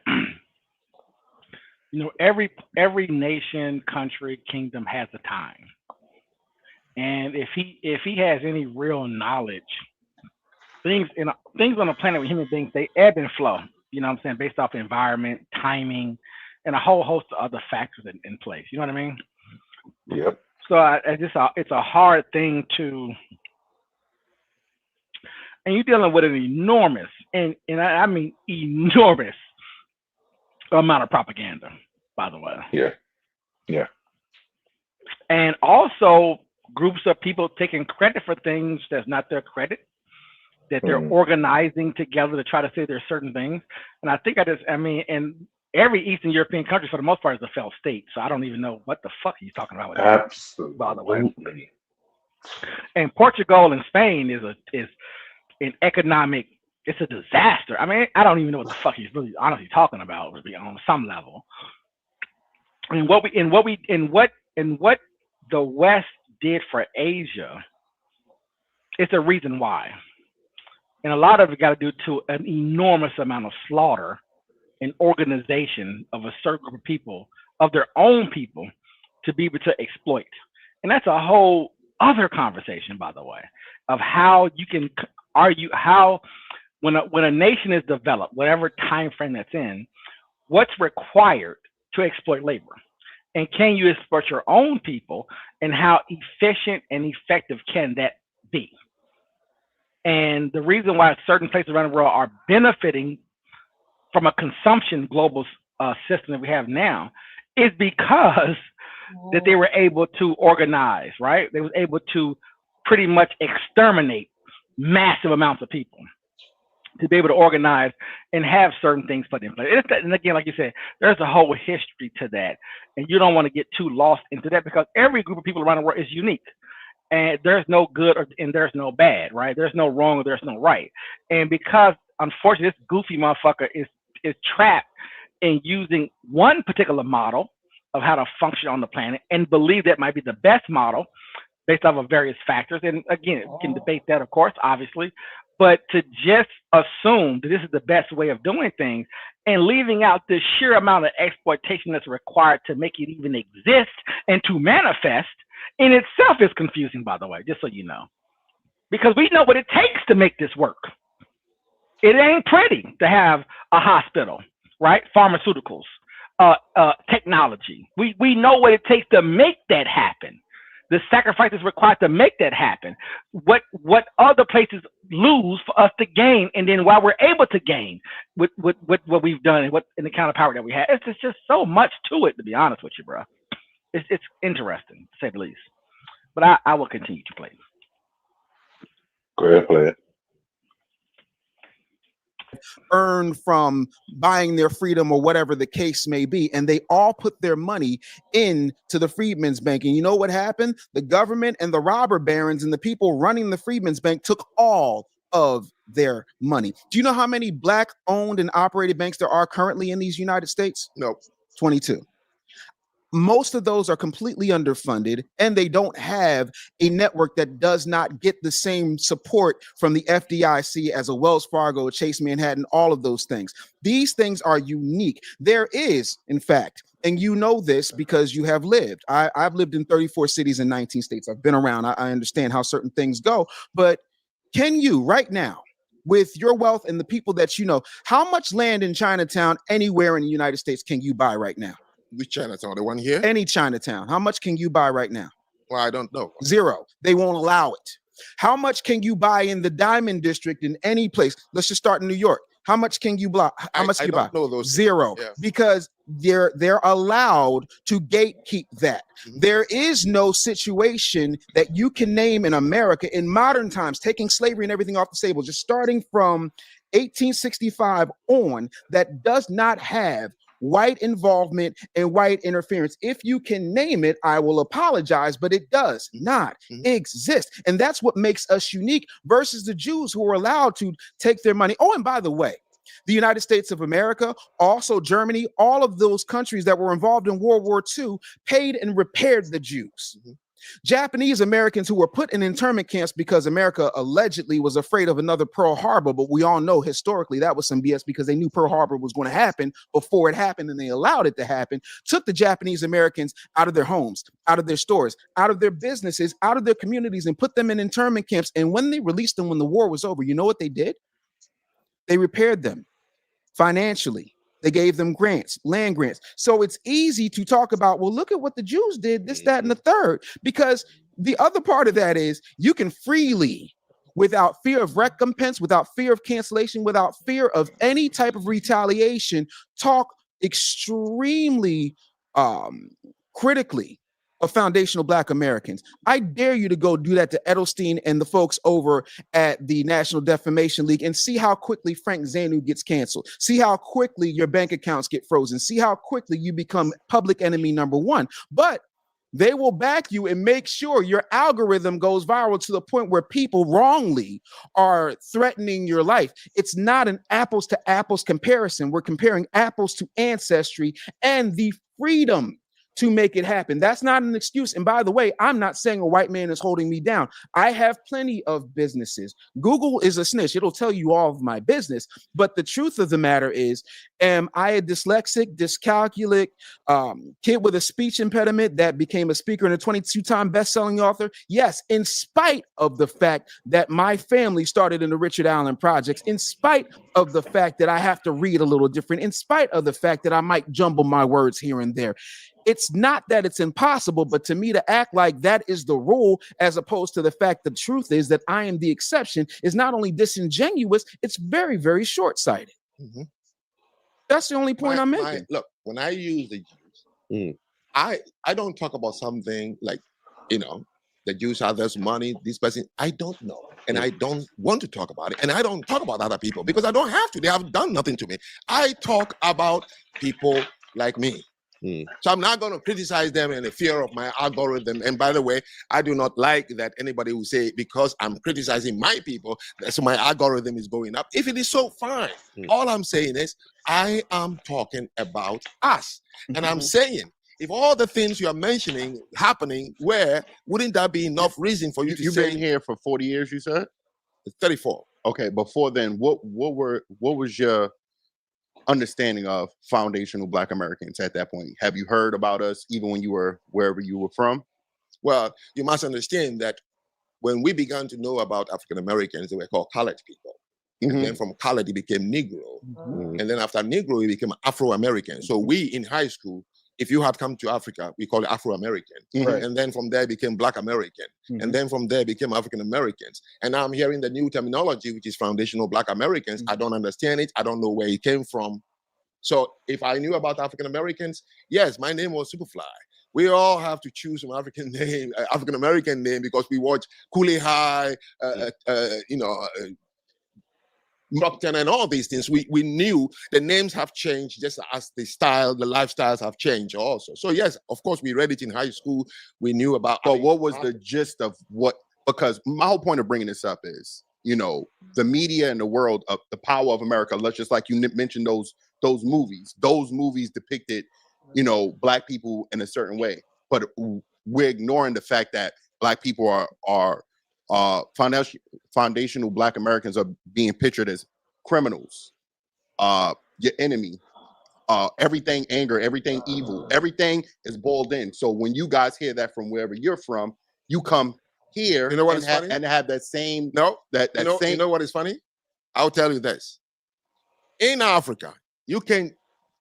every nation, country, kingdom has a time, and if he has any real knowledge, things on the planet with human beings, they ebb and flow. You know what I'm saying, based off environment, timing, and a whole host of other factors in place. You know what I mean? Yep. So it's a hard thing to, and you're dealing with an enormous, and I mean enormous amount of propaganda, by the way. Yeah. Yeah. And also groups of people taking credit for things that's not their credit, that they're Mm. organizing together to try to say there's certain things. And I think and every Eastern European country for the most part is a failed state. So I don't even know what the fuck he's talking about with that, by the way. Absolutely. And Portugal and Spain is an economic, it's a disaster. I mean, I don't even know what the fuck he's really honestly talking about, to be on some level. And what the West did for Asia, it's a reason why. And a lot of it got to do to an enormous amount of slaughter and organization of a certain group of people, of their own people, to be able to exploit. And that's a whole other conversation, by the way, of how you can argue how when a nation is developed, whatever time frame that's in, what's required to exploit labor. And can you exploit your own people, and how efficient and effective can that be? And the reason why certain places around the world are benefiting from a consumption global system that we have now is because that they were able to organize, right? They was able to pretty much exterminate massive amounts of people, to be able to organize and have certain things put in place. And again, like you said, there's a whole history to that. And you don't want to get too lost into that, because every group of people around the world is unique. And there's no good and there's no bad, right? There's no wrong or there's no right. And because, unfortunately, this goofy motherfucker is trapped in using one particular model of how to function on the planet and believe that might be the best model based off of various factors. And again, we can debate that, of course, obviously, but to just assume that this is the best way of doing things and leaving out the sheer amount of exploitation that's required to make it even exist and to manifest in itself is confusing, by the way, just so you know, because we know what it takes to make this work. It ain't pretty to have a hospital, right? Pharmaceuticals, technology. We know what it takes to make that happen. The sacrifices required to make that happen. What other places lose for us to gain, and then while we're able to gain with what we've done and the kind of power that we have, it's just so much to it, to be honest with you, bro. It's interesting, to say the least. But I will continue to play. Go ahead, play it. Earn from buying their freedom or whatever the case may be, and they all put their money into the Freedmen's Bank. And you know what happened? The government and the robber barons and the people running the Freedmen's Bank took all of their money. Do you know how many black owned and operated banks there are currently in these United States? No. 22. Most of those are completely underfunded, and they don't have a network that does not get the same support from the FDIC as a Wells Fargo, Chase Manhattan, all of those things. These things are unique. There is, in fact, and you know this because you have lived. I've lived in 34 cities in 19 states. I've been around. I understand how certain things go. But can you right now, with your wealth and the people that you know, how much land in Chinatown anywhere in the United States can you buy right now? Which Chinatown? The one here? Any Chinatown. How much can you buy right now? Well, I don't know. Zero. They won't allow it. How much can you buy in the Diamond District in any place? Let's just start in New York. How much can you buy? How much can you buy? Know those Zero. Yeah. Because they're allowed to gatekeep that. Mm-hmm. There is no situation that you can name in America in modern times, taking slavery and everything off the table, just starting from 1865 on, that does not have white involvement and white interference. If you can name it, I will apologize, but it does not exist. And that's what makes us unique versus the Jews, who were allowed to take their money. Oh, and by the way, The United States of America, also Germany, all of those countries that were involved in World War II paid and repaired the Jews. Japanese Americans who were put in internment camps because America allegedly was afraid of another Pearl Harbor, but we all know historically that was some BS because they knew Pearl Harbor was going to happen before it happened and they allowed it to happen, took the Japanese Americans out of their homes, out of their stores, out of their businesses, out of their communities and put them in internment camps. And when they released them when the war was over, you know what they did? They repaired them financially. They gave them grants, land grants. So it's easy to talk about, well, look at what the Jews did, this, that, and the third, because the other part of that is you can freely, without fear of recompense, without fear of cancellation, without fear of any type of retaliation, talk extremely critically of foundational Black Americans. I dare you to go do that to Edelstein and the folks over at the National Defamation League and see how quickly Franck Zanu gets canceled. See how quickly your bank accounts get frozen. See how quickly you become public enemy number one. But they will back you and make sure your algorithm goes viral to the point where people wrongly are threatening your life. It's not an apples to apples comparison. We're comparing apples to ancestry and the freedom to make it happen. That's not an excuse. And by the way, I'm not saying a white man is holding me down. I have plenty of businesses. Google is a snitch. It'll tell you all of my business. But the truth of the matter is, am I a dyslexic, dyscalculic kid with a speech impediment that became a speaker and a 22-time best-selling author? Yes, in spite of the fact that my family started in the Richard Allen Projects, in spite of the fact that I have to read a little different, in spite of the fact that I might jumble my words here and there. It's not that it's impossible, but to me to act like that is the rule, as opposed to the fact the truth is that I am the exception, is not only disingenuous, it's very, very short-sighted. That's the only point I'm making. Look, when I use the Jews, I don't talk about something like, the Jews have this money, this person. I don't know. And I don't want to talk about it. And I don't talk about other people because I don't have to. They have done nothing to me. I talk about people like me. So I'm not going to criticize them in the fear of my algorithm. And by the way, I do not like that anybody will say because I'm criticizing my people, so my algorithm is going up. If it is so, fine. All I'm saying is I am talking about us. And I'm saying, if all the things you are mentioning happening, wouldn't that be enough reason for you to say? You've been here for 40 years, you said? 34. Okay, before then, what was your understanding of foundational Black Americans at that point? Have you heard about us even when you were wherever you were from? Well, you must understand that when we began to know about African Americans, they were called colored people. And then from colored, it became Negro. And then after Negro, it became Afro-American. So we in high school, if you had come to Africa, we call it Afro-American. And then from there it became Black American. And then from there it became African Americans. And now I'm hearing the new terminology, which is foundational Black Americans. I don't understand it. I don't know where it came from. So if I knew about African Americans, yes, my name was Superfly. We all have to choose an African name, African American name, because we watch Cooley High, Brockton and all these things. We knew the names have changed just as the lifestyles have changed also. So yes, of course, we read it in high school. We knew about. But what was the gist of what? Because my whole point of bringing this up is, the media and the world of the power of America. Let's just like you mentioned those movies. Those movies depicted, Black people in a certain way, but we're ignoring the fact that Black people are foundational Black Americans are being pictured as criminals, your enemy, everything anger, everything evil, everything is boiled in. So when you guys hear that from wherever you're from, you come here, and have that same. You know what is funny? I'll tell you this. In Africa,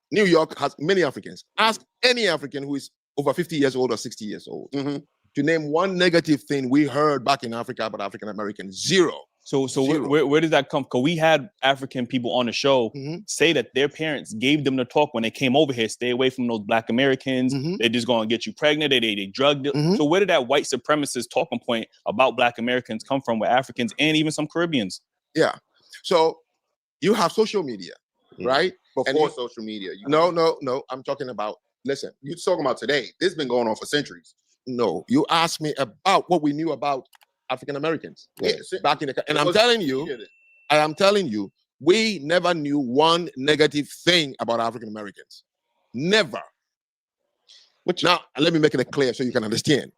New York has many Africans. Ask any African who is over 50 years old or 60 years old to name one negative thing we heard back in Africa about African Americans. Zero. So where does that come? Because we had African people on the show say that their parents gave them the talk when they came over here. Stay away from those Black Americans. They're just going to get you pregnant. They drugged it. So where did that white supremacist talking point about Black Americans come from with Africans and even some Caribbeans? Yeah. So you have social media, right? Before social media. No. I'm talking about, listen. You're talking about today. This has been going on for centuries. No, you asked me about what we knew about African Americans back in the, and I am telling you, we never knew one negative thing about African Americans. Never. Now, let me make it clear so you can understand.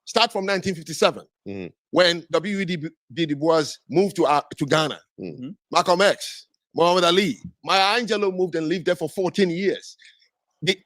Start from 1957, when W.E.B. Du Bois moved to Ghana. Malcolm X, Muhammad Ali, Maya Angelou moved and lived there for 14 years.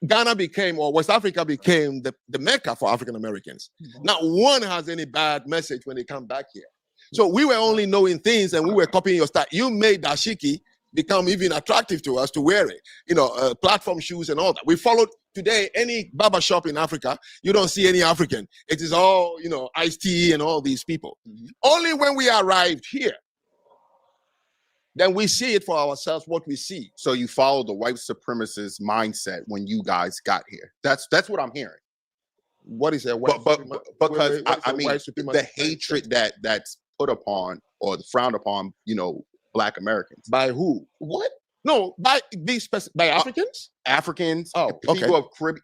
Ghana became, or West Africa became the Mecca for African Americans. Not one has any bad message when they come back here. So we were only knowing things and we were copying your style. You made dashiki become even attractive to us to wear it. You know, platform shoes and all that. We followed today, any barber shop in Africa, you don't see any African. It is all, you know, Ice-T and all these people. Only when we arrived here, then we see it for ourselves, what we see. So you follow the white supremacist mindset when you guys got here. That's what I'm hearing. What is that? Because I mean, the hatred that's put upon or frowned upon, you know, Black Americans. By who? What? No, by Africans? Africans. Oh, okay. People of Caribbean.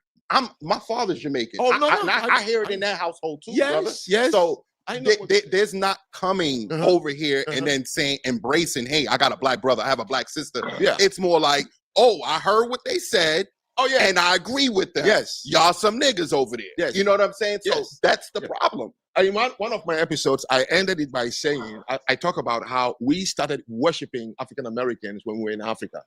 My father's Jamaican. Oh, no, I hear it in that household too, yes, brother. Yes. So there's not coming over here and then saying, embracing, hey, I got a Black brother, I have a Black sister. Yeah. It's more like, oh, I heard what they said. Oh, yeah. And I agree with them. Yes. Y'all some niggas over there. Yes. You know what I'm saying? So that's the problem. In one of my episodes, I ended it by saying, I talk about how we started worshiping African Americans when we were in Africa.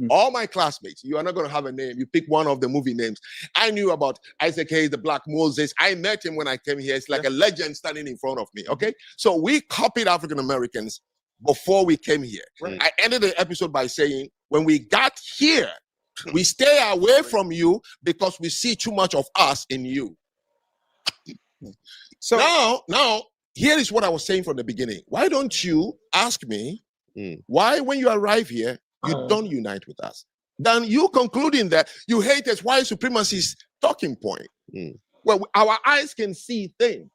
All my classmates, you are not going to have a name. You pick one of the movie names. I knew about Isaac Hayes, the Black Moses. I met him when I came here. It's like a legend standing in front of me, okay? So we copied African Americans before we came here. I ended the episode by saying, when we got here, we stay away from you because we see too much of us in you. So now, here is what I was saying from the beginning. Why don't you ask me why, when you arrive here, you don't unite with us? Then you concluding that you hate us, white supremacy's talking point. Well, our eyes can see things.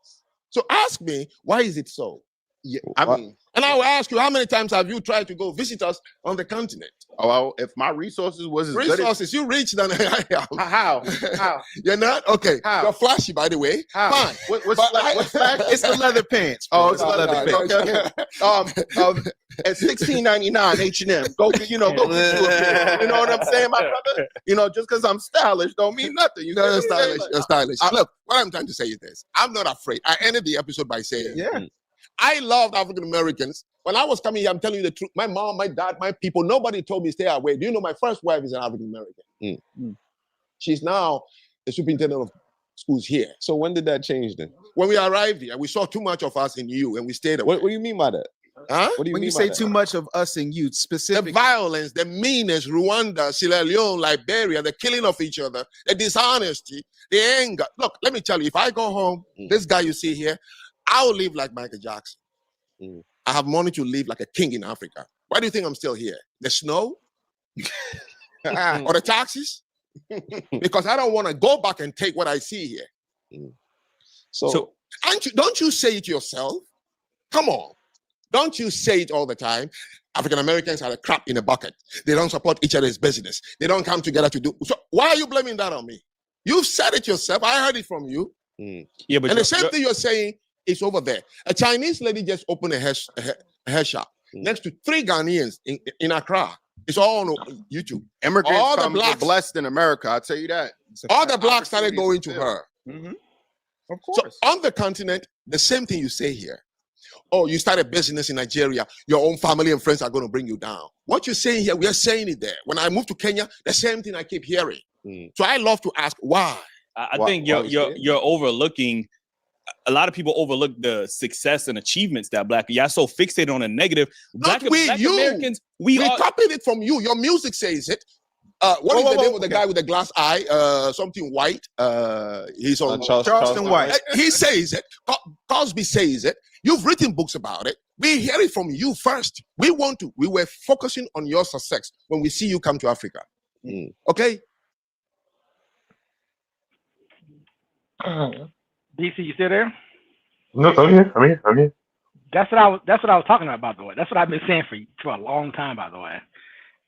So ask me, why is it so? Yeah, I mean, and I will ask you, how many times have you tried to go visit us on the continent? Oh, well, if my resources was as resources, you rich than I am. How? You're not? Okay. How? You're flashy, by the way. How? Fine. What's flashy? It's the leather pants. Oh, it's the leather pants. Okay. At $16.99 H&M. Go get you know what I'm saying, my brother? You know, just because I'm stylish don't mean nothing. You know, you're stylish. You're stylish. Look, what I'm trying to say is this. I'm not afraid. I ended the episode by saying, I loved African Americans. When I was coming here, I'm telling you the truth. My mom, my dad, my people, nobody told me stay away. Do you know my first wife is an African American? She's now the superintendent of schools here. So when did that change then? When we arrived here, we saw too much of us in you and we stayed away. What do you mean by that? Huh? What do you When mean you by say that? too much of us and you, specifically, the violence, the meanness, Rwanda, Sierra Leone, Liberia, the killing of each other, the dishonesty, the anger. Look, let me tell you, if I go home, this guy you see here, I'll live like Michael Jackson. I have money to live like a king in Africa. Why do you think I'm still here? The snow? Or the taxes? Because I don't want to go back and take what I see here. So don't you say it yourself? Come on. Don't you say it all the time? African Americans are a crap in a bucket. They don't support each other's business. They don't come together to do. So why are you blaming that on me? You've said it yourself. I heard it from you. Yeah, but and the same thing you're saying is over there. A Chinese lady just opened a hair shop next to 3 Ghanaians in Accra. It's all on YouTube. Immigrants all the come blacks, blessed in America. I'll tell you that. All the blacks started going to her. Of course. So on the continent, the same thing you say here. Oh, you start a business in Nigeria, your own family and friends are going to bring you down. What you're saying here, we are saying it there. When I moved to Kenya, the same thing I keep hearing. So I love to ask why. I think you're overlooking. A lot of people overlook the success and achievements that Black. Y'all so fixated on the negative. Black Americans, we copied it from you. Your music says it. What is the name of the guy with the glass eye? Something White. He's on Charleston White. He says it. Cosby says it. You've written books about it. We hear it from you first. We were focusing on your success when we see you come to Africa. Okay? DC, you still there? No, I'm here. That's what I was talking about, by the way. That's what I've been saying for a long time, by the way.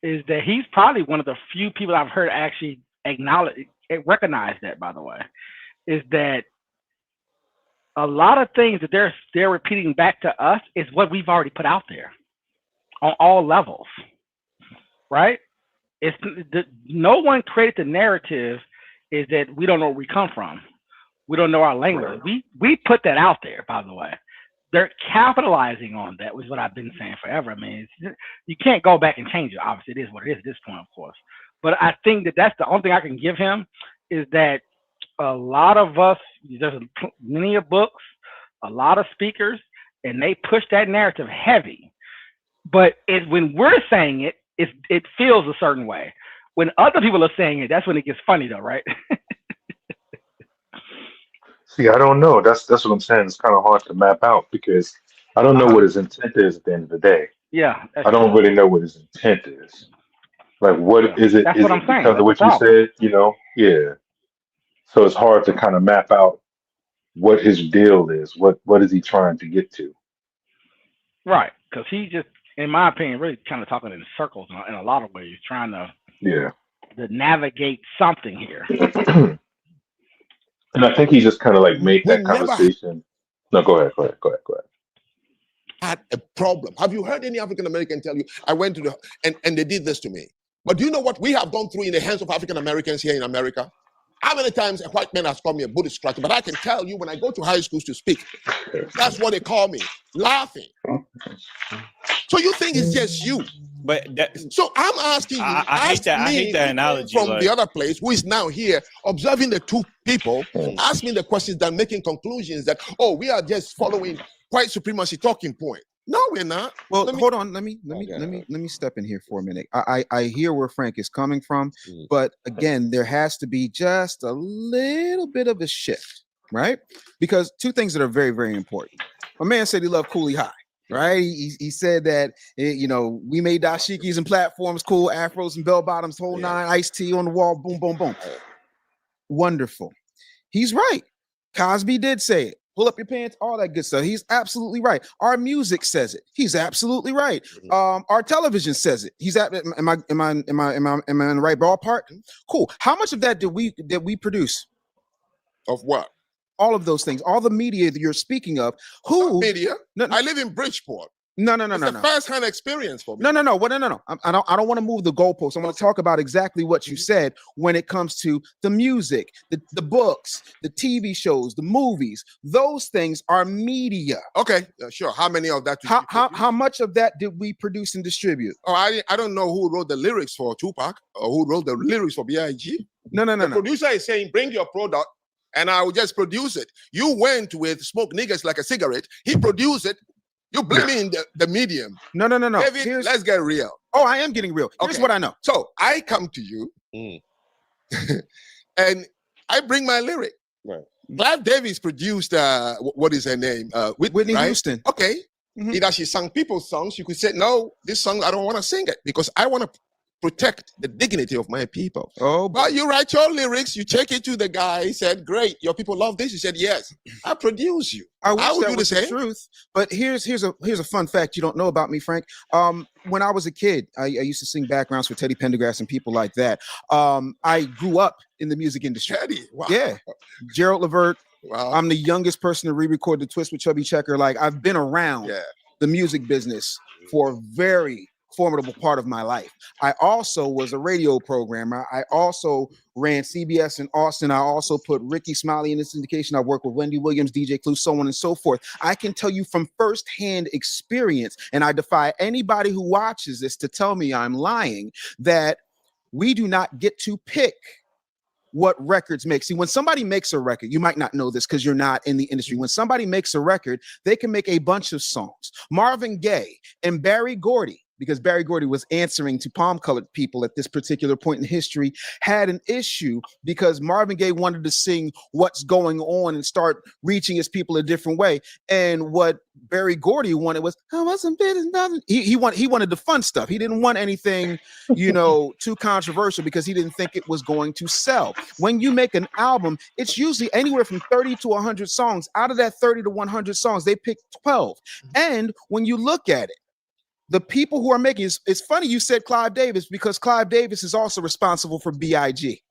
Is that he's probably one of the few people I've heard actually recognize that, by the way. Is that a lot of things that they're repeating back to us is what we've already put out there. on all levels, right? No one created the narrative is that we don't know where we come from. We don't know our language. We put that out there, by the way. They're capitalizing on that, was what I've been saying forever. I mean, you can't go back and change it. Obviously, it is what it is at this point, of course. But I think that's the only thing I can give him is that a lot of us, there's many books, a lot of speakers, and they push that narrative heavy. But when we're saying it, it feels a certain way. When other people are saying it, that's when it gets funny, though, right? See, I don't know. That's what I'm saying. It's kind of hard to map out because I don't know what his intent is at the end of the day. Yeah. I don't really know what his intent is. Like, what is it? That's Is what it I'm saying. because of what you said? You know? Yeah. So it's hard to kind of map out what his deal is. What is he trying to get to? Right. Because he just, in my opinion, really kind of talking in circles in a lot of ways, trying to navigate something here. And I think he just kind of like made that conversation. No, go ahead. Had a problem. Have you heard any African American tell you, I went to and they did this to me? But do you know what we have gone through in the hands of African Americans here in America? How many times a white man has called me a Buddhist scratcher? But I can tell you when I go to high schools to speak, that's what they call me, laughing. So you think it's just you? But so I'm asking you, I hate that analogy from the other place, who is now here observing the two people, ask me the questions, then making conclusions that we are just following white supremacy talking point. No, we're not. Well, hold on. Let me step in here for a minute. I hear where Frank is coming from, but again, there has to be just a little bit of a shift, right? Because two things that are very, very important. My man said he loved Cooley High. Right, he said that we made dashikis and platforms, cool afros and bell bottoms, whole nine, iced tea on the wall, boom, boom, boom. Wonderful. He's right. Cosby did say it. Pull up your pants, all that good stuff. He's absolutely right. Our music says it. He's absolutely right. Our television says it. Am I in the right ballpark? Cool. How much of that did we produce? Of what? All of those things, all the media that you're speaking of. Who media? No, I live in Bridgeport. No. It's a first-hand experience for me. No. I don't want to move the goalposts. I want to talk about exactly what you said when it comes to the music, the books, the TV shows, the movies. Those things are media. Okay, sure. How many of that? How much of that did we produce and distribute? Oh, I don't know who wrote the lyrics for Tupac or who wrote the lyrics for B.I.G. No. The producer is saying, bring your product, and I will just produce it. You went with Smoke Niggas Like a Cigarette. He produced it. You blaming the medium. No. David, let's get real. Oh, I am getting real. Here's what I know. So I come to you and I bring my lyric. Right. Clive Davis produced, what is her name? Whitney right? Houston. Okay. Either she sang people's songs. You could say, no, this song, I don't want to sing it because I want to protect the dignity of my people. Oh, but you write your lyrics, you take it to the guy, he said, great, your people love this. He said, yes, I produce you. I would do the same. Truth. But here's a fun fact you don't know about me, Frank. When I was a kid, I used to sing backgrounds for Teddy Pendergrass and people like that. I grew up in the music industry. Teddy, wow. Yeah. Gerald Levert. Wow. I'm the youngest person to re-record the Twist with Chubby Checker. Like, I've been around the music business for a very formidable part of my life. I also was a radio programmer. I also ran CBS in Austin. I also put Ricky Smiley in the syndication. I worked with Wendy Williams, DJ Clue, so on and so forth. I can tell you from firsthand experience, and I defy anybody who watches this to tell me I'm lying, that we do not get to pick what records make. See, when somebody makes a record, you might not know this because you're not in the industry. When somebody makes a record, they can make a bunch of songs. Marvin Gaye and Barry Gordy, because Barry Gordy was answering to palm-colored people at this particular point in history, had an issue because Marvin Gaye wanted to sing what's going on and start reaching his people a different way. And what Barry Gordy wanted was, I wasn't bitter, nothing. He wanted the fun stuff. He didn't want anything, too controversial because he didn't think it was going to sell. When you make an album, it's usually anywhere from 30 to 100 songs. Out of that 30 to 100 songs, they pick 12. And when you look at it, the people who are making it's funny you said Clive Davis, because Clive Davis is also responsible for B.I.G.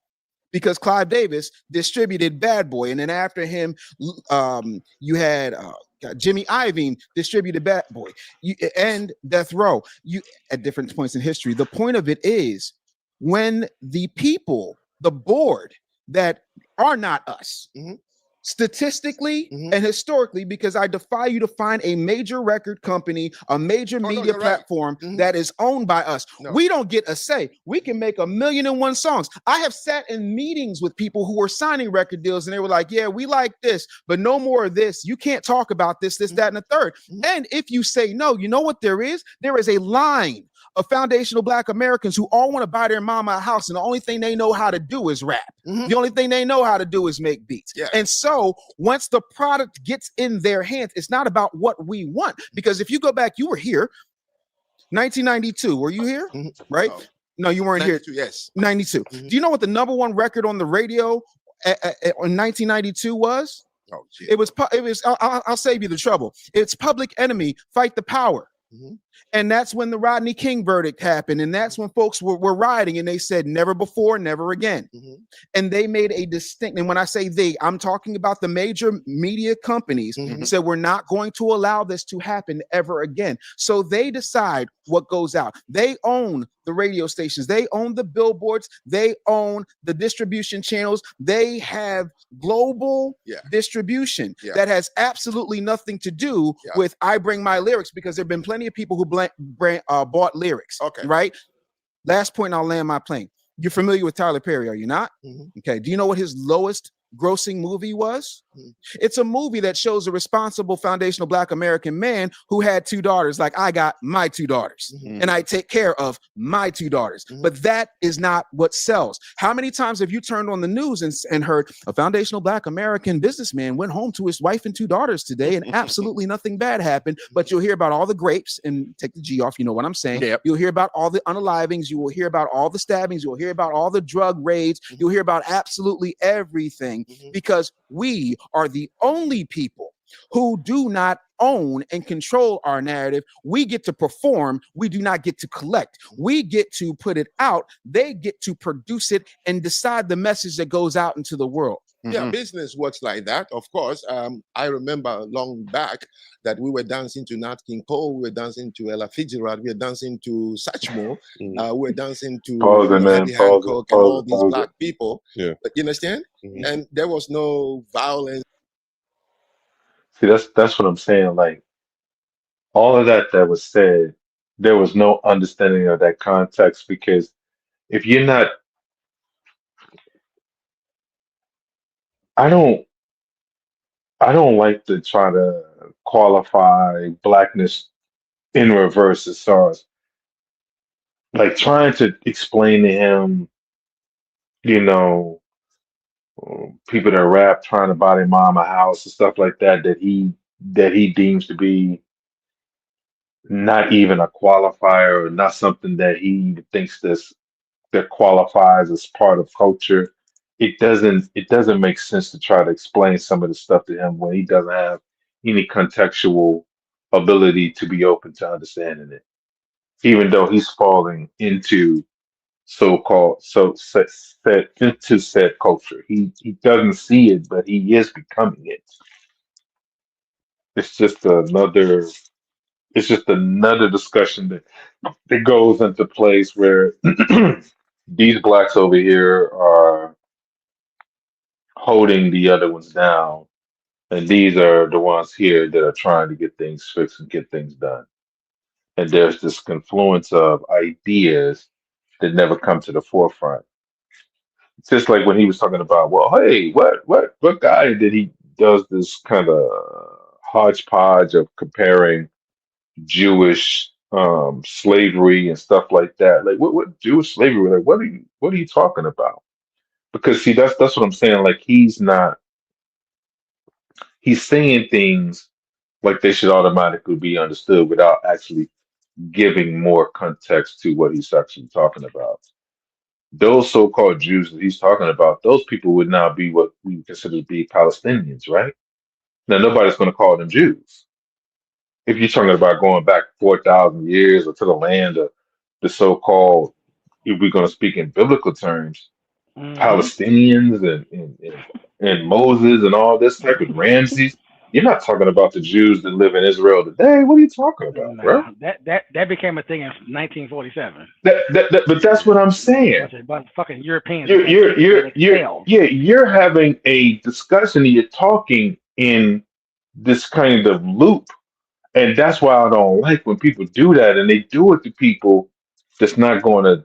because Clive Davis distributed Bad Boy, and then after him, you had Jimmy Iovine distributed Bad Boy, and Death Row. You at different points in history. The point of it is when the people, the board that are not us, statistically and historically, because I defy you to find a major record company, a major media platform that is owned by us. We don't get a say. We can make 1,000,001 songs. I have sat in meetings with people who were signing record deals, and they were like, yeah, we like this, but no more of this. You can't talk about this, that, and the third. And if you say no, you know what there is? There is a line of foundational Black Americans who all want to buy their mama a house, and the only thing they know how to do is rap. The only thing they know how to do is make beats. And so once the product gets in their hands, it's not about what we want. Because if you go back, you were here, 1992. Were you here? Right? No, you weren't here. Yes. 92. Do you know what the #1 record on the radio in 1992 was? Oh, geez. It was. I'll save you the trouble. It's Public Enemy, Fight the Power. And that's when the Rodney King verdict happened. And that's when folks were rioting and they said, never before, never again. And they made a distinct, and when I say they, I'm talking about the major media companies said, we're not going to allow this to happen ever again. So they decide what goes out. They own the radio stations. They own the billboards. They own the distribution channels. They have global distribution that has absolutely nothing to do with I bring my lyrics, because there have been plenty of people who bought lyrics. Right. Last point, and I'll land my plane. You're familiar with Tyler Perry, are you not? Okay. Do you know what his lowest grossing movie was? It's a movie that shows a responsible foundational Black American man who had 2 daughters. Like, I got my 2 daughters and I take care of my 2 daughters. But that is not what sells. How many times have you turned on the news and heard a foundational Black American businessman went home to his wife and 2 daughters today and absolutely nothing bad happened? But you'll hear about all the grapes, and take the G off, you know what I'm saying? You'll hear about all the unalivings. You will hear about all the stabbings. You'll hear about all the drug raids. You'll hear about absolutely everything, because we are the only people who do not own and control our narrative. We get to perform. We do not get to collect. We get to put it out. They get to produce it and decide the message that goes out into the world. Yeah, business works like that, of course. I remember long back that we were dancing to Nat King Cole, we were dancing to Ella Fitzgerald, we were dancing to Satchmo, we were dancing to Herbie Hancock and all these Black people. You understand? And there was no violence. See, that's what I'm saying. Like, all of that was said, there was no understanding of that context, because if you're not, I don't like to try to qualify Blackness in reverse, as far as like trying to explain to him, you know, people that rap trying to buy their mom a house and stuff like that, that he deems to be not even a qualifier, or not something that he thinks that qualifies as part of culture. It doesn't make sense to try to explain some of the stuff to him when he doesn't have any contextual ability to be open to understanding it, even though he's falling into into said culture. He doesn't see it, but he is becoming it. It's just another discussion that goes into place where these Blacks over here are holding the other ones down, and these are the ones here that are trying to get things fixed and get things done. And there's this confluence of ideas that never come to the forefront. It's just like when he was talking about, well, hey, what guy did he does this kind of hodgepodge of comparing Jewish slavery and stuff like that. Like, what Jewish slavery? Like, what are you talking about? Because see, that's what I'm saying. Like, he's saying things like they should automatically be understood without actually giving more context to what he's actually talking about. Those so-called Jews that he's talking about, those people would now be what we consider to be Palestinians, right? Now, nobody's going to call them Jews. If you're talking about going back 4,000 years or to the land of the so-called, if we're going to speak in biblical terms, Palestinians and Moses and all this type of Ramses, You're not talking about the Jews that live in Israel today. What are you talking about, bro? No, that became a thing in 1947. But that's what I'm saying. Bunch of fucking Europeans You're having a discussion and you're talking in this kind of loop. And that's why I don't like when people do that, and they do it to people that's not gonna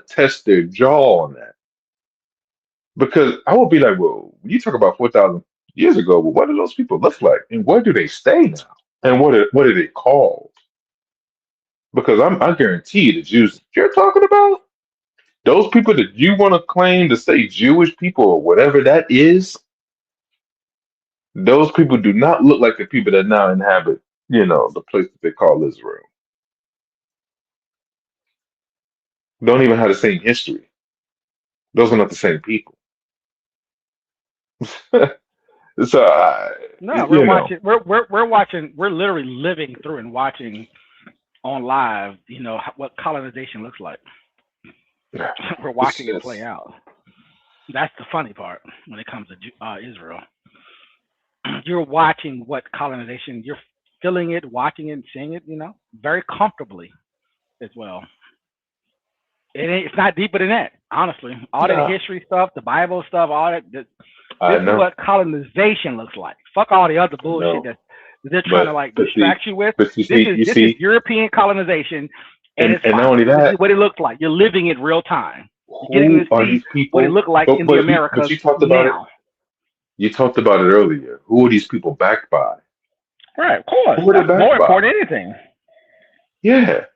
test their jaw on that. Because I would be like, well, you talk about 4,000 years ago, well, what do those people look like, and where do they stay now, and what are they called? Because I guarantee you, the Jews that you're talking about, those people that you want to claim to say Jewish people or whatever that is, those people do not look like the people that now inhabit, the place that they call Israel. Don't even have the same history. Those are not the same people. So no, we're watching. We're watching. We're literally living through and watching on live. What colonization looks like. We're watching it play out. That's the funny part when it comes to Israel. You're watching what colonization. You're feeling it, watching it, and seeing it. Very comfortably as well. It's not deeper than that, honestly. All that history stuff, the Bible stuff, all that. This is what colonization looks like. Fuck all the other bullshit that they're trying to distract you with. This is European colonization, and it's not only that, this is what it looks like. You're living it real time. You're getting to see people, what it looked like in the Americas you talked about now. You talked about it earlier. Who are these people backed by? Right, of course. Who are they backed more by? important than anything. Yeah.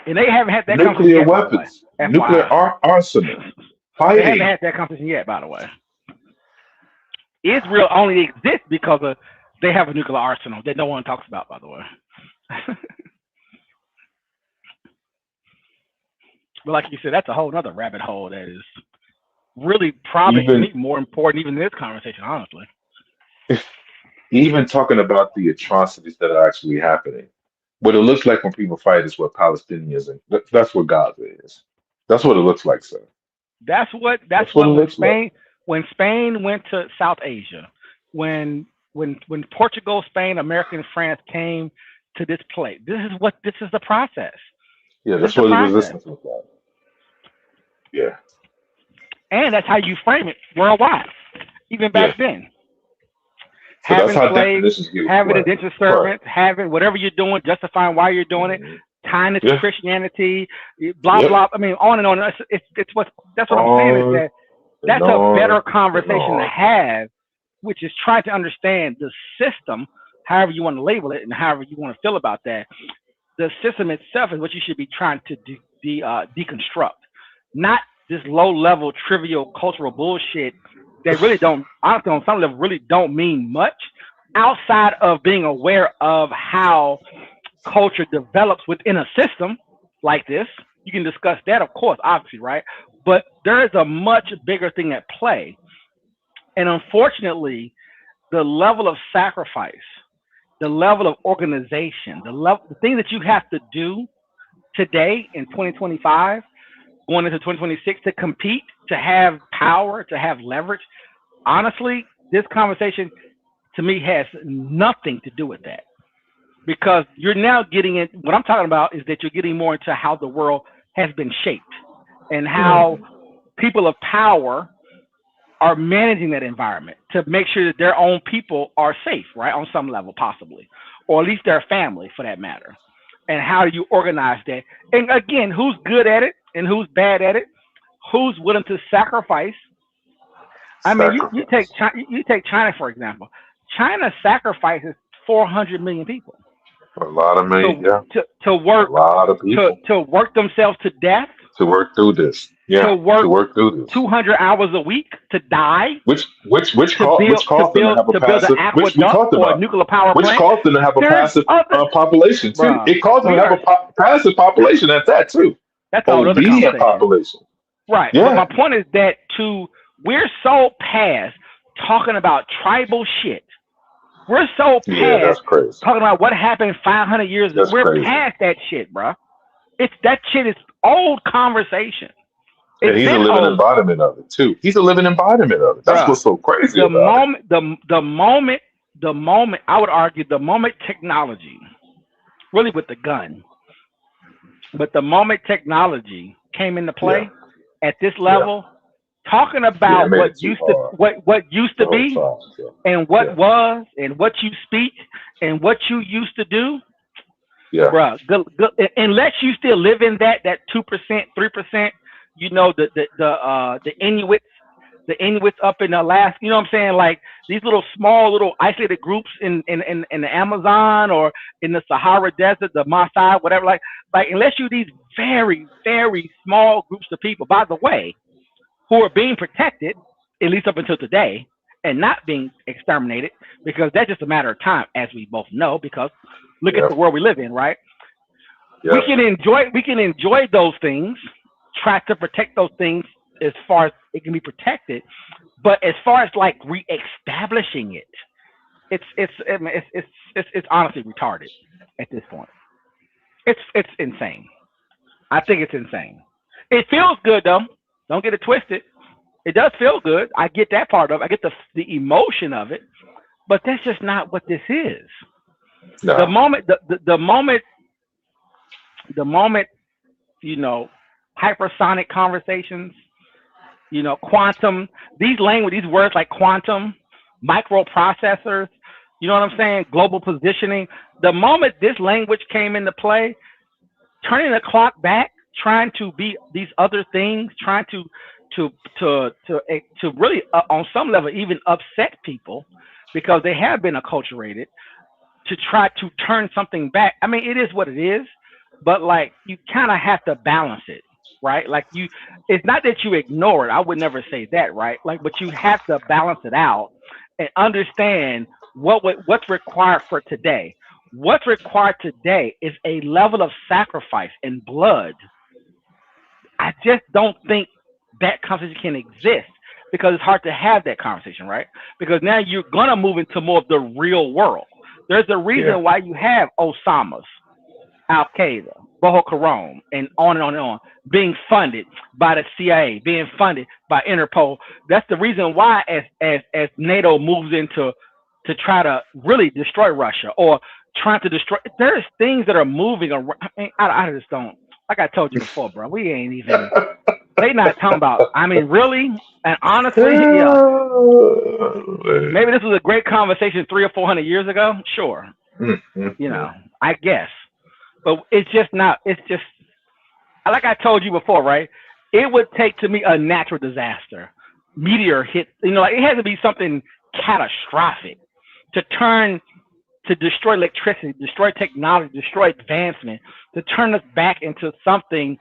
And they haven't had that nuclear weapons, nuclear arsenal, fighting. They haven't had that conversation yet, by the way. Israel only exists because they have a nuclear arsenal that no one talks about, by the way. But like you said, that's a whole other rabbit hole that is really probably more important even in this conversation, honestly. Even talking about the atrocities that are actually happening. What it looks like when people fight is what Palestinians and that's what Gaza is. That's what it looks like, sir. That's what when Spain went to South Asia, when Portugal, Spain, America, and France came to this place. This is the process. Yeah, that's what the resistance looks like. Yeah. And that's how you frame it worldwide, even back then. So having slaves, having indentured servants, having whatever you're doing, justifying why you're doing it, tying it to Christianity, blah blah. I mean, on and on. That's what I'm saying is that's a better conversation to have, which is trying to understand the system, however you want to label it, and however you want to feel about that. The system itself is what you should be trying to deconstruct, not this low-level, trivial, cultural bullshit that really don't, honestly, on some level, really don't mean much outside of being aware of how culture develops within a system like this. You can discuss that, of course, obviously, right? But there is a much bigger thing at play. And unfortunately, the level of sacrifice, the level of organization, the thing that you have to do today in 2025, going into 2026 to compete, to have power, to have leverage. Honestly, this conversation to me has nothing to do with that, because you're now getting in. What I'm talking about is that you're getting more into how the world has been shaped and how people of power are managing that environment to make sure that their own people are safe, right? On some level, possibly, or at least their family for that matter. And how do you organize that? And again, who's good at it and who's bad at it? Who's willing to sacrifice? I mean, you take China, for example. China sacrifices 400 million people. A lot of million, to work, a lot of people. To work themselves to death. To work through this. Yeah. To work through this. 200 hours a week to die. Which cost them to have a passive, which we talked about, a nuclear power plant. Which cost them to have a passive population too. Bruh, it cost them to have a passive population at that too. That's all other conversation. Population. Right. Yeah. But my point is that we're so past talking about tribal shit. We're so past talking about what happened 500 years ago. We're past that shit, bro. That shit is old conversation. And he's a living embodiment of it too. He's a living embodiment of it. That's what's so crazy about it. The moment the moment, I would argue, the moment technology, really with the gun, but the moment technology came into play at this level, talking about made what it too used to hard. what used to The whole be talk. and what was and what you speak and what you used to do, Yeah. bruh, unless you still live in that 2%, 3%, you know, the Inuits, up in Alaska, you know what I'm saying? Like these little small little isolated groups in the Amazon or in the Sahara Desert, the Maasai, whatever, like unless you these very, very small groups of people, by the way, who are being protected, at least up until today, and not being exterminated, because that's just a matter of time, as we both know, because look at the world we live in, right? We can enjoy those things, try to protect those things as far as it can be protected, but as far as like re-establishing it, it's honestly retarded at this point. It's insane. I think it's insane. It feels good though. Don't get it twisted. It does feel good. I get that part of it. I get the emotion of it, but that's just not what this is. No. The moment, you know, hypersonic conversations, you know, quantum, these words like quantum, microprocessors, you know what I'm saying? Global positioning. The moment this language came into play, turning the clock back, trying to be these other things, trying to really, on some level, even upset people because they have been acculturated, to try to turn something back. I mean, it is what it is, but like you kind of have to balance it, right? Like it's not that you ignore it. I would never say that, right? Like, but you have to balance it out and understand what's required for today. What's required today is a level of sacrifice and blood. I just don't think that conversation can exist because it's hard to have that conversation, right? Because now you're gonna move into more of the real world. There's a reason why you have Osama's, Al Qaeda, Boko Haram, and on being funded by the CIA, being funded by Interpol. That's the reason why, as NATO moves into to try to really destroy Russia or trying to destroy, there's things that are moving around. I mean, I just don't. Like I told you before, bro. We ain't even. They not talking about. I mean, really and honestly, yeah. Maybe this was a great conversation 300 or 400 years ago. Sure, you know, I guess. But it's just not. It's just like I told you before, right? It would take to me a natural disaster, meteor hit. You know, like it has to be something catastrophic to destroy electricity, destroy technology, destroy advancement, to turn us back into something.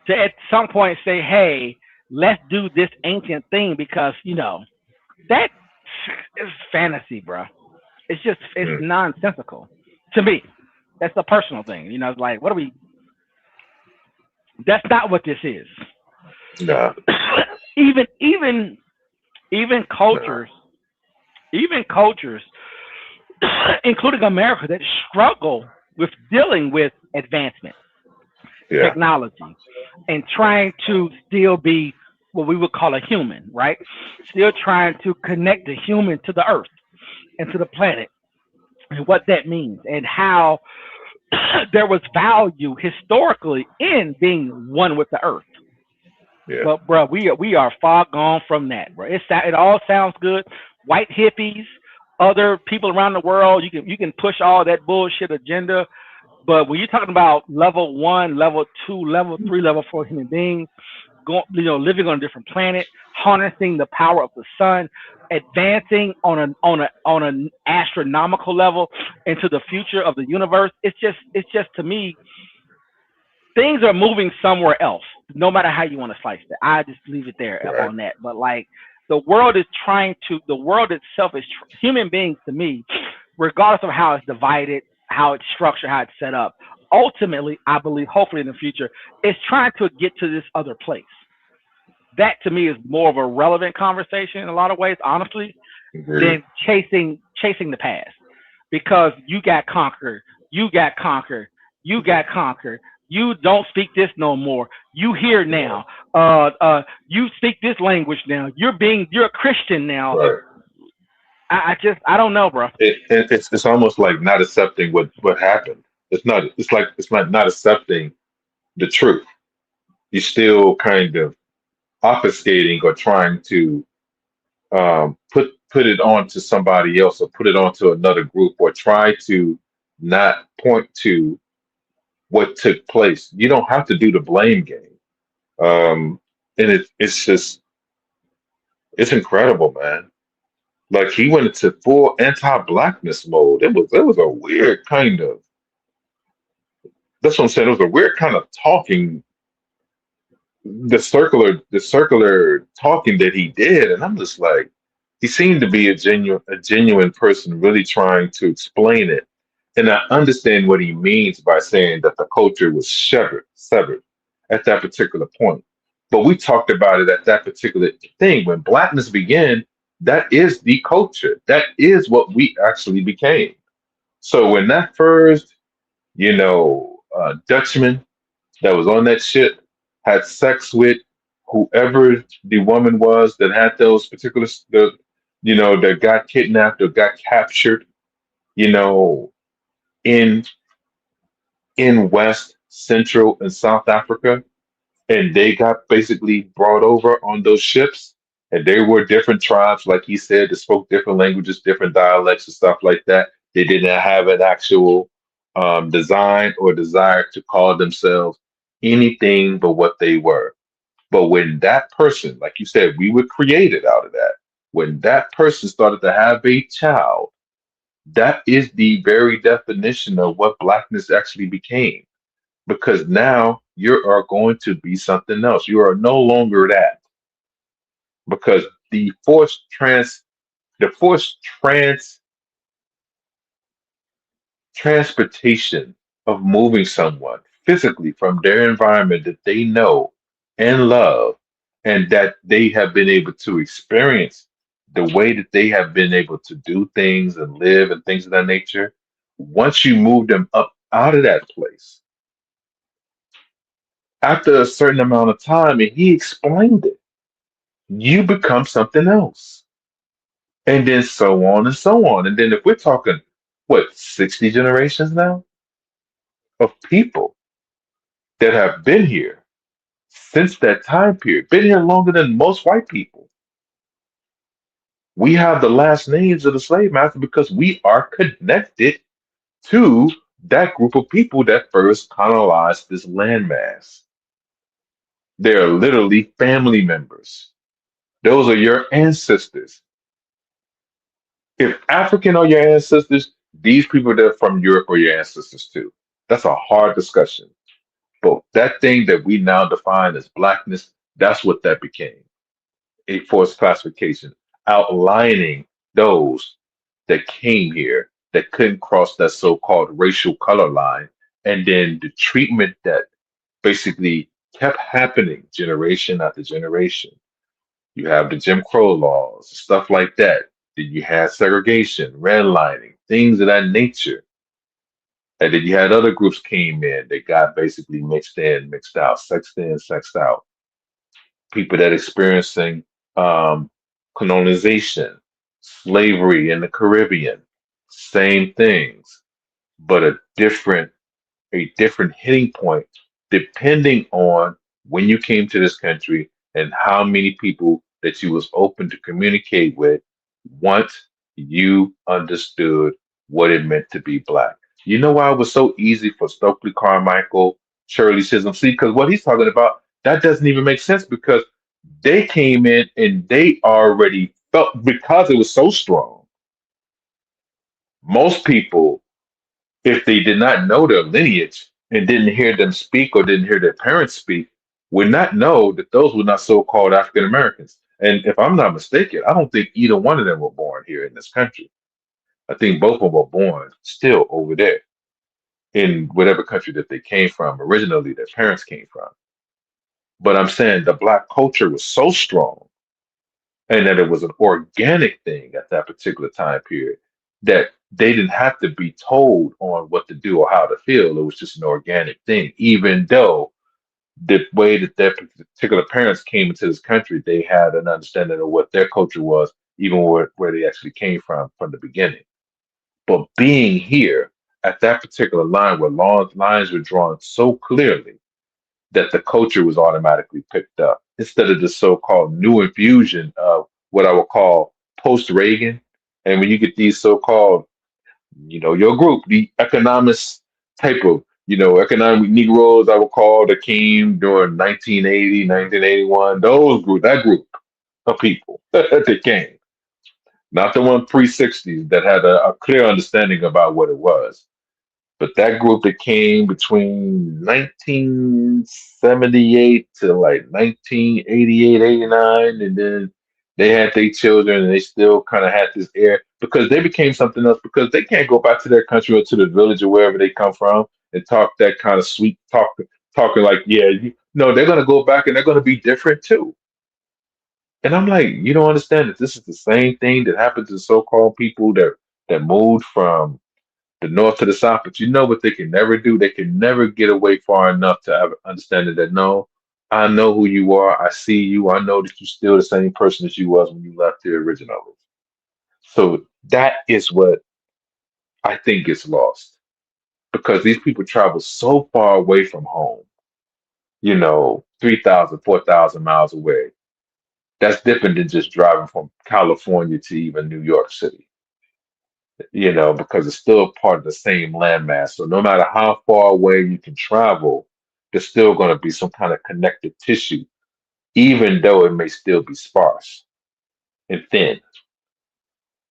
To at some point say, hey, let's do this ancient thing because you know that is fantasy, bro. It's nonsensical to me. That's a personal thing. You know, it's like, what are we? That's not what this is. Nah. even cultures, including America, that struggle with dealing with advancement, technology, and trying to still be what we would call a human, right? Still trying to connect the human to the earth and to the planet, and what that means, and how there was value historically in being one with the earth. But bro, we are far gone from that, bro. It all sounds good. White hippies, other people around the world, you can push all that bullshit agenda, but when you're talking about level 1, level 2, level 3, level 4 human beings, living on a different planet, harnessing the power of the sun, advancing on an astronomical level into the future of the universe. It's just to me, things are moving somewhere else. No matter how you want to slice it, I just leave it there on that. But like the world itself is human beings to me, regardless of how it's divided, how it's structured, how it's set up. Ultimately, I believe, hopefully in the future, it's trying to get to this other place. That to me is more of a relevant conversation in a lot of ways, honestly, than chasing the past. Because you got conquered, you don't speak this no more. You here now. You speak this language now. You're a Christian now. Right. I don't know, bro. It's almost like not accepting what happened. It's not. It's like it's like not accepting the truth. You're still kind of obfuscating or trying to put it on to somebody else or put it onto another group or try to not point to what took place. You don't have to do the blame game. And it's just it's incredible, man. Like he went into full anti-blackness mode. It was a weird kind of that's what I'm saying. It was a weird kind of talking, the circular talking that he did, and I'm just like, he seemed to be a genuine person, really trying to explain it. And I understand what he means by saying that the culture was severed at that particular point. But we talked about it at that particular thing when blackness began. That is the culture. That is what we actually became. So when that first, Dutchman that was on that ship had sex with whoever the woman was that had those particular, that got kidnapped or got captured, you know, in West, Central, and South Africa, and they got basically brought over on those ships, and they were different tribes, like he said, that spoke different languages, different dialects, and stuff like that. They didn't have an actual design or desire to call themselves anything but what they were. But when that person, like you said, we were created out of that. When that person started to have a child, that is the very definition of what blackness actually became. Because now you are going to be something else. You are no longer that. Because the forced transportation of moving someone physically from their environment that they know and love, and that they have been able to experience the way that they have been able to do things and live and things of that nature. Once you move them up out of that place, after a certain amount of time, and he explained it, you become something else. And then so on and so on. And then if we're talking, what, 60 generations now of people that have been here since that time period, been here longer than most white people. We have the last names of the slave master because we are connected to that group of people that first colonized this landmass. They're literally family members. Those are your ancestors. If African are your ancestors, these people that are from Europe are your ancestors too. That's a hard discussion. But that thing that we now define as blackness, that's what that became. A forced classification, outlining those that came here that couldn't cross that so-called racial color line, and then the treatment that basically kept happening generation after generation. You have the Jim Crow laws, stuff like that. Then you had segregation, redlining, things of that nature. And then you had other groups came in that got basically mixed in, mixed out, sexed in, sexed out. People that experiencing um, colonization, slavery in the Caribbean, same things, but a different hitting point depending on when you came to this country and how many people that you was open to communicate with once you understood what it meant to be black. You know why it was so easy for Stokely Carmichael, Shirley Chisholm? See, because what he's talking about, that doesn't even make sense because they came in and they already felt because it was so strong. Most people, if they did not know their lineage and didn't hear them speak or didn't hear their parents speak, would not know that those were not so-called African Americans. And if I'm not mistaken, I don't think either one of them were born here in this country. I think both of them were born still over there in whatever country that they came from, originally their parents came from. But I'm saying the black culture was so strong and that it was an organic thing at that particular time period that they didn't have to be told on what to do or how to feel. It was just an organic thing, even though the way that their particular parents came into this country, they had an understanding of what their culture was, even where they actually came from the beginning. But being here at that particular line where lines were drawn so clearly that the culture was automatically picked up instead of the so-called new infusion of what I would call post-Reagan. And when you get these so-called, your group, the economists type of, economic Negroes, I would call, that came during 1980, 1981, that group of people that came, not the one pre-60s that had a clear understanding about what it was. But that group that came between 1978 to like 1988, 89, and then they had their children and they still kind of had this air because they became something else because they can't go back to their country or to the village or wherever they come from and talk that kind of sweet talking like, yeah, no, they're going to go back and they're going to be different too. And I'm like, you don't understand that this is the same thing that happened to so-called people that moved from the north to the south, but you know what they can never do? They can never get away far enough to have understanding that no, I know who you are. I see you. I know that you're still the same person as you was when you left here originally. So that is what I think gets lost because these people travel so far away from home, 3,000, 4,000 miles away. That's different than just driving from California to even New York City. Because it's still part of the same landmass. So no matter how far away you can travel, there's still going to be some kind of connective tissue, even though it may still be sparse and thin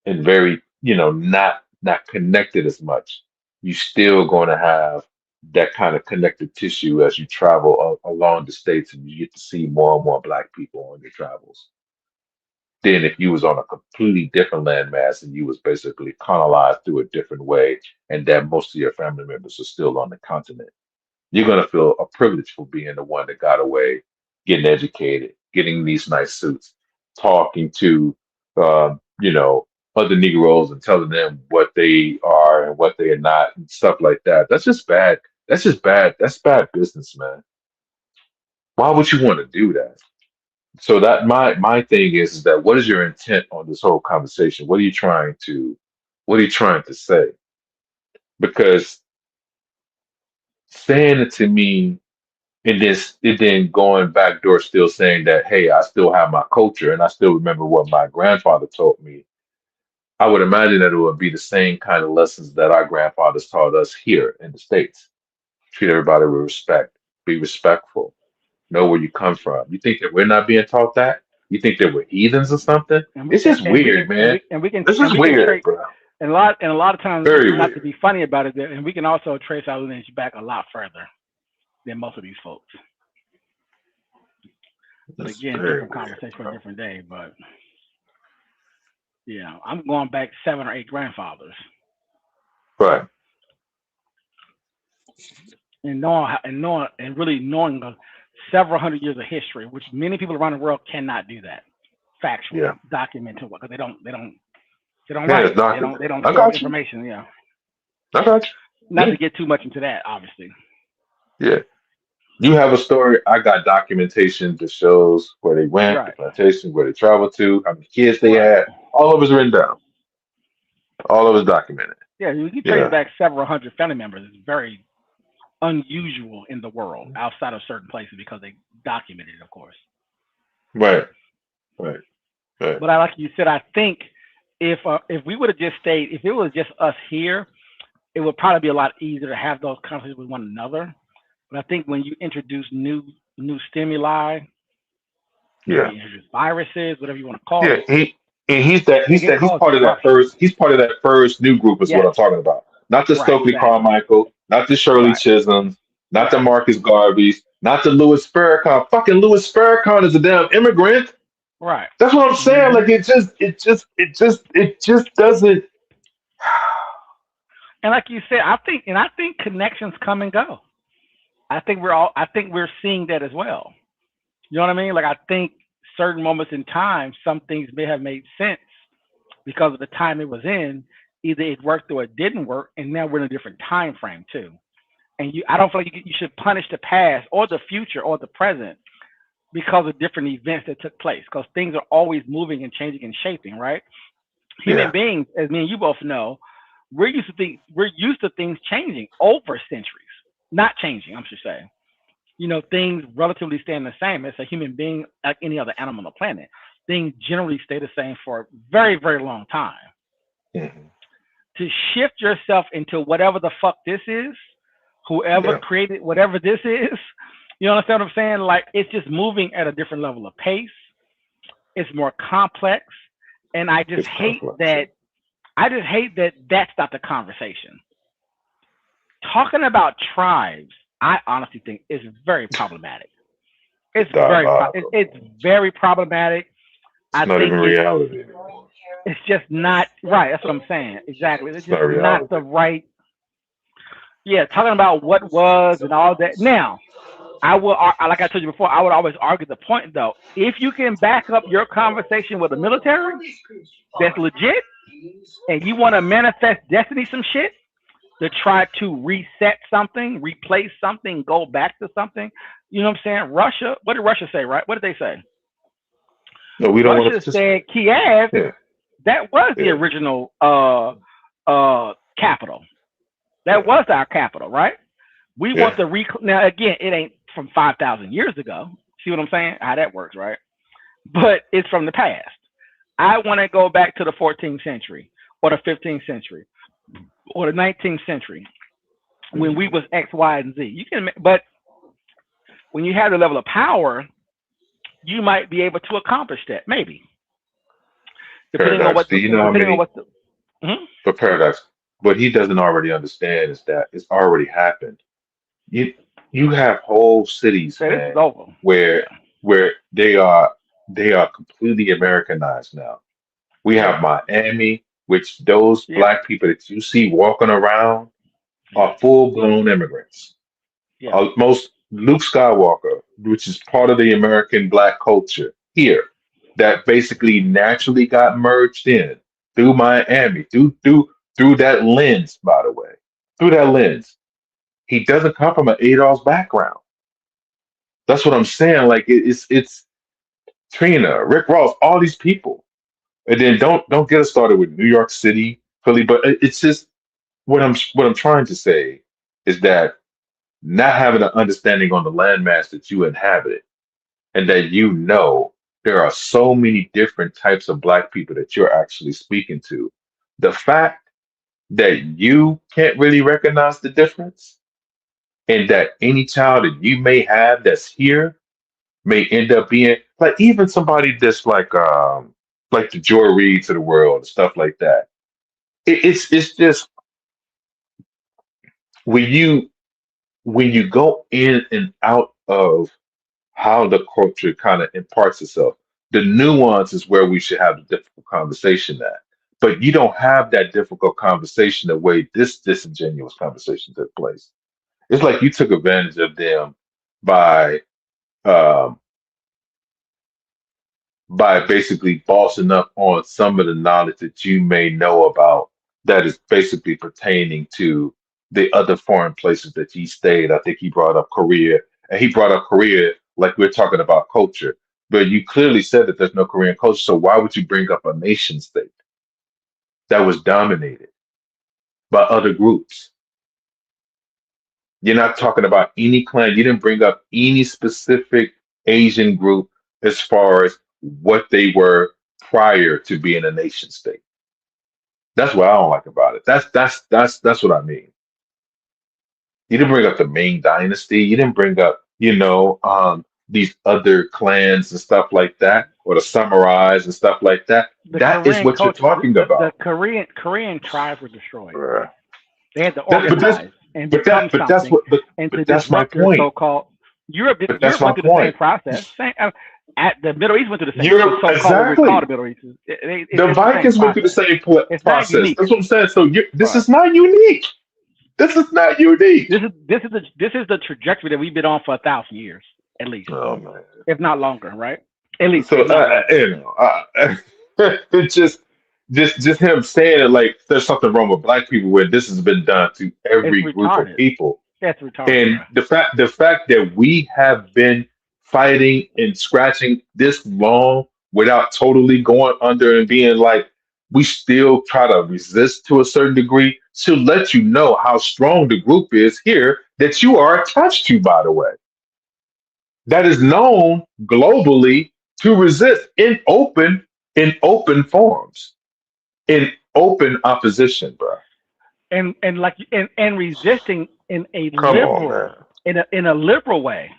and very, not connected as much. You still going to have that kind of connective tissue as you travel along the states and you get to see more and more Black people on your travels. Than if you was on a completely different landmass and you was basically colonized through a different way and that most of your family members are still on the continent. You're going to feel a privilege for being the one that got away, getting educated, getting these nice suits, talking to, other Negroes and telling them what they are and what they are not and stuff like that. That's just bad. That's just bad. That's bad business, man. Why would you want to do that? So that my thing is that what is your intent on this whole conversation? What are you trying to say? Because saying it to me and then going backdoor still saying that, hey, I still have my culture and I still remember what my grandfather told me. I would imagine that it would be the same kind of lessons that our grandfathers taught us here in the States. Treat everybody with respect, be respectful, know where you come from. You think that we're not being taught that? You think that we're heathens or something? It's just weird, man. This is weird, trace, bro. and a lot of times, Very not to weird. be funny about it, and we can also trace our lineage back a lot further than most of these folks. But That's again, very different weird, conversation for a bro. different day. But I'm going back 7 or 8 grandfathers, Right. and really knowing several hundred years of history, which many people around the world cannot do that factually, Yeah. documented because they don't Yeah, write, it's not. they don't I store got you. information. Yeah, I got you. not Yeah. to get too much into that, obviously. Yeah. You have a story. I got documentation that shows where they went, the Right, plantation, where they traveled to, how many kids they right. had. All of it's written down. All of it's documented. Yeah, you can trace Yeah. back several hundred family members. It's very unusual in the world outside of certain places because they documented it, of course. Right. Right. Right. But like you said, I think if we would have just stayed, if it was just us here, it would probably be a lot easier to have those conversations with one another. But I think when you introduce new stimuli, Yeah. you introduce viruses, whatever you want to call Yeah. it, He's it can he's cause part of that disruption. first. He's part of that first new group. Is what Yes, I'm talking about. Not the right, Stokely exactly. Carmichael. Not the Shirley Right, Chisholms. Not the right. Marcus Garveys. Not the Louis Farrakhan. Fucking Louis Farrakhan is a damn immigrant. Right. That's what I'm saying. Hmm. Like it just doesn't. And like you said, I think connections come and go. I think we're seeing that as well. You know what I mean? Like I think certain moments in time, some things may have made sense because of the time it was in. Either it worked or it didn't work, and now we're in a different time frame too. And I don't feel like you should punish the past or the future or the present because of different events that took place. Because things are always moving and changing and shaping, right? Human Yeah. beings, as me and you both know, we're used to things changing over centuries, not changing. I should say, things relatively staying the same. As a human being, like any other animal on the planet, things generally stay the same for a very, very long time. Mhm. To shift yourself into whatever the fuck this is, whoever Yeah. created whatever this is, you understand what I'm saying? Like it's just moving at a different level of pace. It's more complex, and I just It's hate complex. that. I just hate that that's not the conversation. Talking about tribes, I honestly think is very problematic. Diabolical. It's very problematic. It's I not think even it's reality anymore. it's just not right. That's what I'm saying. Exactly. It's It's not just not reality. the right. Yeah, talking about what was and all that. Now, like I told you before, I would always argue the point though. If you can back up your conversation with the military, that's legit, and you want to manifest destiny, some shit to try to reset something, replace something, go back to something. You know what I'm saying? Russia. What did Russia say? Right? What did they say? No, we don't want to Russia said participate. Kiev. Yeah. That was the Yeah. original capital. That Yeah. was our capital, right? We want Yeah. the now again, it ain't from 5,000 years ago. See what I'm saying? How that works, right? But it's from the past. I want to go back to the 14th century or the 15th century or the 19th century when we was X, Y, and Z. You can, but when you have the level of power, you might be able to accomplish that, maybe depending on Paradox. what Do you know how depending on many? what the. Mhm. But Paradox. What he doesn't already understand is that it's already happened. You you have whole cities, So this is man, over. where Yeah, they are completely Americanized now. We yeah, have Miami, which those yeah, black people that you see walking around yeah, are full blown immigrants. yeah, Most Luke Skywalker, which is part of the American black culture here, that basically naturally got merged in through Miami, through that lens, by the way, through that lens. He doesn't come from an Adolf's background. That's what I'm saying. Like it's Trina, Rick Ross, all these people, and then don't get us started with New York City, Philly. But it's just what I'm trying to say is that not having an understanding on the landmass that you inhabit, and that there are so many different types of black people that you're actually speaking to. The fact that you can't really recognize the difference, and that any child that you may have that's here may end up being like even somebody that's like the Joy Reids of the world and stuff like that. It's just when you go in and out of how the culture kind of imparts itself, the nuance is where we should have the difficult conversation at. But you don't have that difficult conversation the way this disingenuous conversation took place. It's like you took advantage of them by um, by basically bossing up on some of the knowledge that you may know about that is basically pertaining to the other foreign places that he stayed. I think he brought up Korea, and he brought up Korea like we're talking about culture. But you clearly said that there's no Korean culture, so why would you bring up a nation state that was dominated by other groups? You're not talking about any clan. You didn't bring up any specific Asian group as far as what they were prior to being a nation state. That's what I don't like about it. That's what I mean. You didn't bring up the Ming Dynasty. You didn't bring up, these other clans and stuff like that, or the samurais and stuff like that. the That is Korean what you're culture, talking the about. Korean tribes were destroyed. Right. They had to That, but that's organize and but that become but that's something what but, and to but that's my disrupt their point. so-called Europe. But that's Europe my went through the same point. process. At the Middle East went through the same. Europe, So-called what we call exactly. the Middle East. It's The the same Vikings went through the process. same It's not process. unique. That's what I'm saying. So this Right. is not unique. This is not unique. This is the trajectory that we've been on for 1,000 years, at least, Oh man. if not longer. Right? At least, So if not longer. it's just him saying it like there's something wrong with black people when this has been done to It's every group of retarded. people. That's retarded, And bro. the fact that we have been fighting and scratching this long without totally going under and being like, we still try to resist to a certain degree to let you know how strong the group is here that you are attached to, by the way. That is known globally to resist in open forms, in open opposition, bro. And like and resisting in a Come on, liberal man. in a liberal way,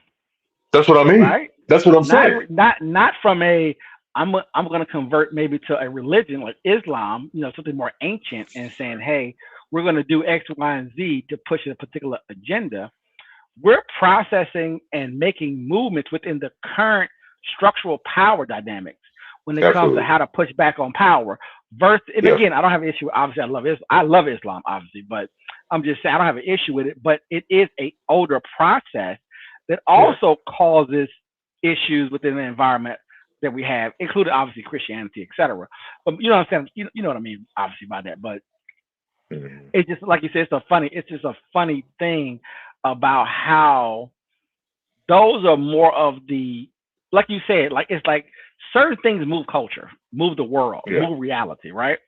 That's what I mean. right? That's what I'm saying. Not from a I'm going to convert maybe to a religion like Islam, something more ancient, and saying, hey, we're going to do X, Y, and Z to push a particular agenda. We're processing and making movements within the current structural power dynamics when it comes to how to push back on power. Versus, and again, I don't have an issue. Obviously, I love Islam, obviously, but I'm just saying I don't have an issue with it. But it is a older process that also causes issues within the environment that we have, including obviously Christianity, etc. But you know what I'm saying? You know what I mean, obviously, by that. But it's just like you said, it's just a funny thing about how those are more of the, like you said, like it's like certain things move culture, move the world, move reality, right?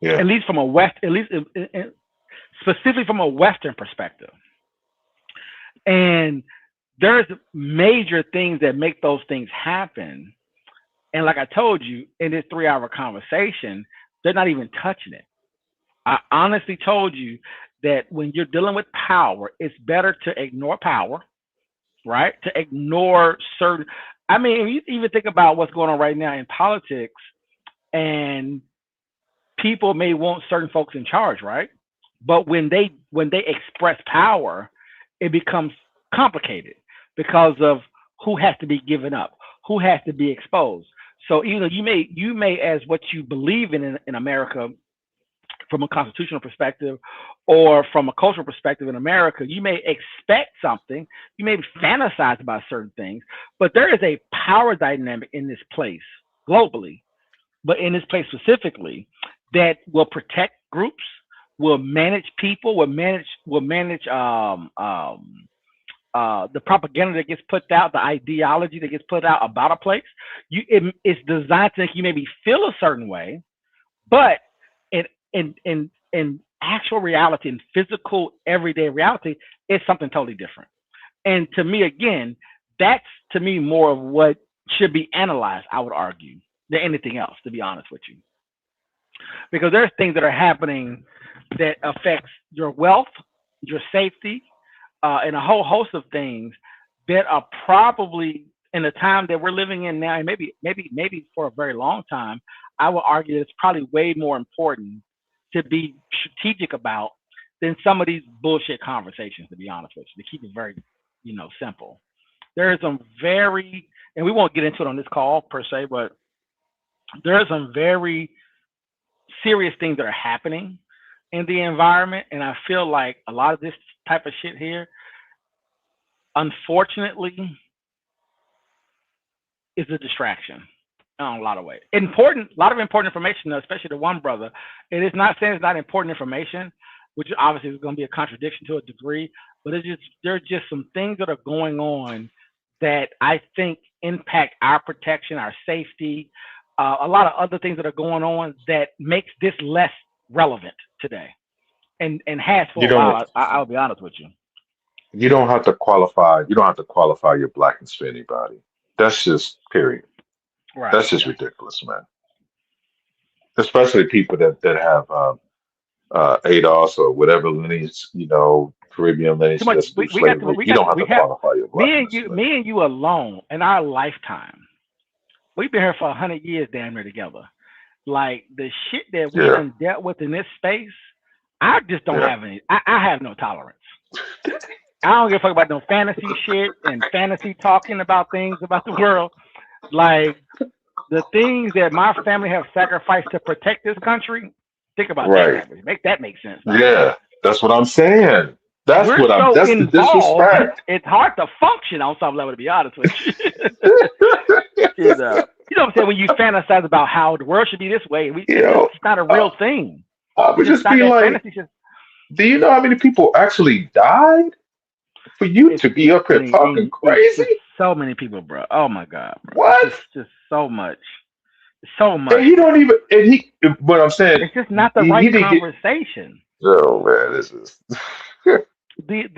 Yeah. At least from specifically from a Western perspective. And there's major things that make those things happen. And like I told you, in this 3-hour conversation, they're not even touching it. I honestly told you that when you're dealing with power, it's better to ignore power, right? To ignore certain, I mean, you even think about what's going on right now in politics, and people may want certain folks in charge, right? But when they express power, it becomes complicated because of who has to be given up, who has to be exposed. So either you may as what you believe in America from a constitutional perspective or from a cultural perspective in America, you may expect something, you may fantasize about certain things, but there is a power dynamic in this place globally, but in this place specifically, that will protect groups, will manage people, will manage the propaganda that gets put out, the ideology that gets put out about a place. It's designed to make you maybe feel a certain way, but in actual reality, in physical everyday reality, it's something totally different. And to me, again, that's to me more of what should be analyzed, I would argue, than anything else, to be honest with you. Because there's things that are happening that affects your wealth, your safety, and a whole host of things that are probably in the time that we're living in now, and maybe for a very long time, I would argue that it's probably way more important to be strategic about than some of these bullshit conversations, to be honest with you, to keep it very, simple. There is some very, and we won't get into it on this call per se, but there are some very serious things that are happening in the environment. And I feel like a lot of this type of shit here, unfortunately, is a distraction in a lot of ways. A lot of important information, especially to one brother. It is not saying it's not important information, which obviously is going to be a contradiction to a degree, but there's just some things that are going on that I think impact our protection, our safety, a lot of other things that are going on that makes this less relevant today, and has for a while. I'll be honest with you. You don't have to qualify. You don't have to qualify your blackness for anybody. That's just period. Right. That's just ridiculous, man. Especially people that have ADOS or whatever lineage, Caribbean lineage. You don't have to qualify your blackness. Me and you alone in our lifetime, we've been here for 100 years, damn near together. Like the shit that we done dealt with in this space, I just don't have any. I have no tolerance. I don't give a fuck about no fantasy shit and fantasy talking about things about the world. Like the things that my family have sacrificed to protect this country. Think about that. Make that make sense. Yeah, that's what I'm saying. That's We're what I'm. That's the disrespect. It's hard to function on some level, to be honest with you. You know what I'm saying? When you fantasize about how the world should be this way, it's not a real thing. I would just be like, do you know how many people actually died for you to be up here talking crazy? So many people, bro. Oh my God, bro. What? Just so much. So And much. he don't even. And he. But I'm saying It's just not the he right didn't get. conversation. Oh man, this is. The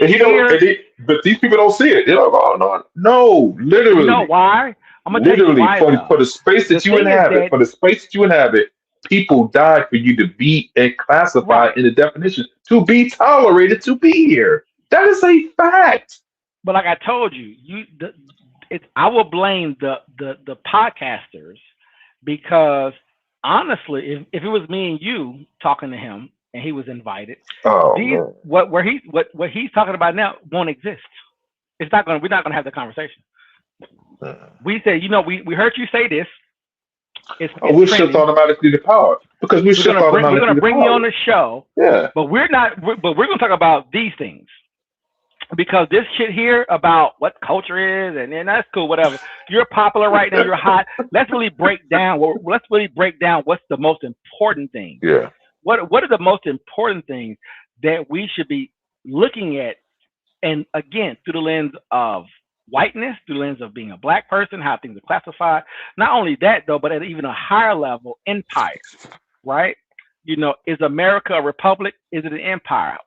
And he don't. sheer. But these people don't see it. They're like, oh no, You know literally, why? I'm gonna tell you literally why for though. the space The that you thing is inhabit, that for the space that you inhabit, people died for you to be and classified right. in the definition to be tolerated to be here. That is a fact. But like I told you, I will blame the podcasters because honestly, if it was me and you talking to him and he was invited, Oh these man. what he's talking about now won't exist. It's not gonna. We're not gonna have the conversation. We said, we heard you say this. It's We shift trending. automatically to power because we shift We're automatically gonna to bring you on power. the show, Yeah. but we're not. But we're gonna talk about these things because this shit here about what culture is, and that's cool. Whatever. You're popular right now. You're hot. Let's really break down. Let's really break down what's the most important thing. Yeah. What are the most important things that we should be looking at? And again, through the lens of whiteness, through the lens of being a black person, how things are classified. Not only that, though, but at even a higher level, empire, right? Is America a republic? Is it an empire?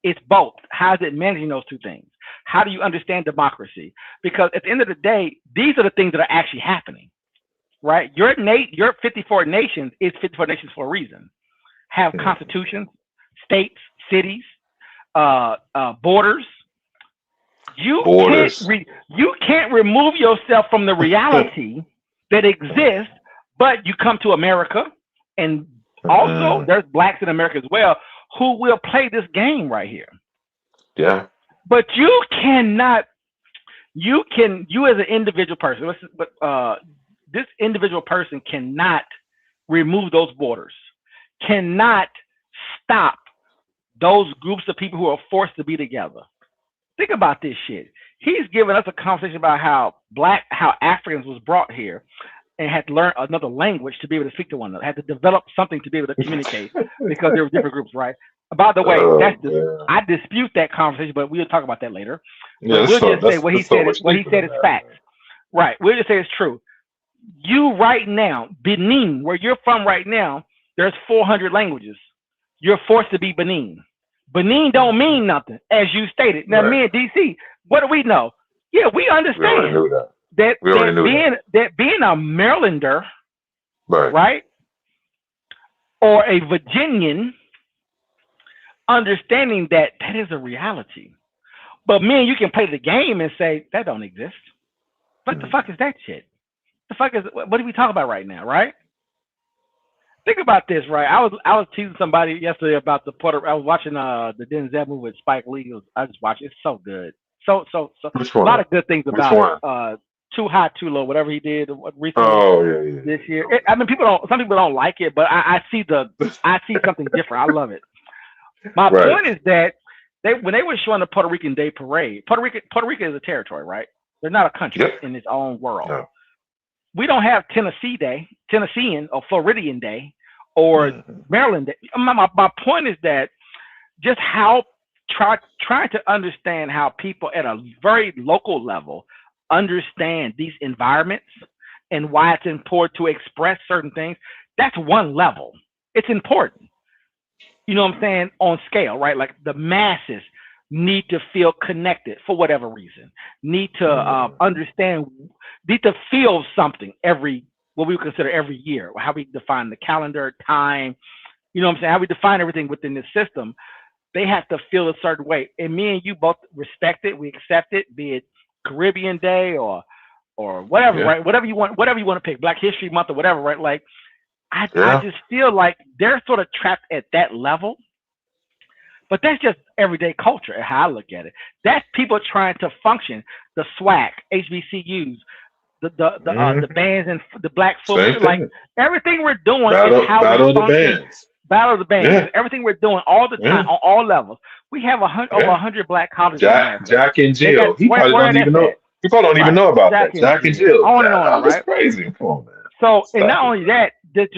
It's both. How is it managing those two things? How do you understand democracy? Because at the end of the day, these are the things that are actually happening, right? Your 54 nations is 54 nations for a reason. Have constitutions, states, cities, borders. You can't remove yourself from the reality that exists, but you come to America, and also there's blacks in America as well who will play this game right here. Yeah. But you cannot. You as an individual person, this individual person cannot remove those borders, cannot stop those groups of people who are forced to be together. Think about this shit. He's giving us a conversation about how Africans was brought here and had to learn another language to be able to speak to one another, had to develop something to be able to communicate because there were different groups, right? By the way, I dispute that conversation, but we'll talk about that later. Yeah, we'll just say what he said is facts. Right. We'll just say it's true. You right now, Benin, where you're from right now, there's 400 languages. You're forced to be Benin. Benin don't mean nothing, as you stated. Now, me and DC, what do we know? Yeah, we understand that being a Marylander, right, or a Virginian, understanding that is a reality. But me and you can play the game and say that don't exist. What the fuck is that shit? The fuck is what are we talking about right now, right? Think about this, right? I was teasing somebody yesterday about I was watching the Denzel movie with Spike Lee. I just watched it. It's so good. So a lot of good things about it. Too High, Too Low, whatever he did recently this year. Some people don't like it, but I see something different. I love it. My point is that when they were showing the Puerto Rican Day Parade, Puerto Rico is a territory, right? They're not a country in its own world. No. We don't have Tennessean or Floridian Day or Maryland Day. My point is that just how trying to understand how people at a very local level understand these environments and why it's important to express certain things. That's one level. It's important. You know what I'm saying? On scale, right? Like the masses need to feel connected for whatever reason, need to understand, need to feel something what we would consider every year, how we define the calendar, time, you know what I'm saying? How we define everything within this system. They have to feel a certain way. And me and you both respect it. We accept it, be it Caribbean Day or whatever, right? Whatever you want to pick, Black History Month or whatever, right? Like, I just feel like they're sort of trapped at that level. But that's just everyday culture and how I look at it. That's people trying to function. The SWAC, HBCUs, the bands and the black football. Like everything we're doing is how we function. Battle of the Bands. Yeah. Everything we're doing all the time on all levels. We have over 100 black colleges. Jack and Jill. He probably don't even know. He probably don't even know about that. Jack and Jill. On and on, That's crazy. Come on, man. So, and not only that, the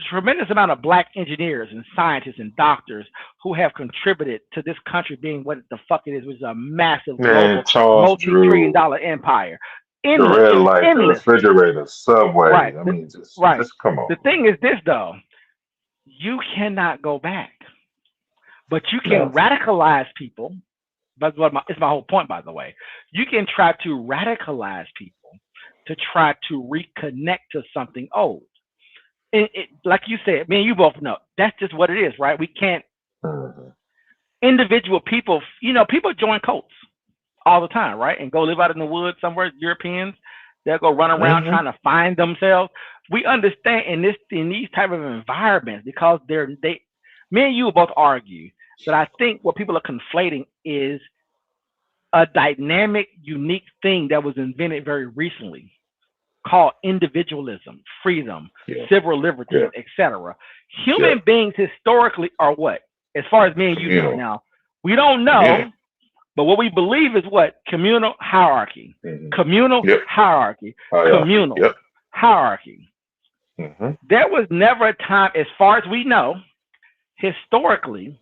tremendous amount of black engineers and scientists and doctors who have contributed to this country being what the fuck it is, which is a massive Man, global Charles multi-trillion Drew, dollar empire. the Endless. red It's light, the endless. refrigerator, Right. Subway. I mean, Right. just come on. The thing is this though, you cannot go back, but you can No. radicalize people. That's what it's my whole point, by the way. You can try to radicalize people to try to reconnect to something old. Like you said, me and you both know that's just what it is, right? We can't. Mhm. Individual people, people join cults all the time, right? And go live out in the woods somewhere. Europeans, they'll go run around Mhm. trying to find themselves. We understand in these type of environments because me and you will both argue that I think what people are conflating is a dynamic, unique thing that was invented very recently called individualism, freedom, Yeah. civil liberties, Yeah. etc. Yeah. Human beings historically are what? As far as me and you know. Communal. Now, we don't know, Yeah. but what we believe is what? Communal hierarchy. Mhm. Communal Yep. hierarchy. Hierarchy. Communal Yep. hierarchy. Mhm. There was never a time, as far as we know, historically,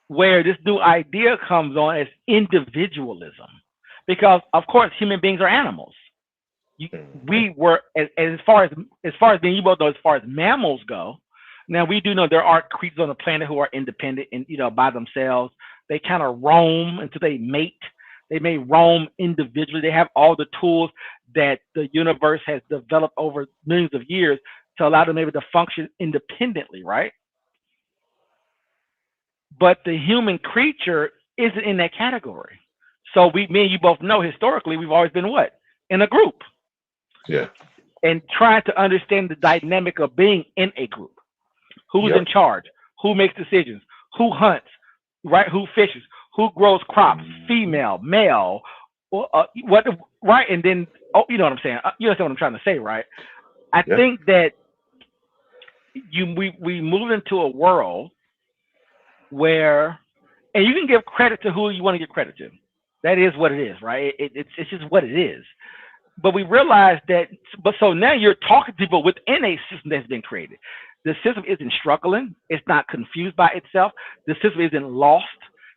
where this new idea comes on as individualism. Because, of course, human beings are animals. We were, as far as being, you both know, as far as mammals go. Now we do know there are creatures on the planet who are independent and by themselves. They kind of roam until they mate. They may roam individually. They have all the tools that the universe has developed over millions of years to allow them able to function independently, right? But the human creature isn't in that category. So me and you both know historically we've always been what? In a group. Yeah. And trying to understand the dynamic of being in a group. Who's in charge? Who makes decisions? Who hunts? Right? Who fishes? Who grows crops? Female, male, what? Right? And then, you know what I'm saying? You understand what I'm trying to say, right? I think that we move into a world where, and you can give credit to who you want to give credit to. That is what it is, right? It's just what it is. But we realize that, so now you're talking to people within a system that's been created. The system isn't struggling. It's not confused by itself. The system isn't lost.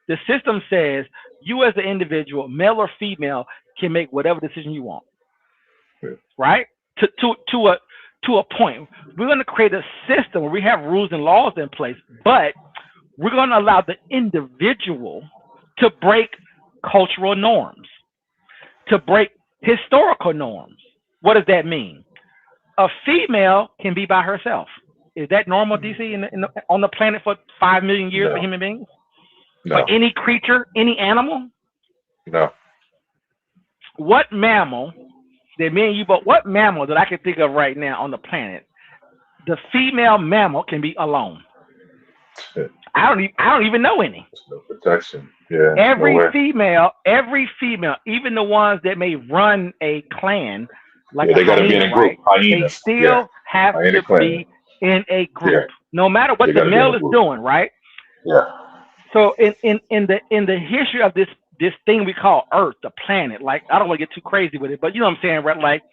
The system says you as an individual, male or female, can make whatever decision you want, right? To a point. We're going to create a system where we have rules and laws in place, but we're going to allow the individual to break cultural norms, to break historical norms. What does that mean? A female can be by herself. Is that normal, DC, on the planet for 5 million years for human beings? No. For any creature, any animal? No. What mammal what mammal that I can think of right now on the planet, the female mammal can be alone? I don't even know any. No protection. Yeah. Every female, even the ones that may run a clan, like they got to hyena, be in a group. right? Hyenas. They still have Hyena to be in a group, no matter what the male is doing, right? Yeah. So in the history of this thing we call Earth, the planet, like I don't want to get too crazy with it, but you know what I'm saying, right? Like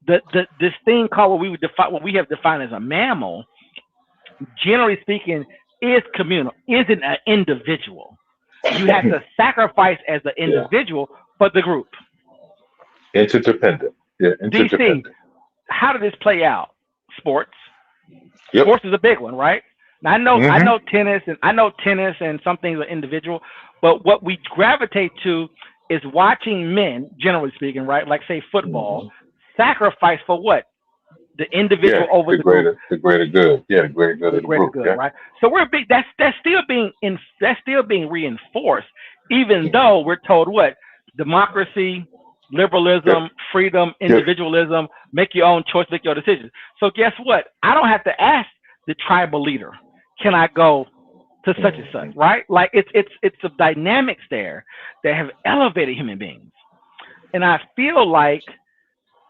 this thing called what we have defined as a mammal, generally speaking, is communal, isn't an individual. You have to sacrifice as an individual for the group. Interdependent. Yeah, interdependent. DC, how did this play out? Sports. Yep. Sports is a big one, right? Now, I know tennis and some things are individual, but what we gravitate to is watching men, generally speaking, right? Like say football, sacrifice for what? The individual over the greater, group. the greater good. Yeah, the greater good of the group. Good, right? So we're big. That's still being reinforced, even though we're told what? Democracy, liberalism, freedom, individualism, make your own choice, make your decisions. So guess what? I don't have to ask the tribal leader, can I go to such and such, right? Like it's the dynamics there that have elevated human beings. And I feel like,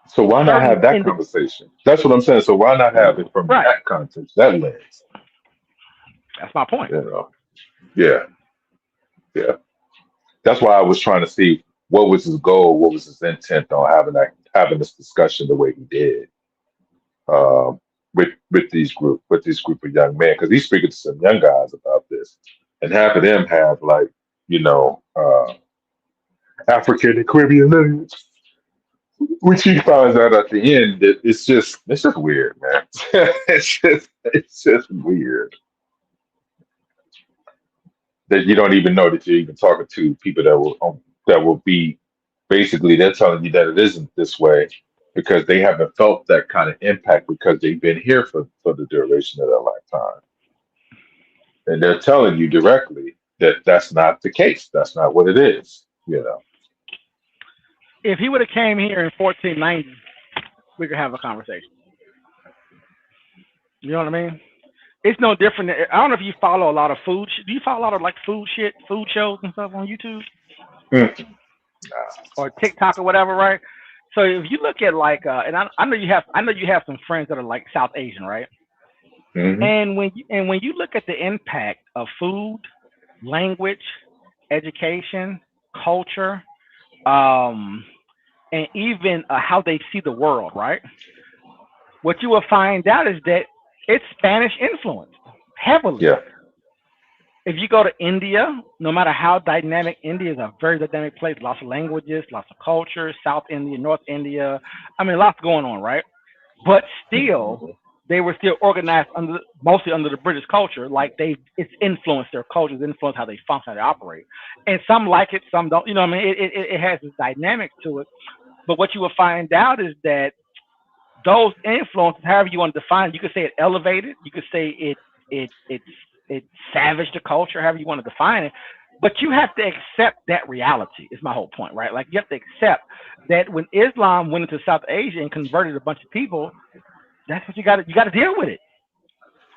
so why not have that conversation? That's what I'm saying. So why not have it from that context, that lens? That's my point. You know? Yeah. That's why I was trying to see what was his goal, what was his intent on having this discussion the way he did. with these group of young men, because he's speaking to some young guys about this, and half of them have like African and Caribbean lineage, which he finds out at the end that it's just weird, man. It's just weird that you don't even know that you're even talking to people that will be basically they're telling you that it isn't this way because they haven't felt that kind of impact because they've been here for the duration of their lifetime, and they're telling you directly that that's not the case. That's not what it is. You know. If he would have came here in 1490, we could have a conversation. You know what I mean? It's no different. I don't know if you follow a lot of food. Do you follow a lot of like food shows and stuff on YouTube Mm. or TikTok or whatever, right? So if you look at like, and I know you have some friends that are like South Asian, right? Hmm. And when you look at the impact of food, language, education, culture, and even how they see the world, right? What you will find out is that it's Spanish influenced heavily. Yeah. If you go to India, no matter how dynamic, India is a very dynamic place, lots of languages, lots of cultures, South India, North India. I mean, lots going on, right? But still, they were still organized mostly under the British culture. Like it's influenced their cultures, influenced how they function, how they operate. And some like it, some don't. You know what I mean? It has this dynamic to it. But what you will find out is that those influences, however you want to define it, you could say it elevated, you could say it savaged the culture, however you want to define it. But you have to accept that reality, is my whole point, right? Like you have to accept that when Islam went into South Asia and converted a bunch of people, that's what you got to deal with it.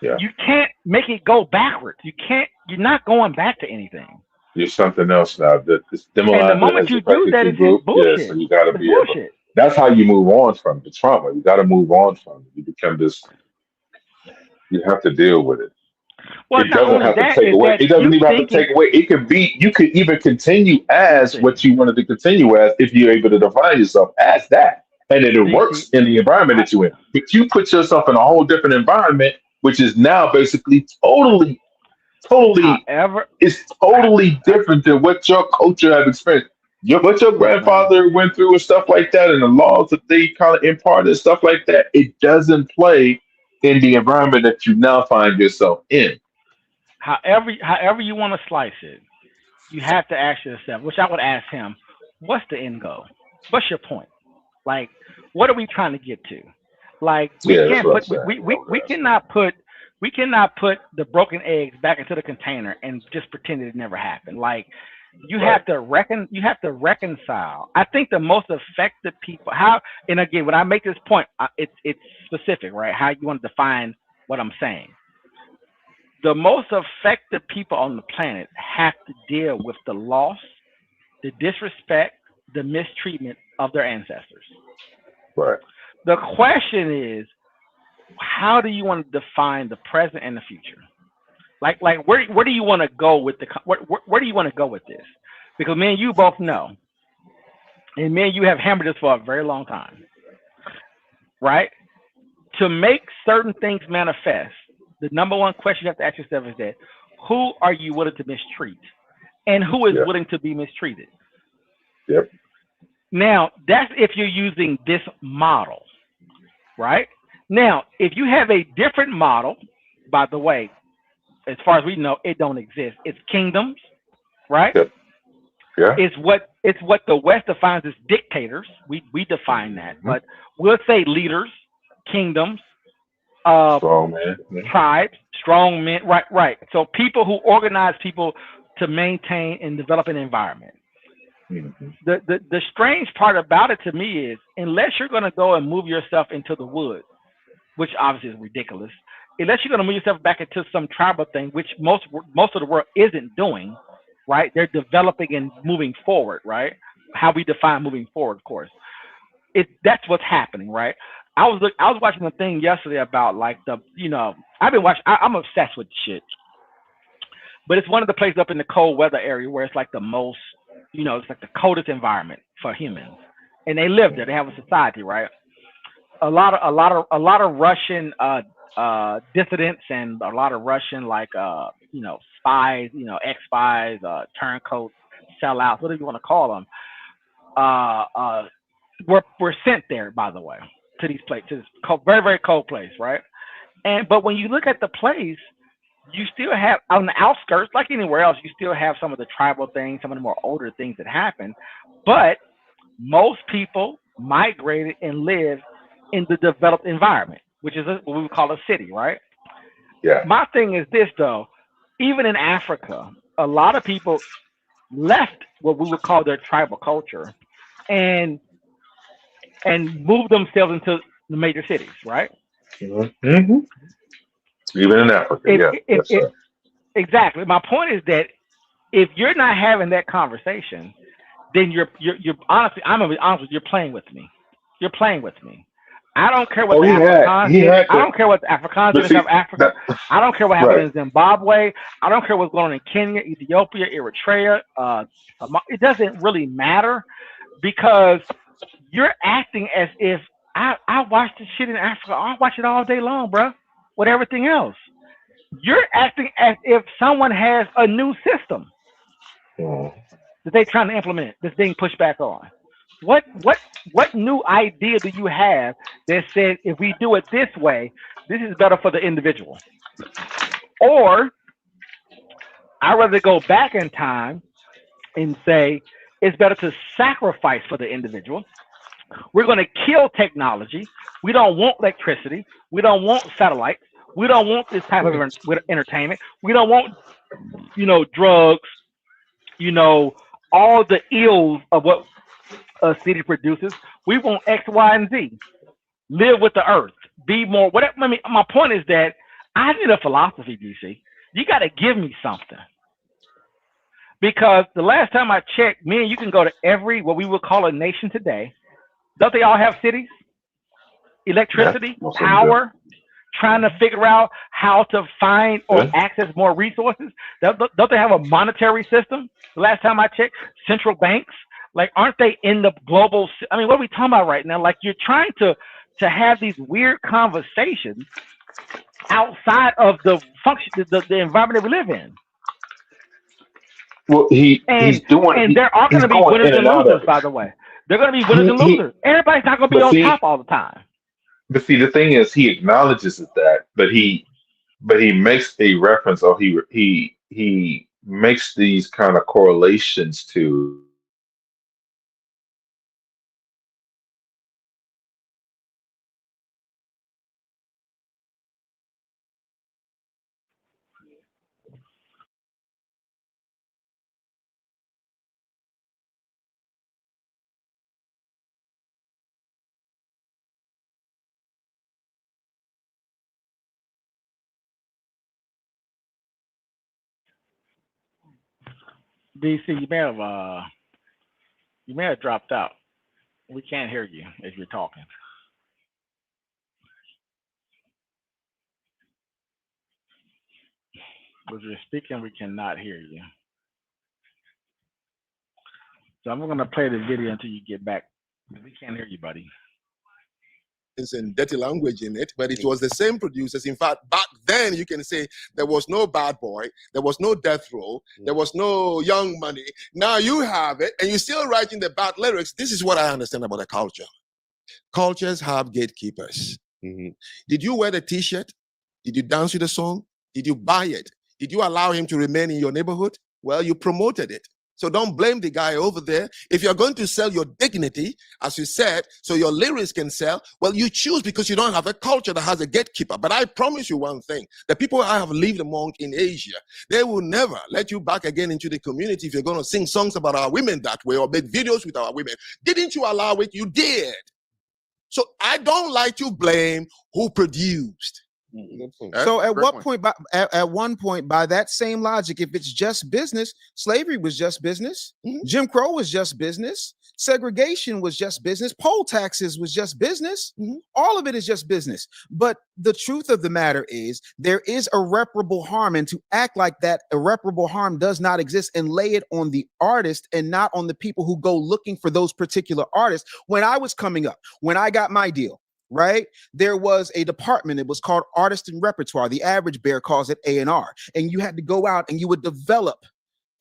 Yeah. You can't make it go backwards. You're not going back to anything. You're something else now. This And the moment you do that, it's group. bullshit. Yeah, so you got to It's be able. bullshit. That's how you move on from the trauma. You got to move on from it. You become this. You have to deal with it. Well, It not doesn't only have to that, take is away. that It doesn't you even have to thinking, take away. It can be. You could even continue as what you wanted to continue as if you're able to define yourself as that, and it DC, works in the environment that you're in. But you put yourself in a whole different environment, which is now basically totally however, it's totally different than what your culture have experienced. What your look, man. grandfather went through and stuff like that, and the laws that they kind of imparted and stuff like that, it doesn't play in the environment that you now find yourself in. However you want to slice it, you have to ask yourself, which I would ask him, what's the end goal? What's your point? Like, what are we trying to get to? Like, we Yeah, that's can't what I'm put saying. we cannot put the broken eggs back into the container and just pretend it never happened. Like, you have to reconcile. I think the most effective people, and again, when I make this point, it's specific, right? How you want to define what I'm saying. The most effective people on the planet have to deal with the loss, the disrespect, the mistreatment of their ancestors. Right. The question is, how do you want to define the present and the future? Like where do you want to go with where do you want to go with this? Because me and you both know, and me and you have hammered this for a very long time, right? To make certain things manifest, the number one question you have to ask yourself is that who are you willing to mistreat, and who is willing to be mistreated? Yep. Now that's if you're using this model, right? Now, if you have a different model, by the way, as far as we know, it don't exist. It's kingdoms, right? Yep. Yeah. It's what the West defines as dictators. We define that, but we'll say leaders, kingdoms, Strong man. tribes, strong men. Right. So people who organize people to maintain and develop an environment. Mm-hmm. The strange part about it to me is, unless you're going to go and move yourself into the woods, which obviously is ridiculous, unless you're going to move yourself back into some tribal thing, which most of the world isn't doing, right? They're developing and moving forward, right? How we define moving forward, of course. That's what's happening, right? I was watching a thing yesterday about like I've been watching. I'm obsessed with shit, but it's one of the places up in the cold weather area where it's like the most, it's like the coldest environment for humans, and they live there. They have a society, right? a lot of Russian dissidents and a lot of Russian spies, ex spies, turncoats, sellouts, whatever you want to call them, were sent there, by the way, to these places, to this very very cold place, right? But when you look at the place, you still have on the outskirts, like anywhere else, you still have some of the tribal things, some of the more older things that happen. But most people migrated and live in the developed environment, which is what we would call a city, right? Yeah. My thing is this though, even in Africa, a lot of people left what we would call their tribal culture and moved themselves into the major cities, right? Mm-hmm. Even in Africa, yeah. Yes, sir. Exactly. My point is that if you're not having that conversation, then you're honestly, I'm gonna be honest with you, you're playing with me. You're playing with me. I don't care what Afrikaans is. I don't care what the Afrikaans is in South Africa. I don't care what happened in Zimbabwe. I don't care what's going on in Kenya, Ethiopia, Eritrea. It doesn't really matter because you're acting as if I watch this shit in Africa. I watch it all day long, bro, with everything else. You're acting as if someone has a new system that they're trying to implement that's being pushed back on. What new idea do you have that says if we do it this way, this is better for the individual? Or I'd rather go back in time and say it's better to sacrifice for the individual. We're going to kill technology. We don't want electricity. We don't want satellites. We don't want this type of entertainment. We don't want, drugs, all the ills of what a city produces. We want X, Y, and Z. Live with the earth. Be more. Whatever. I mean, my point is that I need a philosophy, DC. You got to give me something. Because the last time I checked, me and you can go to every what we would call a nation today. Don't they all have cities? Electricity, power, trying to figure out how to find or access more resources. Don't they have a monetary system? The last time I checked, central banks. Like, aren't they in the global? I mean, what are we talking about right now? Like, you're trying to have these weird conversations outside of the function, the environment that we live in. Well, he's doing, and there are going to be winners and losers, by the way. They're going to be winners and losers. Everybody's not going to be on top all the time. But see, the thing is, he acknowledges that, but he makes a reference, or he makes these kind of correlations to. DC, you may have dropped out. We can't hear you if you're talking. If you're speaking, we cannot hear you. So I'm going to play the video until you get back. We can't hear you, buddy. And dirty language in it, but it was the same producers. In fact, back then you can say there was no Bad Boy, there was no Death Row, there was no Young Money. Now you have it, and you're still writing the bad lyrics. This is what I understand about a culture. Cultures have gatekeepers. Did you wear the T-shirt? Did you dance with the song? Did you buy it? Did you allow him to remain in your neighborhood? Well, you promoted it. So don't blame the guy over there. If you're going to sell your dignity, as you said, so your lyrics can sell, well, you choose because you don't have a culture that has a gatekeeper. But I promise you one thing, the people I have lived among in Asia, they will never let you back again into the community if you're going to sing songs about our women that way or make videos with our women. Didn't you allow it? You did. So I don't like to blame who produced. So at one point, by that same logic, if it's just business, slavery was just business, Jim Crow was just business, segregation was just business, poll taxes was just business. All of it is just business. But the truth of the matter is there is irreparable harm, and to act like that irreparable harm does not exist and lay it on the artist and not on the people who go looking for those particular artists. When I was coming up, when I got my deal, right? There was a department. It was called Artist and Repertoire. The average bear calls it A&R. And you had to go out and you would develop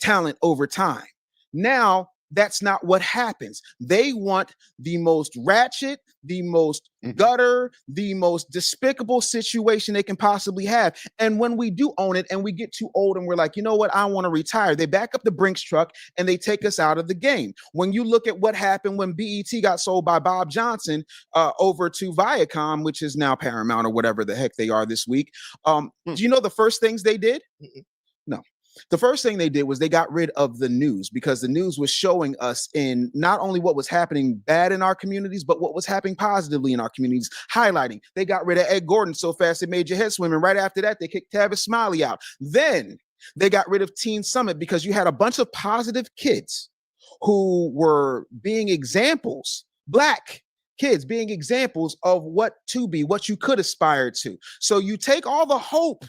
talent over time. Now, that's not what happens. They want the most ratchet, the most gutter, the most despicable situation they can possibly have. And when we do own it and we get too old and we're like, you know what, I want to retire, they back up the Brinks truck and they take us out of the game. When you look at what happened when BET got sold by Bob Johnson over to Viacom, which is now Paramount or whatever the heck they are this week, do you know the first things they did? No. The first thing they did was they got rid of the news, because the news was showing us in not only what was happening bad in our communities, but what was happening positively in our communities, highlighting. They got rid of Ed Gordon so fast it made your head swim. And right after that, they kicked Tavis Smiley out. Then they got rid of Teen Summit because you had a bunch of positive kids who were being examples, Black kids being examples of what to be, what you could aspire to. So you take all the hope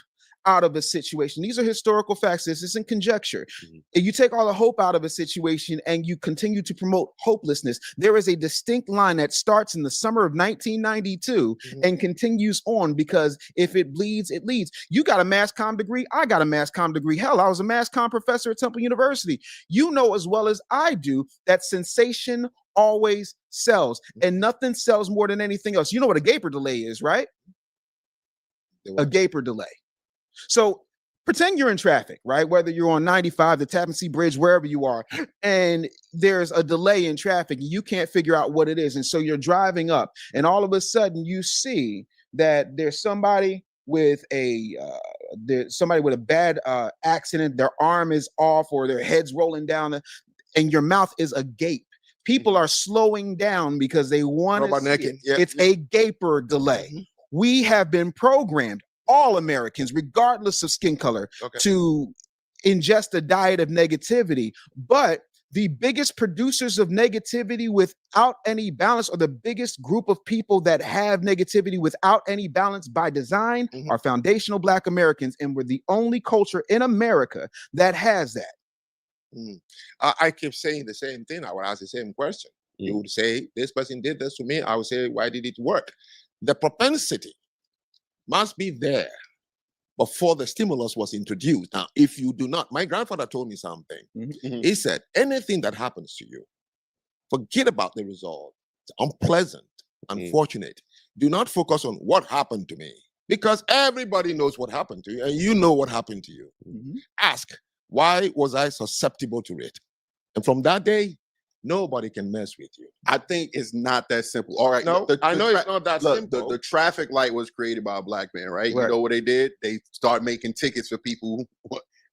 out of a situation. These are historical facts. This isn't conjecture. And you take all the hope out of a situation and you continue to promote hopelessness. There is a distinct line that starts in the summer of 1992 and continues on, because if it bleeds, it leads. You got a mass comm degree. I got a mass comm degree. Hell, I was a mass comm professor at Temple University. You know as well as I do that sensation always sells, and nothing sells more than anything else. You know what a gaper delay is, right? A gaper delay. So pretend you're in traffic, right? Whether you're on 95, the Tappan Zee Bridge, wherever you are, and there's a delay in traffic and you can't figure out what it is. And so you're driving up and all of a sudden you see that there's somebody with a bad accident. Their arm is off or their head's rolling down and your mouth is agape. People are slowing down because they want to see it. It's a gaper delay. We have been programmed, all Americans, regardless of skin color, to ingest a diet of negativity. But the biggest producers of negativity without any balance, or the biggest group of people that have negativity without any balance by design, are foundational Black Americans. And we're the only culture in America that has that. I keep saying the same thing. I would ask the same question. You would say, this person did this to me. I would say, why did it work? The propensity must be there before the stimulus was introduced. Now, if you do not, my grandfather told me something. He said, anything that happens to you, forget about the result. It's unpleasant, unfortunate. Do not focus on what happened to me, because everybody knows what happened to you and you know what happened to you. Ask, why was I susceptible to it? And from that day, nobody can mess with you. I think it's not that simple. All right. No, I know it's not that simple. The traffic light was created by a Black man, right? You know what they did? They started making tickets for people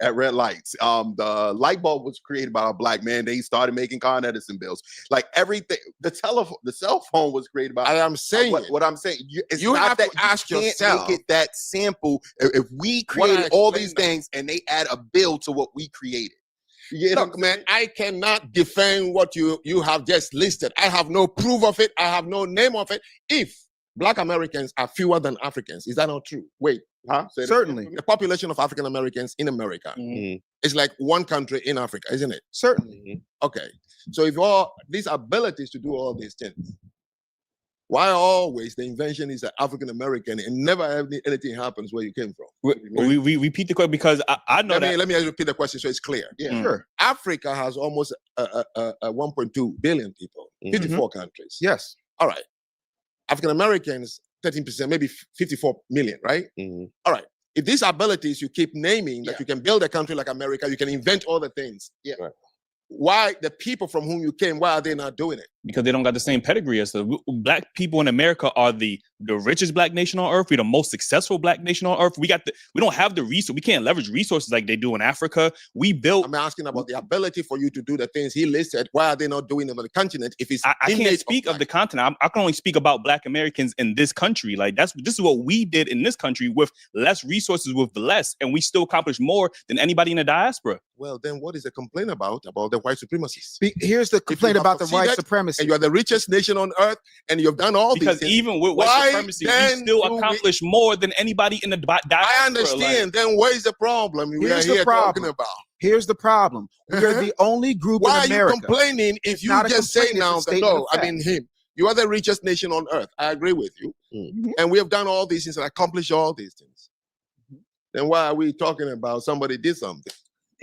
at red lights. The light bulb was created by a Black man. They started making Con Edison bills. Like everything, the cell phone was created by. I am saying what I'm saying. You have to ask yourself. Make it that simple. If we created all these things and they add a bill to what we created. Look, man, I cannot defend what you have just listed. I have no proof of it. I have no name of it. If Black Americans are fewer than Africans, is that not true? Wait, Certainly. The population of African Americans in America is like one country in Africa, isn't it? Certainly. Okay. So if all these abilities to do all these things, why always the invention is African American and never anything happens where you came from? We repeat the question because I know let me repeat the question so it's clear. Yeah, sure. Africa has almost 1.2 billion people, 54 countries. Yes. All right. African Americans, 13%, maybe 54 million, right? All right. If these abilities you keep naming, that you can build a country like America, you can invent all the things. Yeah. Right. Why the people from whom you came, why are they not doing it? Because they don't got the same pedigree as the Black people in America are the richest Black nation on earth. We're the most successful Black nation on earth. We don't have the resource. We can't leverage resources like they do in Africa. I'm asking about the ability for you to do the things he listed. Why are they not doing it on the continent? If it's I can't speak of the continent. I can only speak about Black Americans in this country. Like this is what we did in this country with less resources, with less, and we still accomplished more than anybody in the diaspora. Well, then what is the complaint about the white supremacists? Here's the complaint about the white supremacy. And you are the richest nation on earth, and you've done all because these things. Even with white supremacy, we still accomplish more than anybody in the diaspora. I understand. Then where's the problem? Here's the problem. Here's the problem. We are the only group in America. Why are you complaining if you just say now that no, I mean him. You are the richest nation on earth. I agree with you. And we have done all these things and accomplished all these things. Then why are we talking about somebody did something?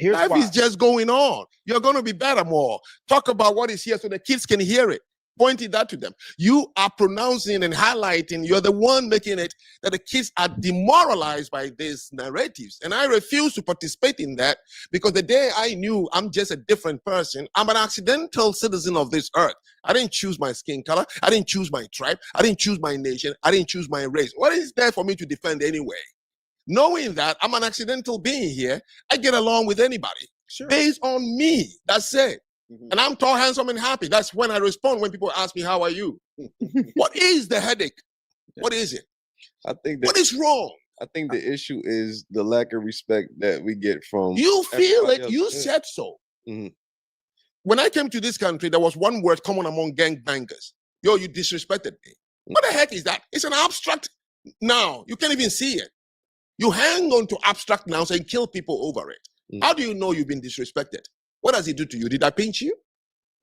Life is just going on. You're going to be better more. Talk about what is here so the kids can hear it. Pointing that to them. You are pronouncing and highlighting. You're the one making it that the kids are demoralized by these narratives. And I refuse to participate in that because the day I knew I'm just a different person, I'm an accidental citizen of this earth. I didn't choose my skin color. I didn't choose my tribe. I didn't choose my nation. I didn't choose my race. What is there for me to defend anyway? Knowing that I'm an accidental being here, I get along with anybody based on me. That's it. And I'm tall, handsome, and happy. That's when I respond when people ask me, how are you? What is the headache? What is it? I think that, what is wrong? I think the issue is the lack of respect that we get from. You feel it. else. You said so. When I came to this country, there was one word common among gangbangers. Yo, you disrespected me. What the heck is that? It's an abstract noun. You can't even see it. You hang on to abstract nouns and kill people over it. How do you know you've been disrespected? What does it do to you? Did I pinch you?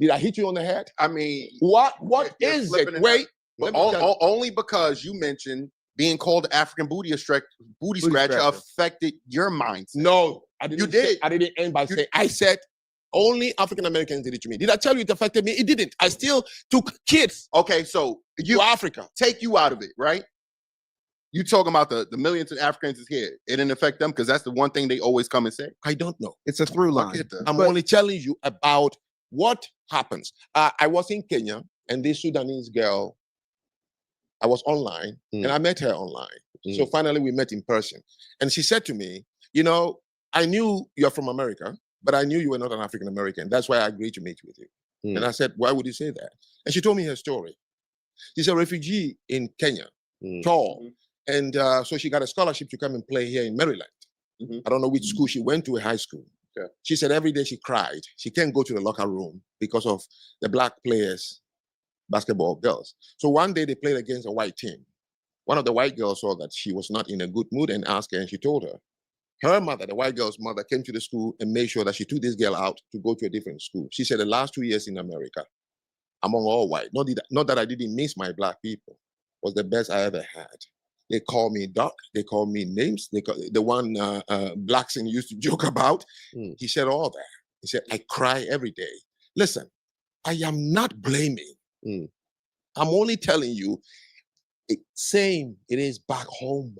Did I hit you on the head? I mean, what is it? Wait, only because you mentioned being called African booty scratcher affected your mindset. No, I didn't. You did. I didn't end by saying. I said only African Americans did it to me. Did I tell you it affected me? It didn't. I still took kids. Okay, so you Africa. Take you out of it, right? You talking about the millions of Africans is here. It didn't affect them because that's the one thing they always come and say. I don't know. It's a through line. I'm only telling you about what happens. I was in Kenya and this Sudanese girl, I was online and I met her online. So finally we met in person. And she said to me, you know, I knew you're from America, but I knew you were not an African American. That's why I agreed to meet with you. And I said, why would you say that? And she told me her story. She's a refugee in Kenya, tall. And so she got a scholarship to come and play here in Maryland. I don't know which school she went to, a high school. She said every day she cried. She can't go to the locker room because of the black players, basketball girls. So one day they played against a white team. One of the white girls saw that she was not in a good mood and asked her, and she told her. Her mother, the white girl's mother, came to the school and made sure that she took this girl out to go to a different school. She said the last 2 years in America, among all white, not that I didn't miss my black people, was the best I ever had. They call me Doc. They call me names. They call, the one Blackson used to joke about. He said all that. He said, I cry every day. Listen, I am not blaming. I'm only telling you, same it is back home.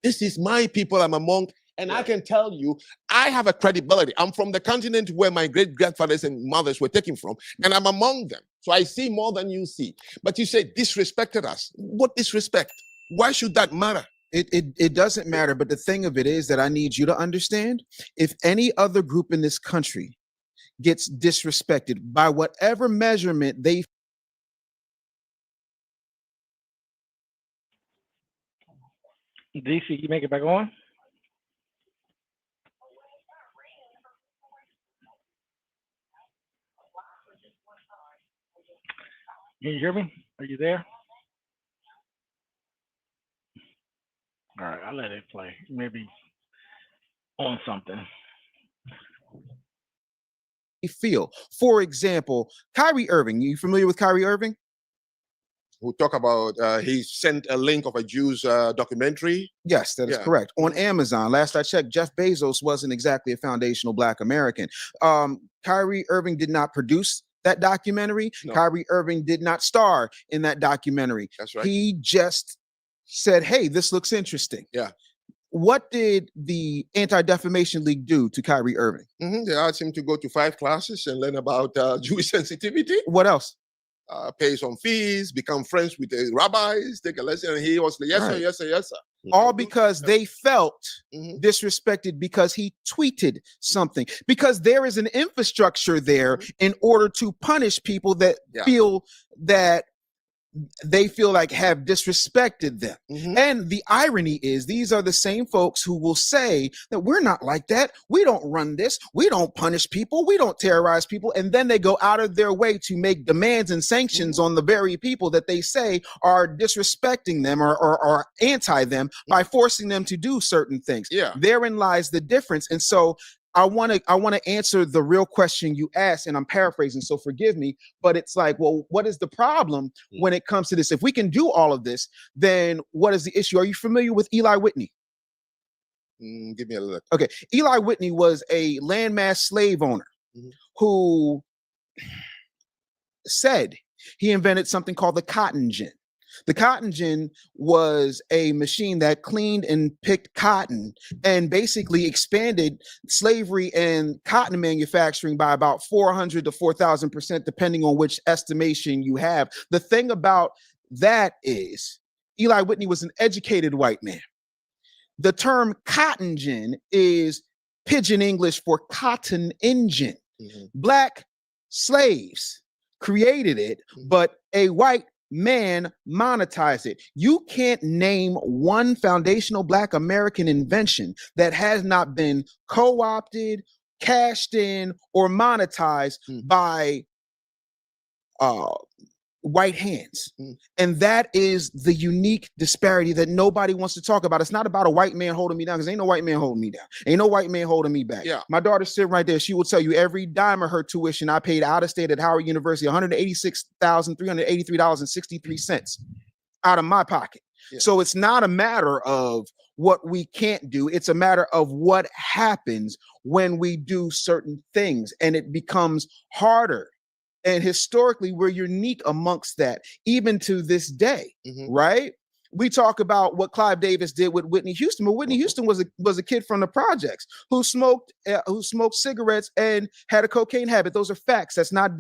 This is my people I'm among. And I can tell you, I have a credibility. I'm from the continent where my great-grandfathers and mothers were taken from, and I'm among them. So I see more than you see. But you say disrespected us. What disrespect? Why should that matter? It doesn't matter. But the thing of it is that I need you to understand, if any other group in this country gets disrespected by whatever measurement they DC, you make it back on? Can you hear me? Are you there? All right, I'll let it play. Maybe on something. feel. For example, Kyrie Irving. You familiar with Kyrie Irving? Who talk about he sent a link of a Jews documentary? Yes, that is correct. On Amazon. Last I checked, Jeff Bezos wasn't exactly a foundational Black American. Kyrie Irving did not produce that documentary. No. Kyrie Irving did not star in that documentary. That's right. He just said, hey, this looks interesting. Yeah. What did the Anti-Defamation League do to Kyrie Irving? They asked him to go to 5 classes and learn about Jewish sensitivity. What else? Pay some fees, become friends with the rabbis, take a lesson. And he was like, yes, sir, yes, sir, yes, sir. All because they felt disrespected because he tweeted something. Because there is an infrastructure there in order to punish people that feel that they feel like have disrespected them. And the irony is these are the same folks who will say that we're not like that. We don't run this. We don't punish people. We don't terrorize people. And then they go out of their way to make demands and sanctions on the very people that they say are disrespecting them or anti them by forcing them to do certain things. Yeah. Therein lies the difference. And so I want to answer the real question you asked, and I'm paraphrasing, so forgive me, but it's like, well, what is the problem when it comes to this? If we can do all of this, then what is the issue? Are you familiar with Eli Whitney? Give me a look. Okay, Eli Whitney was a landmass slave owner who said he invented something called the cotton gin. The cotton gin was a machine that cleaned and picked cotton and basically expanded slavery and cotton manufacturing by about 400 to 4,000%, depending on which estimation you have. The thing about that is Eli Whitney was an educated white man. The term cotton gin is pidgin English for cotton engine. Black slaves created it, but a white man monetized it. You can't name one foundational Black American invention that has not been co-opted, cashed in, or monetized by white hands. And that is the unique disparity that nobody wants to talk about. It's not about a white man holding me down, because ain't no white man holding me down. Ain't no white man holding me back. Yeah. My daughter's sitting right there. She will tell you every dime of her tuition I paid out of state at Howard University, $186,383.63 out of my pocket. Yeah. So it's not a matter of what we can't do. It's a matter of what happens when we do certain things, and it becomes harder. And historically, we're unique amongst that, even to this day, right? We talk about what Clive Davis did with Whitney Houston, but Whitney Houston was a kid from the projects who smoked cigarettes and had a cocaine habit. Those are facts. That's not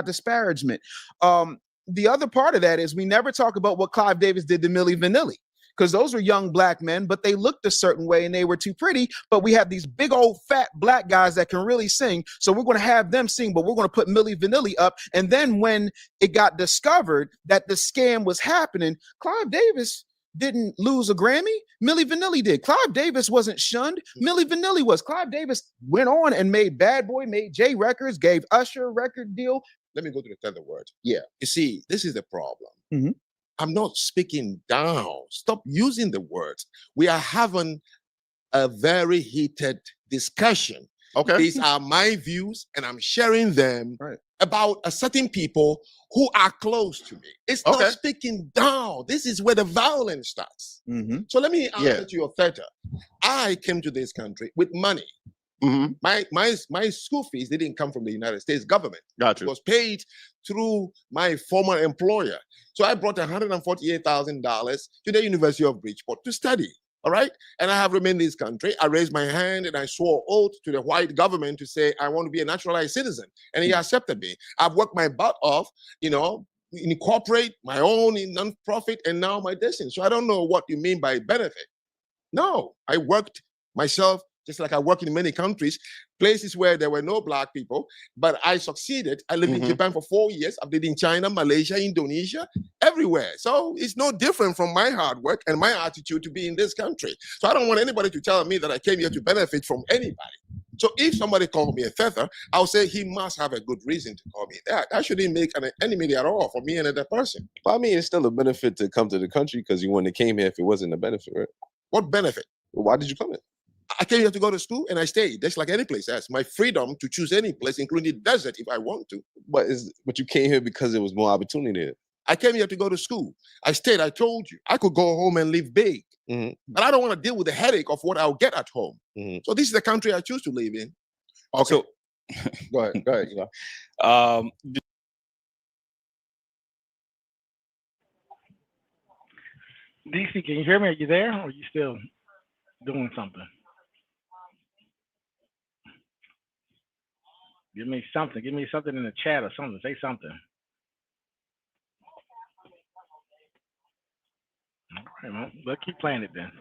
disparagement. The other part of that is we never talk about what Clive Davis did to Milli Vanilli, because those were young Black men, but they looked a certain way and they were too pretty. But we have these big old fat Black guys that can really sing. So we're going to have them sing, but we're going to put Milli Vanilli up. And then when it got discovered that the scam was happening, Clive Davis didn't lose a Grammy. Milli Vanilli did. Clive Davis wasn't shunned. Milli Vanilli was. Clive Davis went on and made Bad Boy, made J Records, gave Usher a record deal. Let me go to the third word. Yeah. You see, this is the problem. I'm not speaking down. Stop using the words. We are having a very heated discussion. Okay. These are my views, and I'm sharing them about a certain people who are close to me. It's not speaking down. This is where the violence starts. So let me answer to your theta. I came to this country with money. My school fees didn't come from the United States government. Gotcha. It was paid through my former employer. So I brought $148,000 to the University of Bridgeport to study. All right. And I have remained in this country. I raised my hand and I swore oath to the white government to say, I want to be a naturalized citizen. And he accepted me. I've worked my butt off, in corporate, my own, in non-profit, and now my destiny. So I don't know what you mean by benefit. No, I worked myself, just like I work in many countries, places where there were no Black people, but I succeeded. I lived in Japan for 4 years. I've lived in China, Malaysia, Indonesia, everywhere. So it's no different from my hard work and my attitude to be in this country. So I don't want anybody to tell me that I came here to benefit from anybody. So if somebody called me a feather, I'll say he must have a good reason to call me that. That shouldn't make an enemy at all for me and another person. Well, I mean, it's still a benefit to come to the country because you wouldn't have came here if it wasn't a benefit, right? What benefit? Well, why did you come here? I came here to go to school and I stayed. Just like any place else. My freedom to choose any place, including the desert, if I want to. But you came here because there was more opportunity there. I came here to go to school. I stayed. I told you. I could go home and live big. But I don't want to deal with the headache of what I'll get at home. So this is the country I choose to live in. Okay. So, go ahead. DC, can you hear me? Are you there, or are you still doing something? Give me something. Give me something in the chat or something. Say something. All right, well, let's keep playing it then.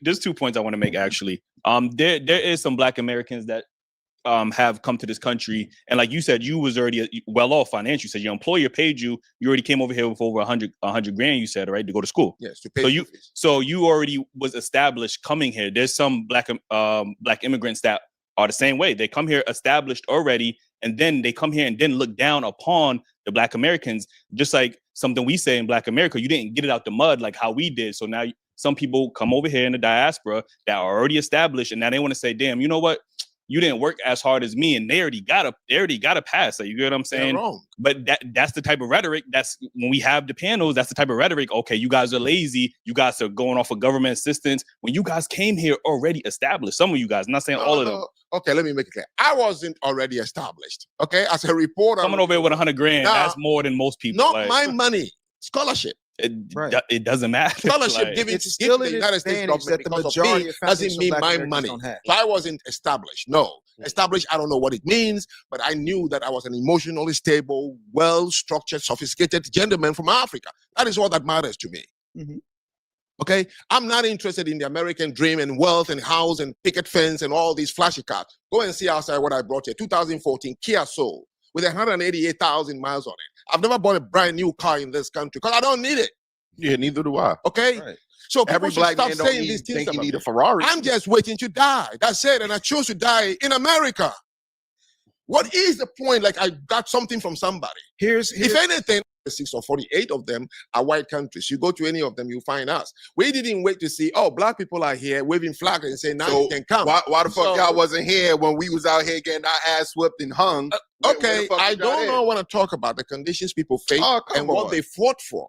There's 2 points I want to make actually. There is some Black Americans that have come to this country, and like you said, you was already well off financially. You said your employer paid you. You already came over here with over 100 grand. You said, right, to go to school. Yes, to pay. So you already was established coming here. There's some Black immigrants that are the same way. They come here established already, and then they come here and then look down upon the Black Americans, just like something we say in Black America. You didn't get it out the mud like how we did. So now some people come over here in the diaspora that are already established, and now they want to say, damn, you know what? You didn't work as hard as me, and they already got a pass. Like, you get what I'm saying? They're wrong. But that's the type of rhetoric. That's when we have the panels. That's the type of rhetoric. Okay, you guys are lazy. You guys are going off of government assistance when you guys came here already established. Some of you guys, I'm not saying all of them. Okay, let me make it clear. I wasn't already established. Okay, as a reporter, Coming over here with $100,000, that's more than most people. Not my money. Scholarship. It doesn't matter. Scholarship Like, given it's to still the an United States advantage government that the because majority of me of doesn't foundational mean Black my Americans money. don't have. So I wasn't established. No. Established, I don't know what it means, but I knew that I was an emotionally stable, well-structured, sophisticated gentleman from Africa. That is all that matters to me. Okay? I'm not interested in the American dream and wealth and house and picket fence and all these flashy cars. Go and see outside what I brought here. 2014 Kia Soul with 188,000 miles on it. I've never bought a brand new car in this country because I don't need it. Yeah, neither do I. Okay? Right. So Every people should black stop man don't saying these things think he about need me. a Ferrari. I'm just waiting to die. That's it. And I chose to die in America. What is the point? Like, I got something from somebody. If anything, 6 or 48 of them are white countries. You go to any of them, you find us. We didn't wait to see, oh, black people are here waving flags and saying, now you can come. Why the fuck So- y'all wasn't here when we was out here getting our ass whipped and hung? Okay, I don't want to talk about the conditions people face and what they fought for.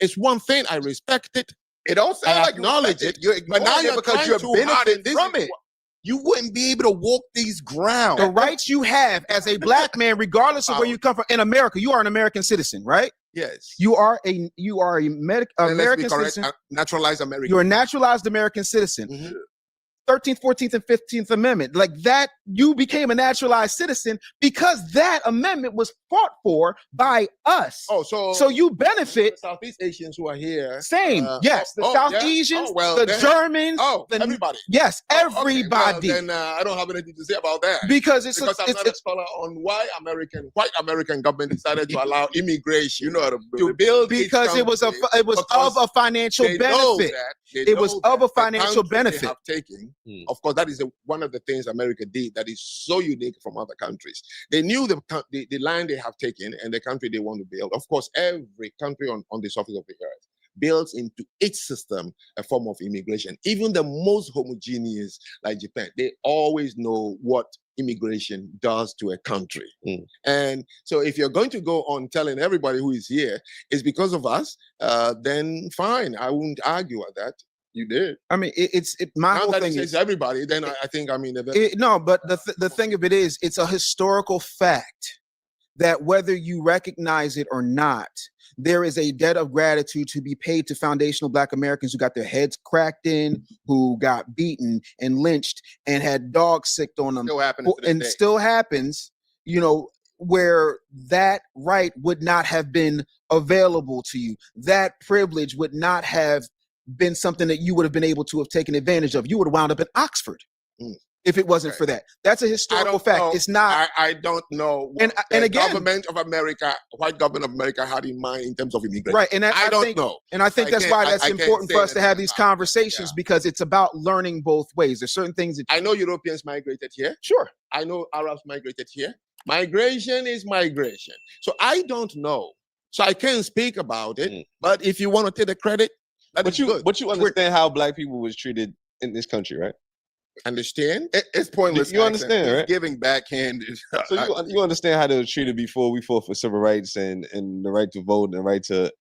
It's one thing, I respect it. It don't sound I like acknowledge it. You're But now ignoring it you're because trying you're too hard, benefiting and this from is it. You wouldn't be able to walk these grounds. The rights you have as a Black man, regardless of where you come from, in America, you are an American citizen, right? Yes. You are a Then let's American be correct, citizen. naturalized American. You're a naturalized American citizen. 13th, 14th, and 15th Amendment. Like that, you became a naturalized citizen because that amendment was fought for by us. Oh, so you benefit. The Southeast Asians who are here. Same. Yes. The South yeah? Asians, Oh, well, the then- Germans. Everybody. Yes, Oh, okay. everybody. Well, then I don't have anything to say about that. Because I'm not a scholar on why white American government decided to allow immigration. To build because it was of a financial benefit. It was of a financial benefit. They have taken. Of course, that is one of the things America did that is so unique from other countries. They knew the land they have taken and the country they want to build. Of course, every country on the surface of the earth builds into its system a form of immigration. Even the most homogeneous, like Japan, they always know what immigration does to a country. And so if you're going to go on telling everybody who is here it's because of us, then fine. I wouldn't argue at that. You did. I mean, my now whole that thing it says is everybody. Then I think no, but the thing of it is, it's a historical fact that whether you recognize it or not, there is a debt of gratitude to be paid to foundational Black Americans who got their heads cracked in, who got beaten and lynched and had dogs sicked on them. Still happens to this and day. still happens, where that right would not have been available to you. That privilege would not have been something that you would have been able to have taken advantage of. You would have wound up in Oxford if it wasn't for that. That's a historical fact. know. It's not. I don't know what and the again, government of America, white government of America, had in mind in terms of immigration. Right, and I don't think, know. And I think that's why that's important for us to have these conversations because it's about learning both ways. There's certain things that I know Europeans migrated here. Sure. I know Arabs migrated here. Migration is migration. So I don't know. So I can't speak about it. But if you want to take the credit, But you understand how Black people was treated in this country, right? Understand? It's pointless. You understand, right? Giving backhanded. So you understand how they were treated before we fought for civil rights and the right to vote and the right to.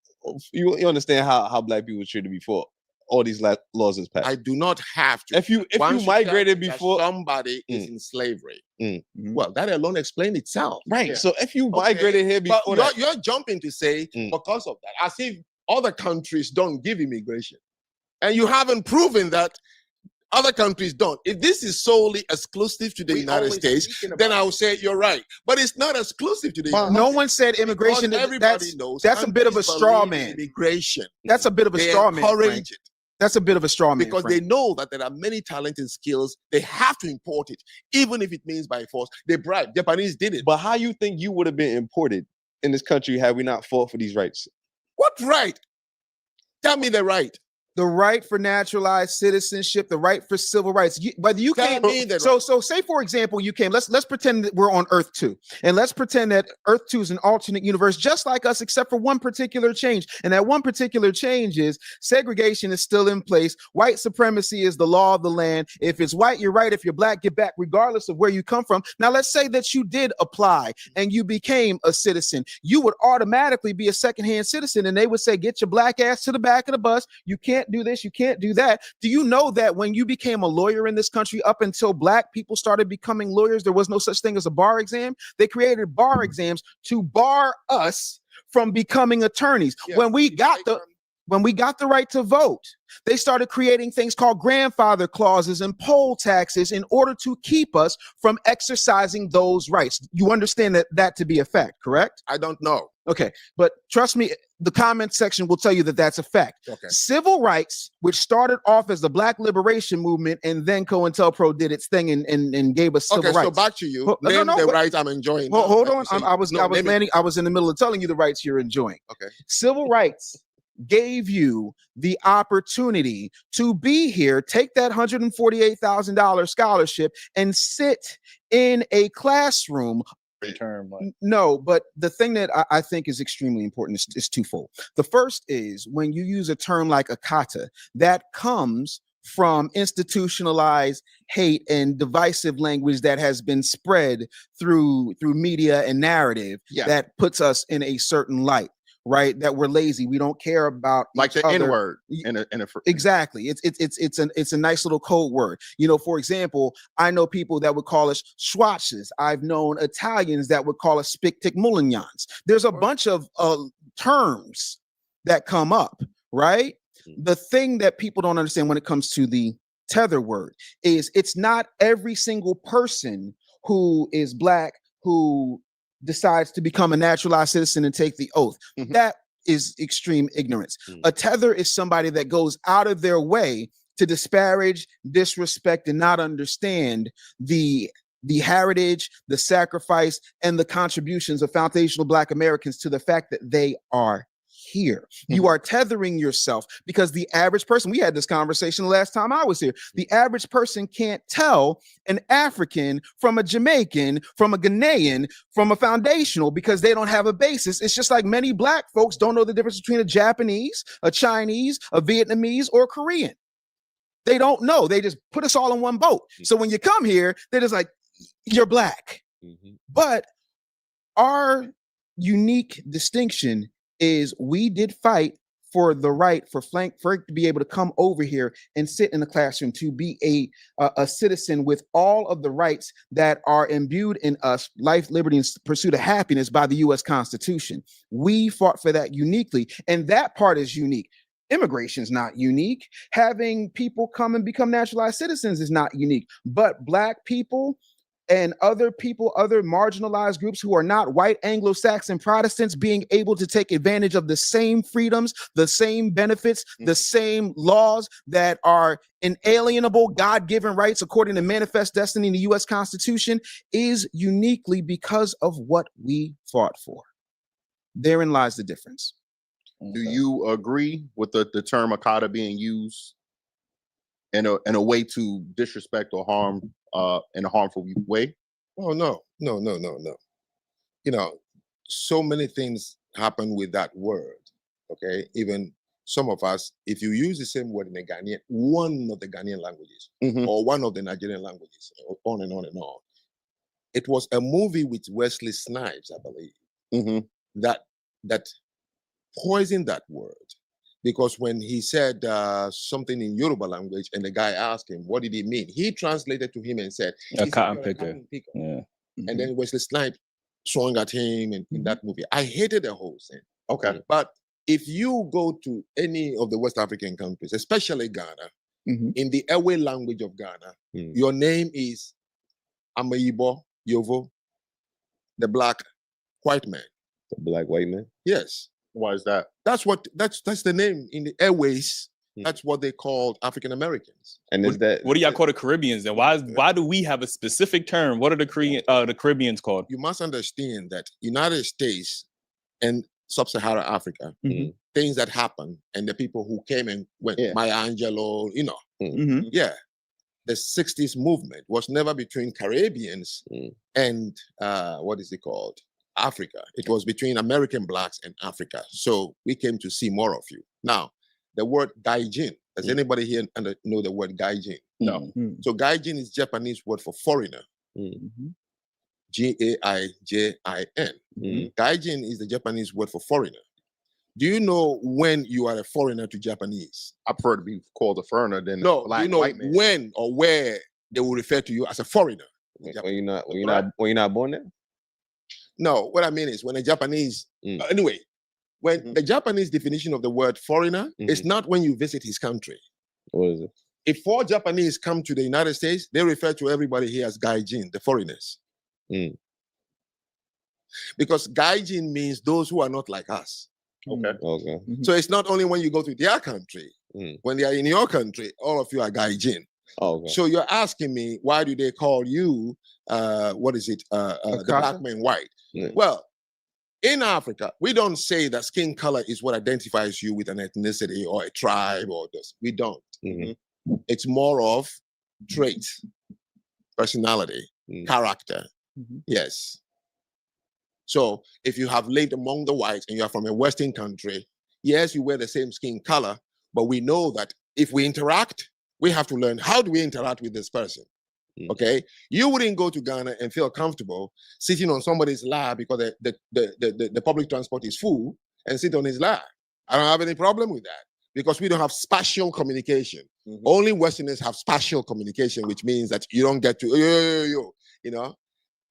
You understand how Black people were treated before all these laws is passed. I do not have to. If you migrated before somebody is in slavery, well, that alone explains itself. Right. Yeah. So if you migrated here before but you're jumping to say because of that, as if other countries don't give immigration, and you haven't proven that other countries don't. If this is solely exclusive to the United States, then I will say you're right. But it's not exclusive to the United States. No one said immigration. Everybody knows that's a bit of a straw man. Immigration. That's a bit of a straw man. Encourage it. That's a bit of a straw man. Because they know that there are many talent and skills. They have to import it, even if it means by force. They bribe. Japanese did it. But how you think you would have been imported in this country had we not fought for these rights? What right? Tell me the right. The right for naturalized citizenship, the right for civil rights. Whether you Tell came, me the so right. so say for example, you came. Let's pretend that we're on Earth 2, and let's pretend that Earth 2 is an alternate universe, just like us, except for one particular change. And that one particular change is segregation is still in place. White supremacy is the law of the land. If it's white, you're right. If you're black, get back, regardless of where you come from. Now, let's say that you did apply and you became a citizen. You would automatically be a secondhand citizen, and they would say, "Get your black ass to the back of the bus. You can't do this. You can't do that." Do you know that when you became a lawyer in this country, up until black people started becoming lawyers, there was no such thing as a bar exam? They created bar exams to bar us from becoming attorneys. Yeah, When we got the right to vote, they started creating things called grandfather clauses and poll taxes in order to keep us from exercising those rights. You understand that to be a fact, correct? I don't know. Okay, but trust me, the comment section will tell you that that's a fact. Okay. Civil rights, which started off as the Black Liberation Movement, and then COINTELPRO did its thing and gave us civil rights. So back to you. Name the rights I'm enjoying. Hold on. I was in the middle of telling you the rights you're enjoying. Okay. Civil rights gave you the opportunity to be here, take that $148,000 scholarship, and sit in a classroom. Term, like. No, but the thing that I think is extremely important is twofold. The first is when you use a term like akata, that comes from institutionalized hate and divisive language that has been spread through media and narrative that puts us in a certain light. Right, that we're lazy. We don't care about like the N-word. Exactly. It's a nice little code word. You know, for example, I know people that would call us schwatzes. I've known Italians that would call us spictic mulignans. There's a bunch of terms that come up, right? The thing that people don't understand when it comes to the tether word is it's not every single person who is black who decides to become a naturalized citizen and take the oath. That is extreme ignorance. A tether is somebody that goes out of their way to disparage, disrespect, and not understand the heritage, the sacrifice, and the contributions of foundational Black Americans to the fact that they are here. You are tethering yourself because the average person, we had this conversation the last time I was here, the average person can't tell an African from a Jamaican, from a Ghanaian, from a foundational because they don't have a basis. It's just like many black folks don't know the difference between a Japanese, a Chinese, a Vietnamese, or a Korean. They don't know. They just put us all in one boat. So when you come here, they're just like, you're black. But our unique distinction is we did fight for the right for Franck to be able to come over here and sit in the classroom, to be a citizen with all of the rights that are imbued in us, life, liberty, and pursuit of happiness by the U.S. Constitution. We fought for that uniquely, and that part is unique. Immigration is not unique. Having people come and become naturalized citizens is not unique, but Black people and other people, other marginalized groups who are not white Anglo-Saxon Protestants being able to take advantage of the same freedoms, the same benefits, the same laws that are inalienable God-given rights according to manifest destiny in the U.S. Constitution is uniquely because of what we fought for. Therein lies the difference. Do you agree with the term akata being used in a way to disrespect or harm in a harmful way? Oh, no. You know, so many things happen with that word. Okay. Even some of us, if you use the same word in a Ghanaian, one of the Ghanaian languages or one of the Nigerian languages, on and on and on. It was a movie with Wesley Snipes, I believe, that poisoned that word. Because when he said something in Yoruba language and the guy asked him, what did he mean? He translated to him and said, a cotton picker. Yeah. And then Wesley Snipes swung at him in that movie. I hated the whole thing. Okay. But if you go to any of the West African countries, especially Ghana, in the Ewe language of Ghana, your name is Amayibo Yovo, the black white man. The black white man? Yes. Why is that? That's the name in the airways. That's what they called African Americans. And is that what do y'all call the Caribbeans then? Why do we have a specific term? What are the Caribbeans called? You must understand that United States and sub-Saharan Africa, things that happen, and the people who came and went, Maya Angelou, yeah. The 60s movement was never between Caribbeans and what is it called? Africa. It was between American blacks and Africa. So we came to see more of you. Now, the word gaijin. Does anybody here know the word gaijin? No. So gaijin is Japanese word for foreigner. Gaijin. Gaijin is the Japanese word for foreigner. Do you know when you are a foreigner to Japanese? I prefer to be called a foreigner than No, black, you know white man. when or where they will refer to you as a foreigner. When you're not born there? No, what I mean is when a Japanese, anyway, when the Japanese definition of the word foreigner is not when you visit his country. What is it? If 4 Japanese come to the United States, they refer to everybody here as gaijin, the foreigners. Because gaijin means those who are not like us. Okay. So it's not only when you go to their country, when they are in your country, all of you are gaijin. Okay. So you're asking me, why do they call you, the black man white? Well, in Africa, we don't say that skin color is what identifies you with an ethnicity or a tribe or this. We don't. It's more of traits, personality, character. Yes. So if you have lived among the whites and you are from a Western country, yes, you wear the same skin color, but we know that if we interact, we have to learn how do we interact with this person. Okay, you wouldn't go to Ghana and feel comfortable sitting on somebody's lap because the public transport is full and sit on his lap. I don't have any problem with that because we don't have spatial communication. Only Westerners have spatial communication, which means that you don't get to you know.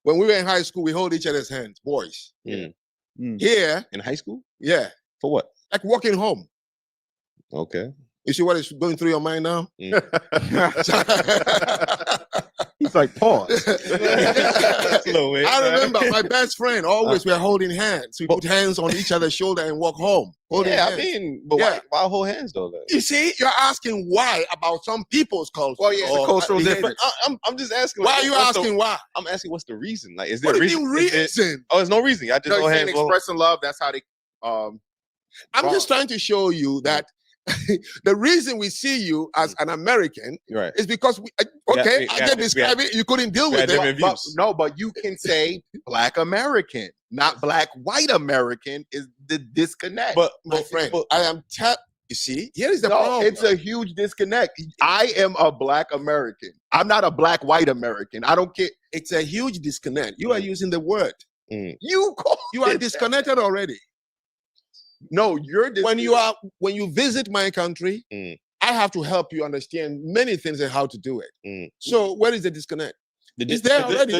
When we were in high school, we hold each other's hands, boys. Here in high school, for what? Like walking home. Okay. You see what is going through your mind now? He's like, pause. I remember my best friend, always we're holding hands. We put hands on each other's shoulder and walk home. I mean, but why hold hands though? You see, you're asking why about some people's culture. Well, yeah, it's a cultural difference. I'm just asking. Why are you asking why? I'm asking what's the reason? Like, is there What a do you reason? mean reason? There's no reason. I just No, hold he's hands. saying expressing love. That's how they. I'm just trying to show you that the reason we see you as an American is because I can describe it. You couldn't deal with it. But you can say Black American, not Black white American is the disconnect. But my friend, I am you see, here is the problem. It's a huge disconnect. I am a Black American. I'm not a Black white American. I don't care. It's a huge disconnect. You are using the word. You are disconnected already. No, you're when you visit my country, I have to help you understand many things and how to do it. So where is the disconnect? The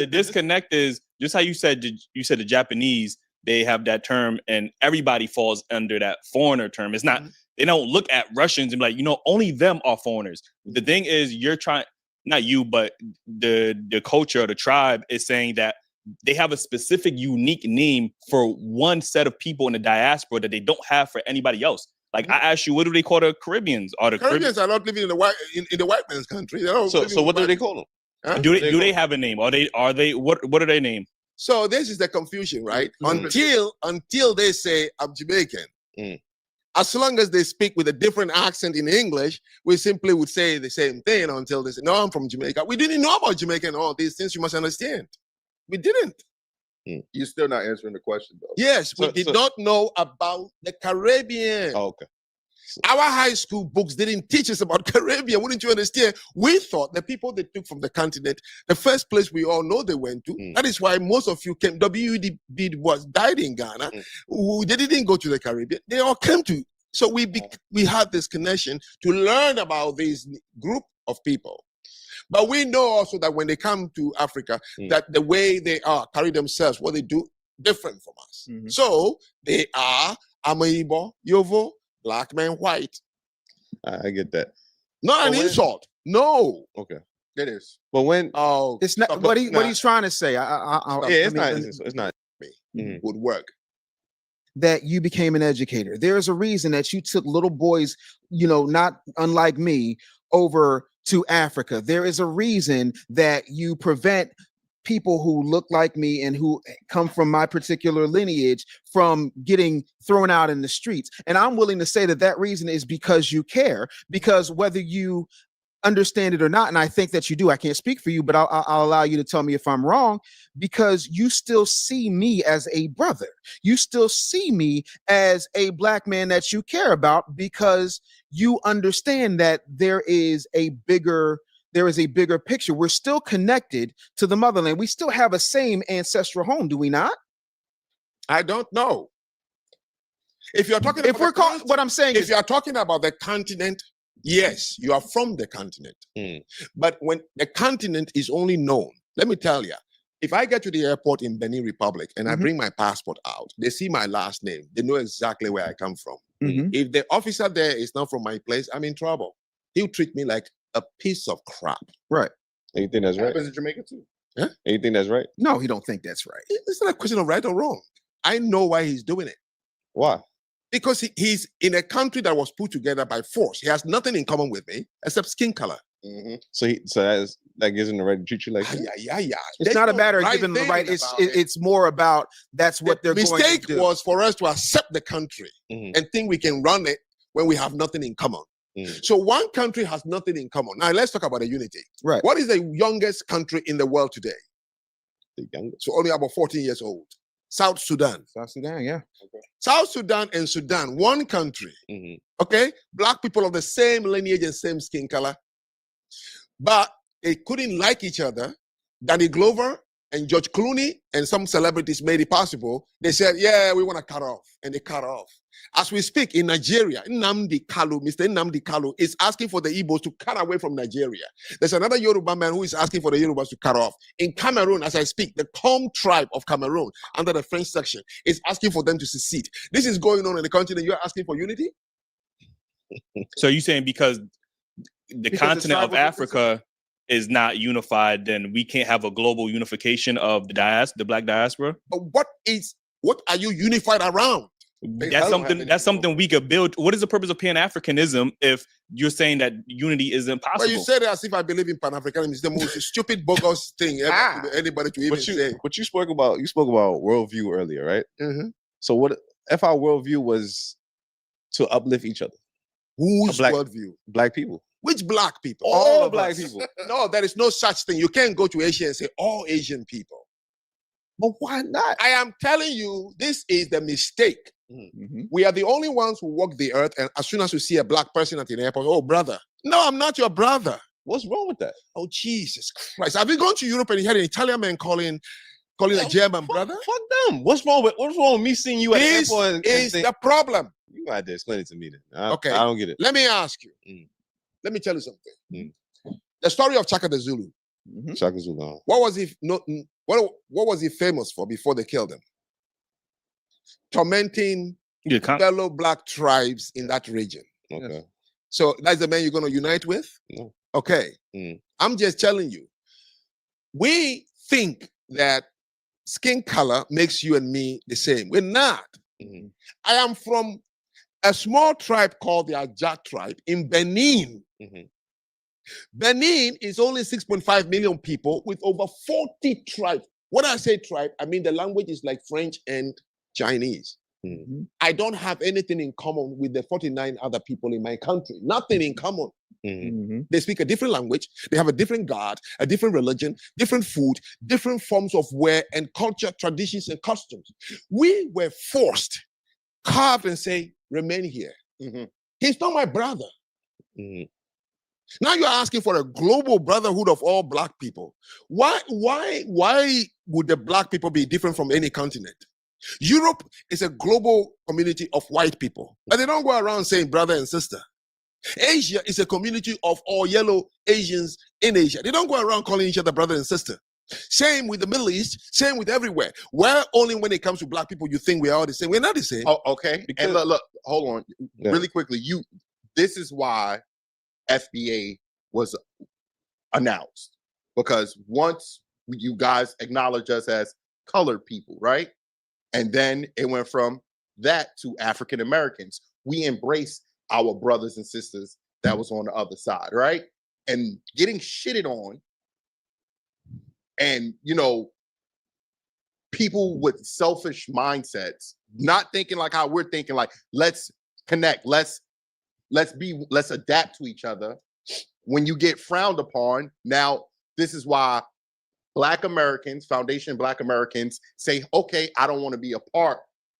disconnect is just how you said. You said the Japanese, they have that term, and everybody falls under that foreigner term. It's not. They don't look at Russians and be like, only them are foreigners. The thing is, you're trying, not you, but the culture or the tribe is saying that they have a specific, unique name for one set of people in the diaspora that they don't have for anybody else. Like I asked you, what do they call the Caribbeans? Are the Caribbeans are not living in the white man's country? So what do they call them? Huh? Do they have a name? Are they what are their name? So this is the confusion, right? Until they say I'm Jamaican. As long as they speak with a different accent in English, we simply would say the same thing until they say, no, I'm from Jamaica. We didn't know about Jamaica and all these things. You must understand. We didn't. You're still not answering the question, though. Yes, we did not know about the Caribbean. Oh, okay. Our high school books didn't teach us about Caribbean. Wouldn't you understand? We thought the people they took from the continent, the first place we all know they went to, that is why most of you came. W.E.B. died in Ghana. They didn't go to the Caribbean. They all came to. So we had this connection to learn about this group of people. But we know also that when they come to Africa, that the way they carry themselves, what they do, different from us. So they are Amaibo, Yovo, black man, white. I get that. Not an insult. No. Okay. It is. But when it's not what he's trying to say. It's not. Would work. That you became an educator. There's a reason that you took little boys, not unlike me, over to Africa. There is a reason that you prevent people who look like me and who come from my particular lineage from getting thrown out in the streets. And I'm willing to say that reason is because you care, because whether you understand it or not, and I think that you do, I can't speak for you, but I'll allow you to tell me if I'm wrong, because you still see me as a brother. You still see me as a black man that you care about, because you understand that there is a bigger picture. We're still connected to the motherland. We still have a same ancestral home, do we not? I don't know. If you're talking If we're calling, what I'm saying if is, you are talking about the continent, yes, you are from the continent. But when the continent is only known, let me tell you, if I get to the airport in Benin Republic and I bring my passport out, they see my last name, they know exactly where I come from. If the officer there is not from my place, I'm in trouble. He'll treat me like a piece of crap. Right. And you think that's right? Happens in Jamaica too. Huh? And you think that's right? No, he don't think that's right. It's not a question of right or wrong. I know why he's doing it. Why? Because he's in a country that was put together by force. He has nothing in common with me except skin color. So that gives him the right to treat you like that? Yeah. It's There's not a no matter of right giving them the right. thing It's about it. it's more about that's what The they're going to mistake do. was for us to accept the country and think we can run it when we have nothing in common. So one country has nothing in common. Now let's talk about the unity. Right. What is the youngest country in the world today? The youngest. So only about 14 years old. South Sudan. South Sudan, yeah. South Sudan and Sudan, one country. Okay? Black people of the same lineage and same skin color. But they couldn't like each other. Danny Glover and George Clooney and some celebrities made it possible. They said, yeah, we want to cut off. And they cut off. As we speak in Nigeria, Mr. Nnamdi Kalu is asking for the Igbos to cut away from Nigeria. There's another Yoruba man who is asking for the Yorubas to cut off. In Cameroon, as I speak, the Com tribe of Cameroon, under the French section, is asking for them to secede. This is going on in the continent. You're asking for unity? So you're saying because the continent of Africa is not unified, then we can't have a global unification of the black diaspora? But what are you unified around? That's something we could build. What is the purpose of Pan-Africanism if you're saying that unity is impossible? Well, you said it as if I believe in Pan-Africanism. It's the most stupid, bogus thing ever anybody to even say. But you spoke about worldview earlier, right? So what if our worldview was to uplift each other? Whose worldview? Black people. Which black people? All black people. No, there is no such thing. You can't go to Asia and say all Asian people. But why not? I am telling you, this is the mistake. We are the only ones who walk the earth, and as soon as you see a black person at the airport, oh, brother. No, I'm not your brother. What's wrong with that? Oh, Jesus Christ. Have you gone to Europe and you had an Italian man calling a German brother? Fuck them. What's wrong with me seeing you at the airport? This is the problem. You got to explain it to me then. Okay. I don't get it. Let me ask you. Let me tell you something. The story of Chaka the Zulu. Chaka Zulu. What was he famous for before they killed him? Tormenting fellow black tribes in that region. Okay. So that's the man you're going to unite with? No. Okay. I'm just telling you. We think that skin color makes you and me the same. We're not. I am from a small tribe called the Ajak tribe in Benin. Benin is only 6.5 million people with over 40 tribes. When I say tribe, I mean the language is like French and Chinese. I don't have anything in common with the 49 other people in my country. Nothing in common. They speak a different language. They have a different God, a different religion, different food, different forms of wear and culture, traditions and customs. We were forced, carved and say, remain here. He's not my brother. Now you're asking for a global brotherhood of all black people. Why would the black people be different from any continent? Europe is a global community of white people, but they don't go around saying brother and sister. Asia is a community of all yellow Asians in Asia. They don't go around calling each other brother and sister. Same with the Middle East, same with everywhere. Where only when it comes to black people, you think we're all the same. We're not the same. Oh, okay. And look, hold on. Really quickly, this is why FBA was announced. Because once you guys acknowledge us as colored people, right? And then it went from that to African Americans. We embrace our brothers and sisters that was on the other side, right? And getting shitted on And people with selfish mindsets, not thinking like how we're thinking, like let's connect, let's adapt to each other. When you get frowned upon, now this is why Black Americans, Foundation Black Americans say, okay, I don't want to be a part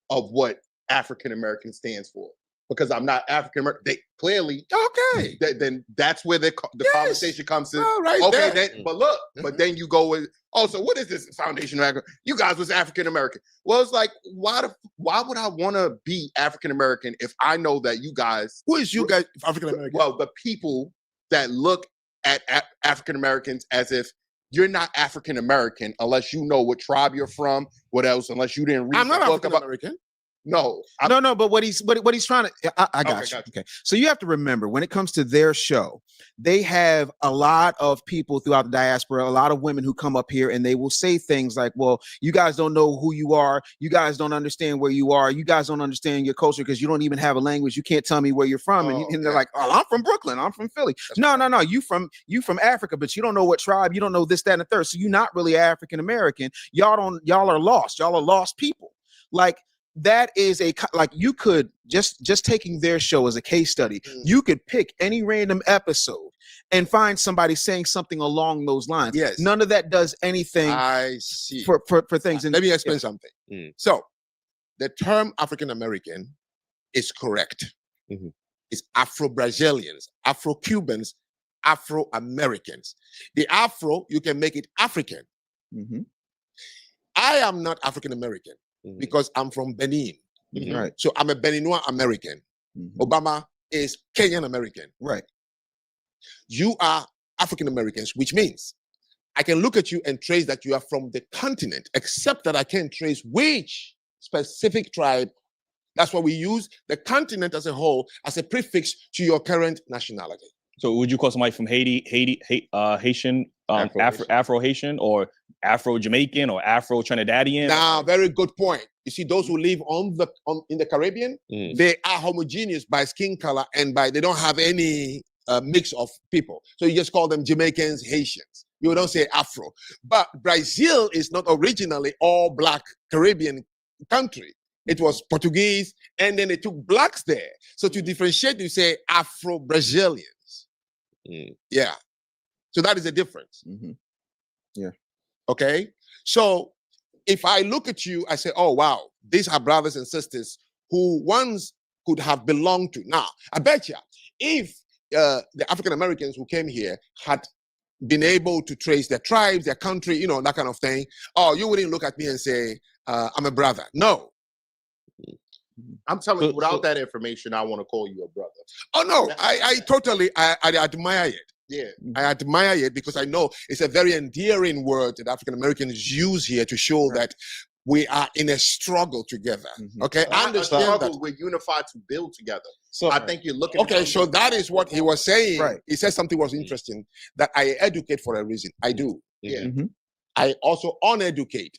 of what African American stands for because I'm not African American. They clearly, okay, then that's where the conversation comes in. Right okay, there. but look, but then you go with, so what is this Foundation American? You guys was African American. Well, it's like, why would I want to be African American if I know that you guys, who is you guys African American? Well, the people that look at African Americans as if you're not African American unless you know what tribe you're from, what else, unless you didn't read I'm not the book African American. No, no. But what he's trying to, I got you. Okay, so you have to remember when it comes to their show, they have a lot of people throughout the diaspora, a lot of women who come up here and they will say things like, "Well, you guys don't know who you are. You guys don't understand where you are. You guys don't understand your culture because you don't even have a language. You can't tell me where you're from." And they're like, "Oh, I'm from Brooklyn. I'm from Philly." No. You from Africa, but you don't know what tribe. You don't know this, that, and the third. So you're not really African American. Y'all are lost. Y'all are lost people. Like. That is you could just taking their show as a case study, you could pick any random episode and find somebody saying something along those lines. Yes. None of that does anything. I see. For things. Let me explain something. So the term African American is correct. It's Afro-Brazilians, Afro-Cubans, Afro-Americans. The Afro, you can make it African. I am not African American. Because I'm from Benin. Right. So I'm a Beninois American. Obama is Kenyan American. Right. You are African Americans, which means I can look at you and trace that you are from the continent, except that I can't trace which specific tribe. That's why we use the continent as a whole as a prefix to your current nationality. So would you call somebody from Haiti, Haitian, Afro-Haitian, or Afro-Jamaican, or Afro-Trinidadian? Now, very good point. You see, those who live in the Caribbean, they are homogeneous by skin color and they don't have any mix of people. So you just call them Jamaicans, Haitians. You don't say Afro. But Brazil is not originally all black Caribbean country. It was Portuguese, and then they took blacks there. So to differentiate, you say Afro-Brazilians. Yeah. So that is the difference. Yeah. Okay. So if I look at you, I say, oh, wow, these are brothers and sisters who once could have belonged to. Now, I bet you, if the African Americans who came here had been able to trace their tribes, their country, that kind of thing, you wouldn't look at me and say, I'm a brother. No. I'm telling you, without that information, I want to call you a brother. Oh, no, I totally admire it. Yeah, I admire it because I know it's a very endearing word that African Americans use here to show that we are in a struggle together. Okay, I understand that we're unified to build together. So I think you're looking. Okay, so that is what he was saying. Right. He said something was interesting, that I educate for a reason. I do. Yeah. I also uneducate.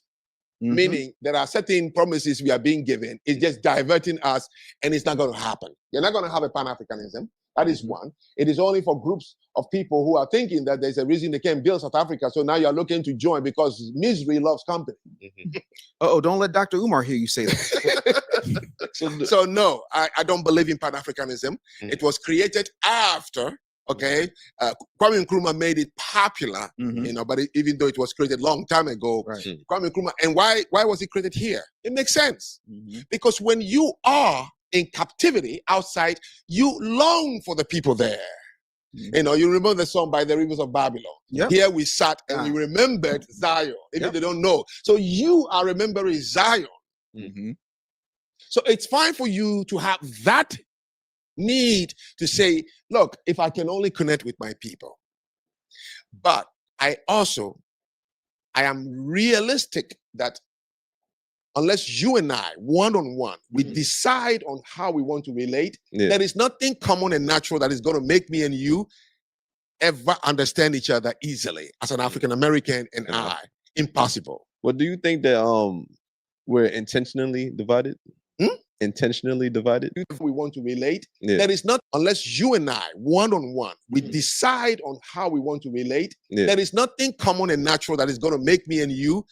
Meaning there are certain promises we are being given. It's just diverting us, and it's not going to happen. You're not going to have a Pan-Africanism. That is one. It is only for groups of people who are thinking that there's a reason they can't build South Africa. So now you're looking to join because misery loves company. Don't let Dr. Umar hear you say that. So no, I don't believe in Pan-Africanism. It was created after, Kwame Nkrumah made it popular, but even though it was created a long time ago, Kwame Nkrumah, and why was it created here? It makes sense. Because when you are in captivity outside, you long for the people there. You remember the song By the Rivers of Babylon. Here we sat and we remembered Zion, even they don't know. So you are remembering Zion. So it's fine for you to have that need to say, look, if I can only connect with my people. But I am realistic that unless you and I, one-on-one, we decide on how we want to relate, there is nothing common and natural that is going to make me and you ever understand each other easily as an African-American and I. Impossible. Well, do you think that we're intentionally divided? intentionally divided? If we want to relate, Yeah. there is not, unless you and I, one-on-one, we decide on how we want to relate, Yeah. there is nothing common and natural that is going to make me and you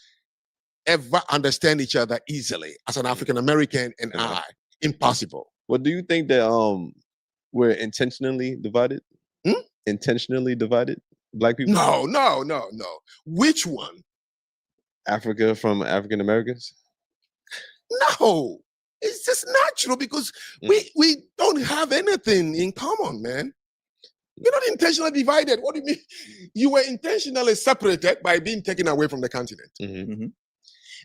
ever understand each other easily as an African American and I. Impossible. Well, do you think that we're intentionally divided? Intentionally divided? Black people? No. Which one? Africa from African Americans? No. It's just natural because we don't have anything in common, man. We're not intentionally divided. What do you mean? You were intentionally separated by being taken away from the continent.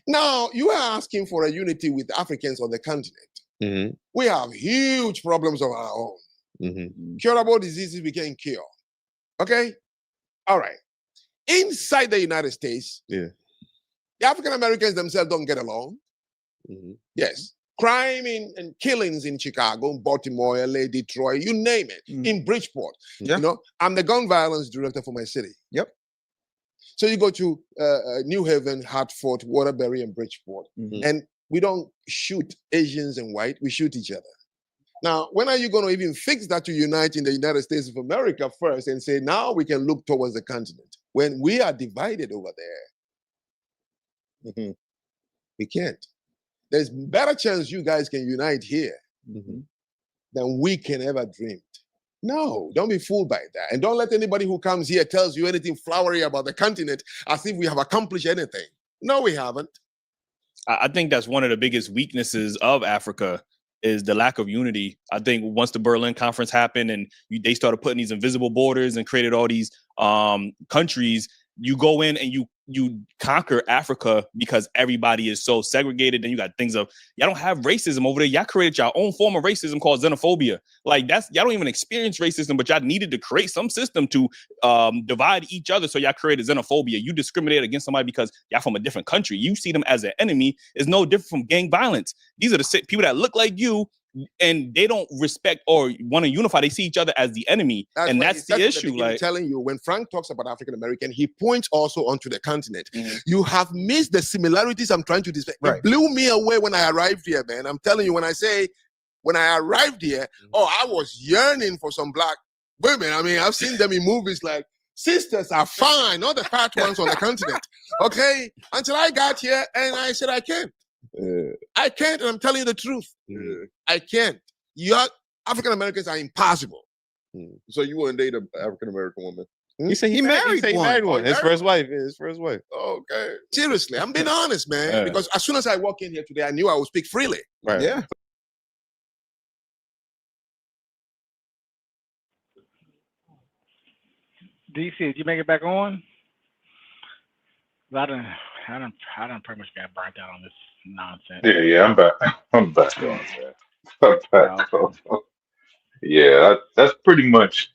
Now, you are asking for a unity with Africans on the continent. We have huge problems of our own. Curable diseases we can cure. Okay? All right. Inside the United States, the African Americans themselves don't get along. Yes. Crime and killings in Chicago, Baltimore, LA, Detroit, you name it, in Bridgeport. You know, I'm the gun violence director for my city. So you go to New Haven, Hartford, Waterbury, and Bridgeport, and we don't shoot Asians and white, we shoot each other. Now, when are you going to even fix that to unite in the United States of America first and say, now we can look towards the continent when we are divided over there? We can't. There's better chance you guys can unite here than we can ever dream. No, don't be fooled by that. And don't let anybody who comes here tells you anything flowery about the continent as if we have accomplished anything. No, we haven't. I think that's one of the biggest weaknesses of Africa is the lack of unity. I think once the Berlin Conference happened and they started putting these invisible borders and created all these countries, you go in and you conquer Africa because everybody is so segregated. And you got things of, y'all don't have racism over there. Y'all created your own form of racism called xenophobia. Like y'all don't even experience racism, but y'all needed to create some system to divide each other. So y'all created xenophobia. You discriminate against somebody because y'all from a different country. You see them as an enemy. Is no different from gang violence. These are the people that look like you, and they don't respect or want to unify. They see each other as the enemy. That's the issue. Like, I'm telling you, when Frank talks about African American, he points also onto the continent. You have missed the similarities I'm trying to display. It blew me away when I arrived here, man. I'm telling you, when I arrived here, I was yearning for some black women. I mean, I've seen them in movies like sisters are fine, not the fat ones on the continent. Okay? Until I got here and I said, I can't. I can't, and I'm telling you the truth. I can't. African Americans are impossible. So you wouldn't date an African American woman? He said he married one. His first wife. Okay. Seriously, I'm being honest, man. Because as soon as I walk in here today, I knew I would speak freely. Right. Yeah. DC, did you make it back on? I done pretty much got burnt out on this nonsense. Yeah, I'm back. I'm back on that. I'm back on. Yeah, that's pretty much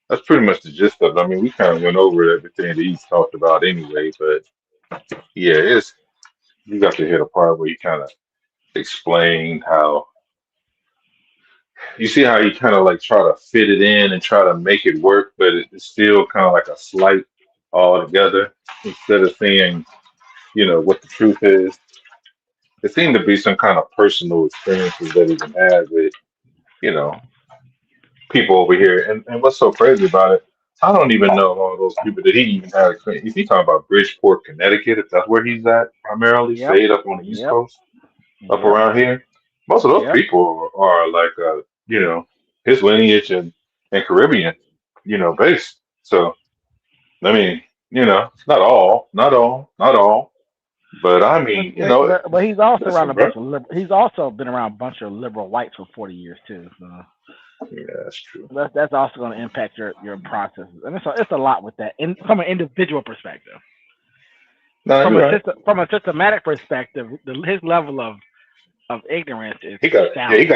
the gist of it. I mean, we kind of went over everything that he's talked about anyway, but yeah, you got to hit a part where he kind of explained how you see how you kind of like try to fit it in and try to make it work, but it's still kind of like a slight altogether instead of saying, what the truth is. It seemed to be some kind of personal experiences that he can have with, people over here. And what's so crazy about it, I don't even know all those people that he even had experience. If he talking about Bridgeport, Connecticut, if that's where he's at primarily, stayed up on the East Coast, up around here, most of those people are like, his lineage and Caribbean, based. So, I mean, not all, but I mean, but he's also around a bunch of he's also been around a bunch of liberal whites for 40 years too. So. Yeah, that's true. That's also going to impact your processes, and it's a lot with that. From an individual perspective, from a systematic perspective, his level of ignorance is astounding.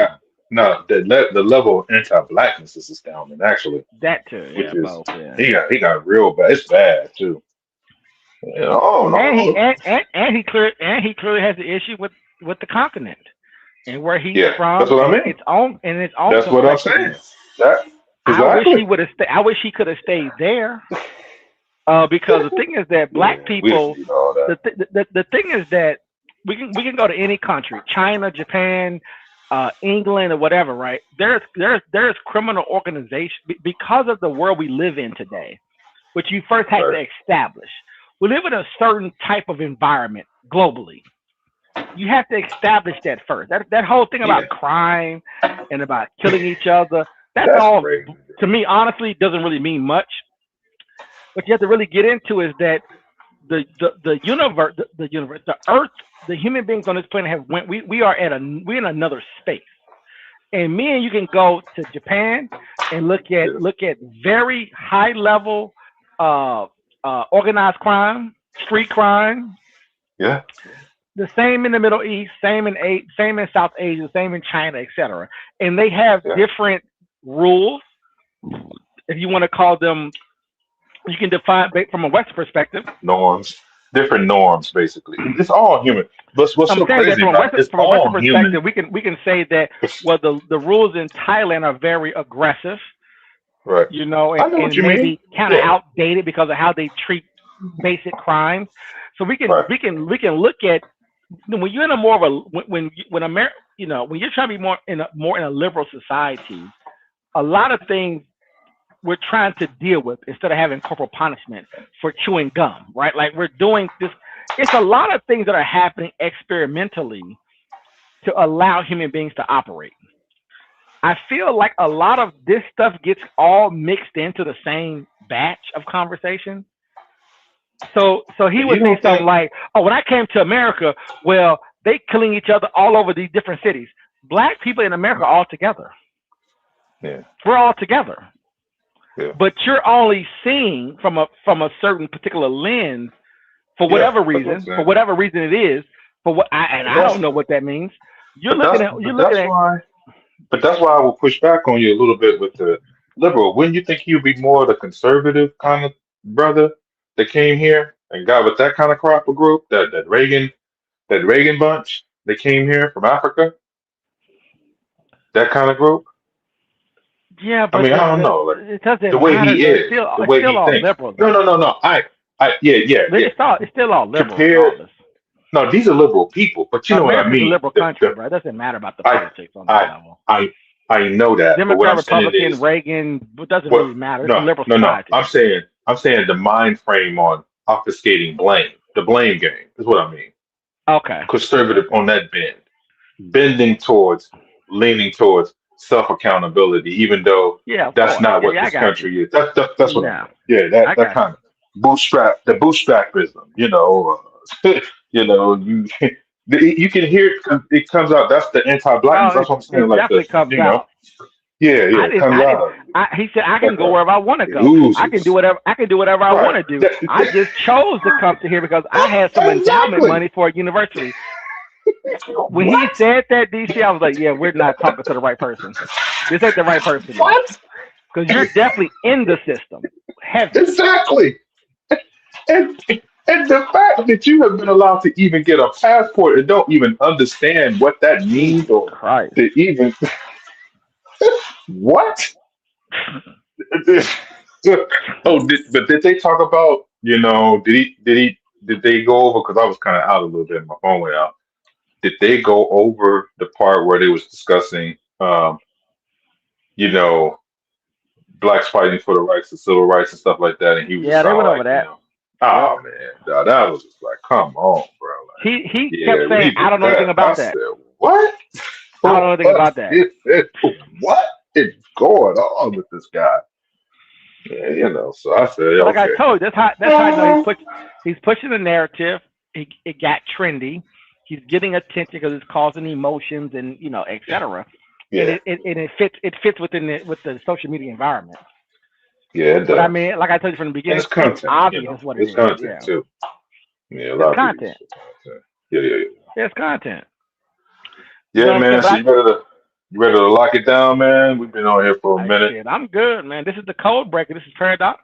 The level of anti-blackness is astounding. Actually, that too. Both. He got real bad. It's bad too. And he clearly has the issue with the continent. And where he's from, that's what I mean. Its own. That's what I'm saying. Exactly. I wish he could have stayed there. Because the thing is that black people. The thing is that we can go to any country, China, Japan, England or whatever, right? There's criminal organization because of the world we live in today, which you first have to establish. We live in a certain type of environment globally. You have to establish that first. That whole thing about crime and about killing each other, that's all crazy. To me, honestly, doesn't really mean much. What you have to really get into is that the universe, the Earth, the human beings on this planet have went. We're in another space, and me and you can go to Japan and look at very high level organized crime, street crime. Yeah. The same in the Middle East, same in South Asia, same in China, etc. And they have different rules. If you want to call them, you can define from a Western perspective. Norms, different norms, basically. It's all human. What's I'm so saying crazy that from about it, it's a Western all perspective, human. we can say that the rules in Thailand are very aggressive. Right. You know, I know what and you maybe mean. kind of outdated because of how they treat basic crimes. So we can look at when you're in a more of a when America, you know, when you're trying to be more in a liberal society, a lot of things we're trying to deal with instead of having corporal punishment for chewing gum, right? Like we're doing this. It's a lot of things that are happening experimentally to allow human beings to operate. I feel like a lot of this stuff gets all mixed into the same batch of conversation. So he would say something like, "Oh, when I came to America, well, they killing each other all over these different cities. Black people in America are all together. Yeah. We're all together. Yeah. But you're only seeing from a certain particular lens for whatever reason, it is. I don't know what that means. But that's why I will push back on you a little bit with the liberal. Wouldn't you think he'd be more of the conservative kind of brother that came here and got with that kind of crop of group, that Reagan bunch that came here from Africa? That kind of group? Yeah, but I mean, I don't know. Like, it doesn't the way matter. he is, the way he thinks. Liberal, No. It's still all liberal. No, these are liberal people, but you know what I mean. America's a liberal country, bro. It doesn't matter about the politics on that level. I know that. Democrat, Republican, Reagan, it doesn't really matter. It's a liberal society. I'm saying the mind frame on obfuscating blame, the blame game is what I mean. Okay. Conservative on that bending towards, leaning towards self accountability, even though that's not what this country is. That's what I mean. Yeah, that kind of bootstrapism, you know. You know, you can hear it comes out. That's the anti-blackness. That's what I'm saying. Like definitely comes out. Yeah, it comes out. He said, "I can go wherever I want to go. I can do whatever. I want to do. I just chose to come to here because I had some endowment money for a university." When he said that, DC, I was like, "Yeah, we're not talking to the right person. This ain't the right person." What? Because you're definitely in the system. Exactly. And the fact that you have been allowed to even get a passport and don't even understand what that means or to even what? But did they talk about, you know, did they go over, because I was kind of out a little bit and my phone went out. Did they go over the part where they was discussing you know, blacks fighting for the rights of civil rights and stuff like that? And he was they went over that. You know, oh man, that was just like, come on, bro. Like, he kept saying, I don't know anything about that. Said, what? I don't know anything about that. What is going on with this guy? Yeah, you know. So I said, like I told you, that's how I know he's pushing the narrative. It got trendy. He's getting attention because it's causing emotions and, you know, etc. Yeah. And it fits within the social media environment. Yeah, it does. But I mean, like I told you from the beginning, it's content. It's obvious what it is. It's content too. Yeah, a lot it's content. Yeah. It's content. Yeah, man. So you ready to lock it down, man? We've been on here for a minute. Shit, I'm good, man. This is the Code Breaker. This is Paradox.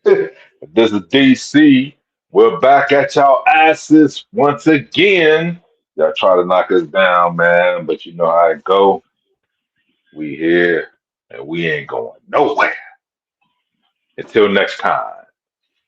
This is DC. We're back at y'all asses once again. Y'all try to knock us down, man, but you know how it go. We here and we ain't going nowhere. Until next time.